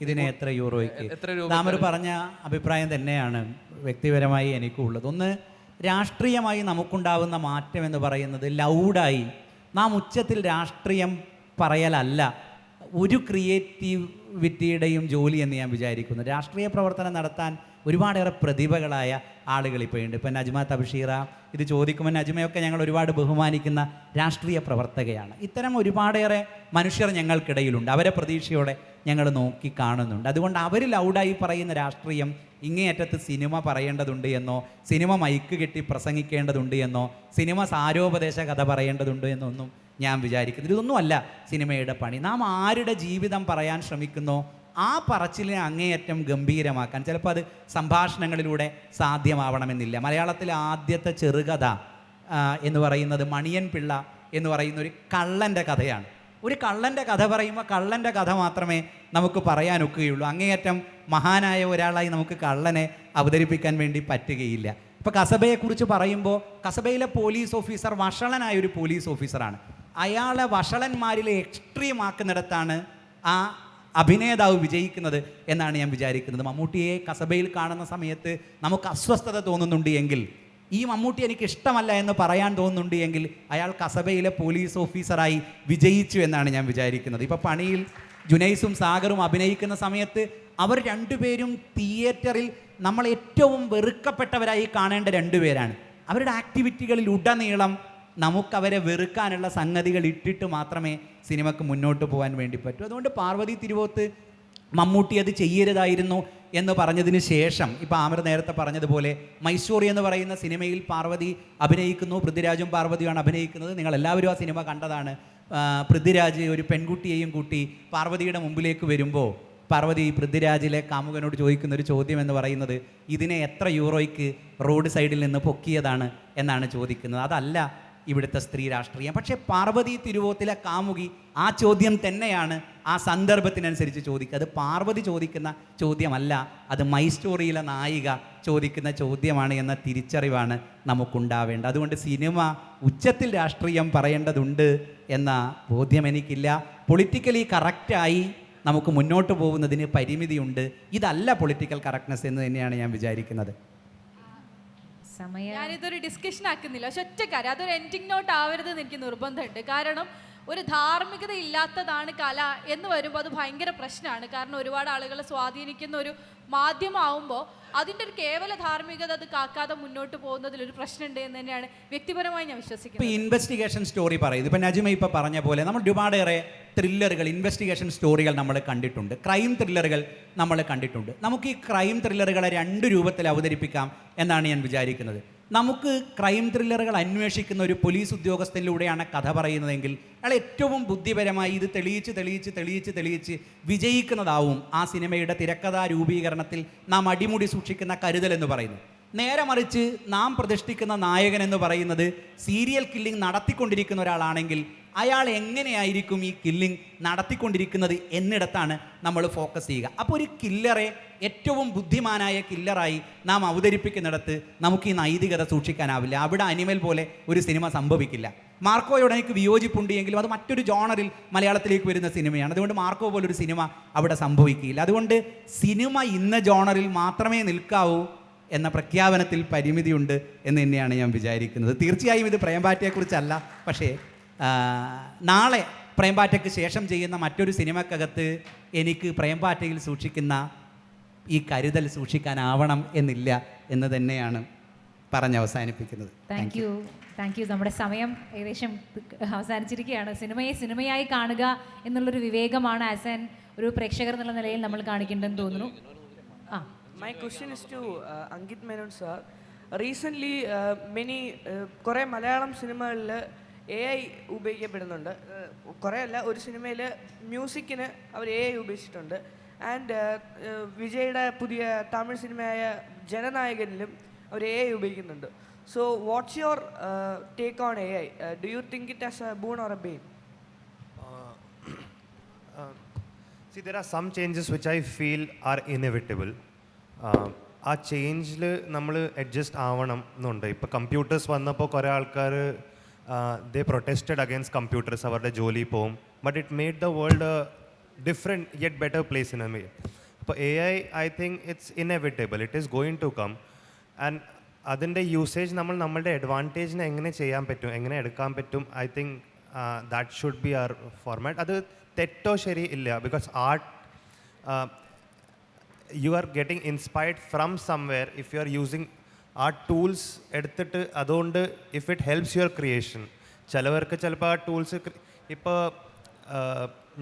ഇതിനെ എത്ര യൂറോയ്ക്ക്. താമർ പറഞ്ഞ അഭിപ്രായം തന്നെയാണ് വ്യക്തിപരമായി എനിക്കുള്ളത്. ഒന്ന്, രാഷ്ട്രീയമായി നമുക്കുണ്ടാവുന്ന മാറ്റം എന്ന് പറയുന്നത് ലൗഡായി നാം ഉച്ചത്തിൽ രാഷ്ട്രീയം പറയലല്ല ഒരു ക്രിയേറ്റിവിറ്റിയുടെയും ജോലി എന്ന് ഞാൻ വിചാരിക്കുന്നു. രാഷ്ട്രീയ പ്രവർത്തനം നടത്താൻ ഒരുപാടേറെ പ്രതിഭകളായ ആളുകൾ ഇപ്പോൾ ഉണ്ട്. ഇപ്പം നജ്മ തബ്ഷീറ ഇത് ചോദിക്കുമ്പോൾ നജ്മയൊക്കെ ഞങ്ങൾ ഒരുപാട് ബഹുമാനിക്കുന്ന രാഷ്ട്രീയ പ്രവർത്തകയാണ്. ഇത്തരം ഒരുപാടേറെ മനുഷ്യർ ഞങ്ങൾക്കിടയിലുണ്ട്. അവരെ പ്രതീക്ഷയോടെ ഞങ്ങൾ നോക്കി കാണുന്നുണ്ട്. അതുകൊണ്ട് അവർ ലൗഡായി പറയുന്ന രാഷ്ട്രീയം ഇങ്ങേയറ്റത്ത് സിനിമ പറയേണ്ടതുണ്ട് എന്നോ, സിനിമ മൈക്ക് കെട്ടി പ്രസംഗിക്കേണ്ടതുണ്ട് എന്നോ, സിനിമ സാരോപദേശ കഥ പറയേണ്ടതുണ്ട് എന്നൊന്നും ഞാൻ വിചാരിക്കുന്നത്. ഇതൊന്നുമല്ല സിനിമയുടെ പണി. നാം ആരുടെ ജീവിതം പറയാൻ ശ്രമിക്കുന്നോ ആ പറച്ചിലിനെ അങ്ങേയറ്റം ഗംഭീരമാക്കാൻ ചിലപ്പോൾ അത് സംഭാഷണങ്ങളിലൂടെ സാധ്യമാവണമെന്നില്ല. മലയാളത്തിലെ ആദ്യത്തെ ചെറുകഥ എന്ന് പറയുന്നത് മണിയൻ പിള്ള എന്ന് പറയുന്ന ഒരു കള്ളൻ്റെ കഥയാണ്. ഒരു കള്ളൻ്റെ കഥ പറയുമ്പോൾ കള്ളൻ്റെ കഥ മാത്രമേ നമുക്ക് പറയാനൊക്കുകയുള്ളൂ. അങ്ങേയറ്റം മഹാനായ ഒരാളായി നമുക്ക് കള്ളനെ അവതരിപ്പിക്കാൻ വേണ്ടി പറ്റുകയില്ല. ഇപ്പോൾ കസബയെക്കുറിച്ച് പറയുമ്പോൾ കസബയിലെ പോലീസ് ഓഫീസർ വഷളനായ ഒരു പോലീസ് ഓഫീസറാണ്. അയാളെ വഷളന്മാരിലെ എക്സ്ട്രീം ആക്കുന്നിടത്താണ് ആ അഭിനേതാവ് വിജയിക്കുന്നത് എന്നാണ് ഞാൻ വിചാരിക്കുന്നത്. മമ്മൂട്ടിയെ കസബയിൽ കാണുന്ന സമയത്ത് നമുക്ക് അസ്വസ്ഥത തോന്നുന്നുണ്ട് എങ്കിൽ, ഈ മമ്മൂട്ടി എനിക്ക് ഇഷ്ടമല്ല എന്ന് പറയാൻ തോന്നുന്നുണ്ട് എങ്കിൽ, അയാൾ കസബയിലെ പോലീസ് ഓഫീസറായി വിജയിച്ചു എന്നാണ് ഞാൻ വിചാരിക്കുന്നത്. ഇപ്പോൾ പണിയിൽ ജുനൈസും സാഗറും അഭിനയിക്കുന്ന സമയത്ത് അവർ രണ്ടുപേരും തിയേറ്ററിൽ നമ്മൾ ഏറ്റവും വെറുക്കപ്പെട്ടവരായി കാണേണ്ട രണ്ടുപേരാണ്. അവരുടെ ആക്ടിവിറ്റികളിൽ ഉടനീളം നമുക്കവരെ വെറുക്കാനുള്ള സംഗതികൾ ഇട്ടിട്ട് മാത്രമേ സിനിമയ്ക്ക് മുന്നോട്ട് പോകാൻ വേണ്ടി പറ്റൂ. അതുകൊണ്ട് പാർവതി തിരുവോത്ത് മമ്മൂട്ടി അത് ചെയ്യരുതായിരുന്നു എന്ന് പറഞ്ഞതിന് ശേഷം, ഇപ്പോൾ ആമിർ നേരത്തെ പറഞ്ഞതുപോലെ മൈസൂറി എന്ന് പറയുന്ന സിനിമയിൽ പാർവതി അഭിനയിക്കുന്നു, പൃഥ്വിരാജും പാർവതിയുമാണ് അഭിനയിക്കുന്നത്. നിങ്ങളെല്ലാവരും ആ സിനിമ കണ്ടതാണ്. പൃഥ്വിരാജ് ഒരു പെൺകുട്ടിയെയും കൂട്ടി പാർവതിയുടെ മുമ്പിലേക്ക് വരുമ്പോൾ പാർവതി പൃഥ്വിരാജിലെ കാമുകനോട് ചോദിക്കുന്ന ഒരു ചോദ്യം എന്ന് പറയുന്നത് ഇതിനെ എത്ര യൂറോയ്ക്ക് റോഡ് സൈഡിൽ നിന്ന് പൊക്കിയതാണ് എന്നാണ് ചോദിക്കുന്നത്. അതല്ല ഇവിടുത്തെ സ്ത്രീ രാഷ്ട്രീയം. പക്ഷേ പാർവതി തിരുവോത്തിലെ കാമുകി ആ ചോദ്യം തന്നെയാണ് ആ സന്ദർഭത്തിനനുസരിച്ച് ചോദിക്കുക. അത് പാർവതി ചോദിക്കുന്ന ചോദ്യമല്ല, അത് മൈ സ്റ്റോറിയിലെ നായിക ചോദിക്കുന്ന ചോദ്യമാണ് എന്ന തിരിച്ചറിവാണ് നമുക്കുണ്ടാവേണ്ടത്. അതുകൊണ്ട് സിനിമ ഉച്ചത്തിൽ രാഷ്ട്രീയം പറയേണ്ടതുണ്ട് എന്ന ബോധ്യം എനിക്കില്ല. പൊളിറ്റിക്കലി കറക്റ്റായി നമുക്ക് മുന്നോട്ട് പോകുന്നതിന് പരിമിതിയുണ്ട്. ഇതല്ല പൊളിറ്റിക്കൽ കറക്റ്റ്നെസ് എന്ന് തന്നെയാണ് ഞാൻ വിചാരിക്കുന്നത്. ഞാനിതൊരു ഡിസ്കഷൻ ആക്കുന്നില്ല, പക്ഷെ ഒറ്റ കാര്യം, അതൊരു എൻഡിങ് നോട്ട് ആവരുതെന്ന് എനിക്ക് നിർബന്ധമുണ്ട്. കാരണം ഒരു ധാർമ്മികത ഇല്ലാത്തതാണ് കല എന്ന് വരുമ്പോൾ അത് ഭയങ്കര പ്രശ്നമാണ്. കാരണം ഒരുപാട് ആളുകളെ സ്വാധീനിക്കുന്ന ഒരു മാധ്യമമാവുമ്പോൾ അതിൻ്റെ ഒരു കേവല ധാർമ്മികത അത് കാക്കാതെ മുന്നോട്ട് പോകുന്നതിൽ ഒരു പ്രശ്നമുണ്ട് എന്ന് തന്നെയാണ് വ്യക്തിപരമായി ഞാൻ വിശ്വസിക്കുന്നത്. ഇപ്പോൾ ഇൻവെസ്റ്റിഗേഷൻ സ്റ്റോറി പറയുന്നത്, ഇപ്പം നജ്മ ഇപ്പോൾ പറഞ്ഞ പോലെ നമ്മൾ ഒരുപാടേറെ ത്രില്ലറുകൾ, ഇൻവെസ്റ്റിഗേഷൻ സ്റ്റോറികൾ നമ്മൾ കണ്ടിട്ടുണ്ട്, ക്രൈം ത്രില്ലറുകൾ നമ്മൾ കണ്ടിട്ടുണ്ട്. നമുക്ക് ഈ ക്രൈം ത്രില്ലറുകളെ 2 രൂപത്തിൽ അവതരിപ്പിക്കാം എന്നാണ് ഞാൻ വിചാരിക്കുന്നത്. നമുക്ക് ക്രൈം ത്രില്ലറുകൾ അന്വേഷിക്കുന്ന ഒരു പോലീസ് ഉദ്യോഗസ്ഥനിലൂടെയാണ് കഥ പറയുന്നതെങ്കിൽ അയാൾ ഏറ്റവും ബുദ്ധിപരമായി ഇത് തെളിയിച്ച് വിജയിക്കുന്നതാവും ആ സിനിമയുടെ തിരക്കഥാ രൂപീകരണത്തിൽ നാം അടിമുടി സൂക്ഷിക്കുന്ന കരുതൽ എന്ന് പറയുന്നത്. നേരെ മറിച്ച് നാം പ്രതിഷ്ഠിക്കുന്ന നായകൻ എന്ന് പറയുന്നത് സീരിയൽ കില്ലിംഗ് നടത്തിക്കൊണ്ടിരിക്കുന്ന ഒരാളാണെങ്കിൽ അയാൾ എങ്ങനെയായിരിക്കും ഈ കില്ലിംഗ് നടത്തിക്കൊണ്ടിരിക്കുന്നത് എന്നിടത്താണ് നമ്മൾ ഫോക്കസ് ചെയ്യുക. അപ്പോൾ ഒരു കില്ലറെ ഏറ്റവും ബുദ്ധിമാനായ കില്ലറായി നാം അവതരിപ്പിക്കുന്നിടത്ത് നമുക്ക് ഈ നൈതികത സൂക്ഷിക്കാനാവില്ല. അവിടെ അനിമൽ പോലെ ഒരു സിനിമ സംഭവിക്കില്ല. മാർക്കോയോട് എനിക്ക് വിയോജിപ്പുണ്ട് എങ്കിലും അത് മറ്റൊരു ജോണറിൽ മലയാളത്തിലേക്ക് വരുന്ന സിനിമയാണ്. അതുകൊണ്ട് മാർക്കോ പോലൊരു സിനിമ അവിടെ സംഭവിക്കില്ല. അതുകൊണ്ട് സിനിമ ഇന്ന ജോണറിൽ മാത്രമേ നിൽക്കാവൂ എന്ന പ്രഖ്യാപനത്തിൽ പരിമിതിയുണ്ട് എന്ന് തന്നെയാണ് ഞാൻ വിചാരിക്കുന്നത്. തീർച്ചയായും ഇത് പ്രേംപാറ്റയെക്കുറിച്ചല്ല. പക്ഷേ നാളെ പ്രേംപാറ്റയ്ക്ക് ശേഷം ചെയ്യുന്ന മറ്റൊരു സിനിമക്കകത്ത് എനിക്ക് പ്രേംപാറ്റയിൽ സൂക്ഷിക്കുന്ന ഈ കരുതൽ സൂക്ഷിക്കാനാവണം എന്നില്ല എന്ന് തന്നെയാണ് പറഞ്ഞ് അവസാനിപ്പിക്കുന്നത്. Thank you. നമ്മുടെ സമയം ഏകദേശം അവസാനിച്ചിരിക്കുകയാണ്. സിനിമയെ സിനിമയായി കാണുക എന്നുള്ളൊരു വിവേകമാണ് ആസ് ആൻ ഒരു പ്രേക്ഷകർ എന്നുള്ള നിലയിൽ നമ്മൾ കാണിക്കേണ്ടതെന്ന് തോന്നുന്നു. My question is to Ankit Menon sir. Recently, കുറേ മലയാളം സിനിമകളിൽ AI ഉപയോഗിക്കപ്പെടുന്നുണ്ട്. കുറേ അല്ല, ഒരു സിനിമയിൽ മ്യൂസിക്കിന് അവർ AI ഉപയോഗിച്ചിട്ടുണ്ട്. ആൻഡ് വിജയുടെ പുതിയ തമിഴ് സിനിമയായ ജനനായകനിലും അവർ AI ഉപയോഗിക്കുന്നുണ്ട്. So what's your take on AI? Do you think it as a boon or a bane? See, there are some changes which I feel are inevitable. ആ ചേഞ്ചിൽ നമ്മൾ അഡ്ജസ്റ്റ് ആവണം എന്നുണ്ട്. ഇപ്പോൾ കമ്പ്യൂട്ടേഴ്സ് വന്നപ്പോൾ കുറേ ആൾക്കാർ ദേ പ്രൊട്ടസ്റ്റഡ് അഗെയിൻസ്റ്റ് കമ്പ്യൂട്ടേഴ്സ്, അവരുടെ ജോലി പോവും. But it made the world a different yet better place in a way. അപ്പോൾ AI I think it's inevitable, it is going to come. And അതിൻ്റെ യൂസേജ് നമ്മളുടെ അഡ്വാൻറ്റേജിനെ എങ്ങനെ ചെയ്യാൻ പറ്റും, എങ്ങനെ എടുക്കാൻ പറ്റും, I think that should be our format. അത് തെറ്റോ ശരി ഇല്ല. Because art you are getting inspired from somewhere if you are using art tools എടുത്തിട്ട് അതുകൊണ്ട് if it helps your creation. ചിലവർക്ക് ചിലപ്പോൾ ആ ടൂൾസ് ഇപ്പോൾ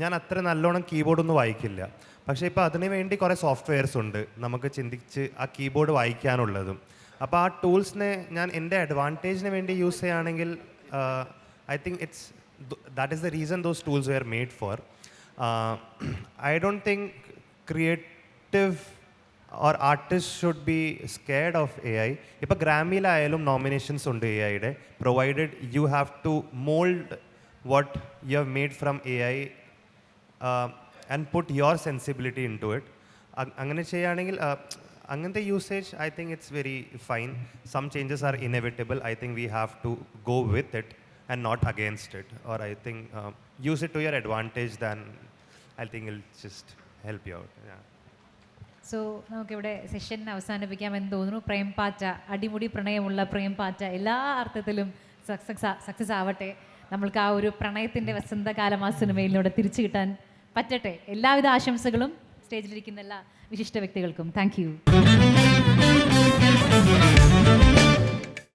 ഞാൻ അത്ര നല്ലോണം കീബോർഡൊന്നും വായിക്കില്ല, പക്ഷേ ഇപ്പോൾ അതിന് വേണ്ടി കുറേ സോഫ്റ്റ്വെയർസ് ഉണ്ട് നമുക്ക് ചിന്തിച്ച് ആ കീബോർഡ് വായിക്കാനുള്ളതും. അപ്പോൾ ആ ടൂൾസിനെ ഞാൻ എൻ്റെ അഡ്വാൻറ്റേജിന് വേണ്ടി യൂസ് ചെയ്യുകയാണെങ്കിൽ I think that is the reason those tools were made for. I don't think creative or artists should be scared of AI. ഇപ്പോൾ ഗ്രാമിയിലായാലും നോമിനേഷൻസ് ഉണ്ട് AIയുടെ, provided you have to mold what you have made from AI and put your sensibility into it. അങ്ങനെ ചെയ്യുകയാണെങ്കിൽ അങ്ങനത്തെ usage I think it's very fine. Some changes are inevitable. I think we have to go with it and not against it, or I think use it to your advantage, then I think it'll just help you out. Yeah. So നമുക്കിവിടെ session അവസാനിപ്പിക്കാമെന്ന് തോന്നുന്നു. പ്രേംപാറ്റ, അടിമുടി പ്രണയമുള്ള പ്രേംപാറ്റ എല്ലാ അർത്ഥത്തിലും success ആവട്ടെ. നമ്മൾക്ക് ആ ഒരു പ്രണയത്തിൻ്റെ വസന്തകാലം ആ സിനിമയിലൂടെ തിരിച്ചു കിട്ടാൻ പറ്റട്ടെ. എല്ലാവിധ ആശംസകളും സ്റ്റേജിലിരിക്കുന്ന എല്ലാ വിശിഷ്ട വ്യക്തികൾക്കും. Thank you.